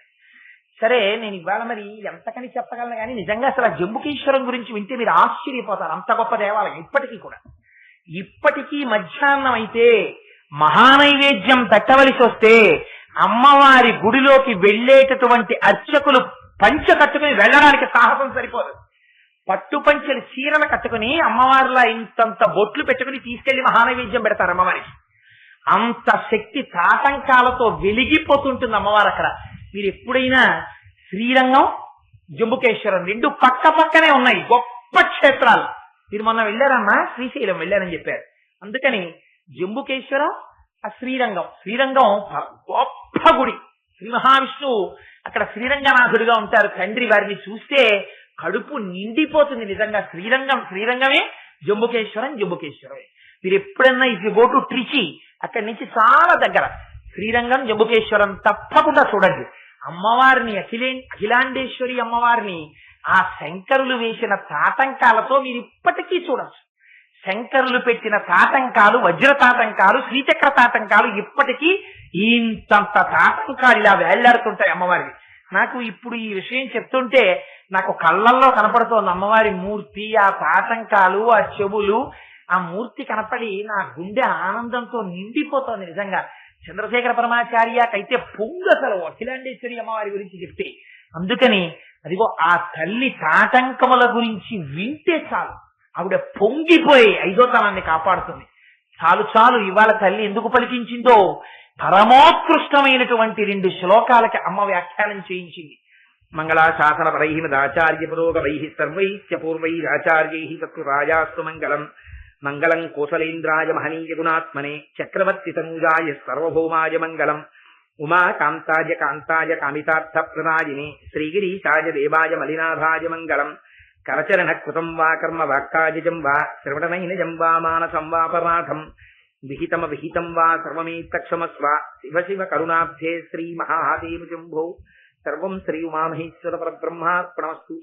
సరే నేను ఇవాళ మరి ఎంతకని చెప్పగలను కానీ నిజంగా అసలు ఆ జంబుకేశ్వరం గురించి వింటే మీరు ఆశ్చర్యపోతారు. అంత గొప్ప దేవాలయం ఇప్పటికీ కూడా. ఇప్పటికీ మధ్యాహ్నం అయితే మహానైవేద్యం పెట్టవలసి వస్తే అమ్మవారి గుడిలోకి వెళ్ళేటటువంటి అర్చకులు పంచ కట్టుకుని వెళ్ళడానికి సాహసం సరిపోదు. పట్టు పంచెలు చీరలు కట్టుకుని అమ్మవారిలా ఇంతంత బొట్లు పెట్టుకుని తీసుకెళ్లి మహానైవేద్యం పెడతారు అమ్మవారికి. అంత శక్తి తాటంకాలతో వెలిగిపోతుంటుంది అమ్మవారు అక్కడ. మీరు ఎప్పుడైనా శ్రీరంగం జంబుకేశ్వరం రెండు పక్క పక్కనే ఉన్నాయి, గొప్ప క్షేత్రాలు. మీరు మొన్న వెళ్ళారమ్మా, శ్రీశైలం వెళ్ళారని చెప్పారు. అందుకని జంబుకేశ్వరం ఆ శ్రీరంగం గొప్ప గుడి. శ్రీ మహావిష్ణువు అక్కడ శ్రీరంగనాథుడిగా ఉంటారు. తండ్రి వారిని చూస్తే కడుపు నిండిపోతుంది. నిజంగా శ్రీరంగమే, జంబుకేశ్వరమే. మీరు ఎప్పుడన్నా if you go to Trichy, అక్కడి నుంచి చాలా దగ్గర శ్రీరంగం జంబుకేశ్వరం తప్పకుండా చూడండి. అమ్మవారిని అఖిలాండేశ్వరి అమ్మవారిని ఆ శంకరులు వేసిన తాటంకాలతో మీరు ఇప్పటికీ చూడొచ్చు. శంకరులు పెట్టిన తాటంకాలు, వజ్ర తాటంకాలు, శ్రీచక్ర తాటంకాలు ఇప్పటికీ ఇంతంత తాటంకాలు ఇలా వేళ్లాడుతుంటాయి అమ్మవారికి. నాకు ఇప్పుడు ఈ విషయం చెప్తుంటే నాకు కళ్ళల్లో కనపడుతోంది అమ్మవారి మూర్తి, ఆ తాటంకాలు, ఆ చెవులు, ఆ మూర్తి కనపడి నా గుండె ఆనందంతో నిండిపోతోంది నిజంగా. చంద్రశేఖర పరమాచార్యకైతే పొంగు అసలు అఖిలాండేశ్వరి అమ్మవారి గురించి చెప్తే. అందుకని అదిగో ఆ తల్లి తాటంకముల గురించి వింటే చాలు ఆవిడ పొంగిపోయి ఐదోతనాన్ని కాపాడుతుంది. చాలు ఇవాళ తల్లి ఎందుకు పలికించిందో పరమోత్కృష్టమైనటువంటి 2 శ్లోకాలకి అమ్మ వ్యాఖ్యానం చేయించింది. మంగళాశాసన పరై మదాచార్య పురోగవై సర్వైశ్చ పూర్వైరాచార్యై తత్రాయాస్తు మంగళం కోసలేంద్రాయ మహనీయ గుణాత్మనే చక్రవర్తి తనూజాయ సర్వభౌమాయ మంగళం ఉమాకాంతాయ కాంతాయ కామితార్థ ప్రదాయినే శ్రీగిరీశాయ దేవాయ మలినాథాయ మంగళం కరచరణ కృతం వా కర్మ వాక్కాజం వా శ్రవణనైనజం వా మానసం వా పరాధం విహితం వా సర్వమేత్తక్షమస్వ శివ కరుణాబ్ధే శ్రీ మహాదేవ శంభో సర్వం శ్రీ ఉమామహేశ్వర పరబ్రహ్మార్పణమస్తు.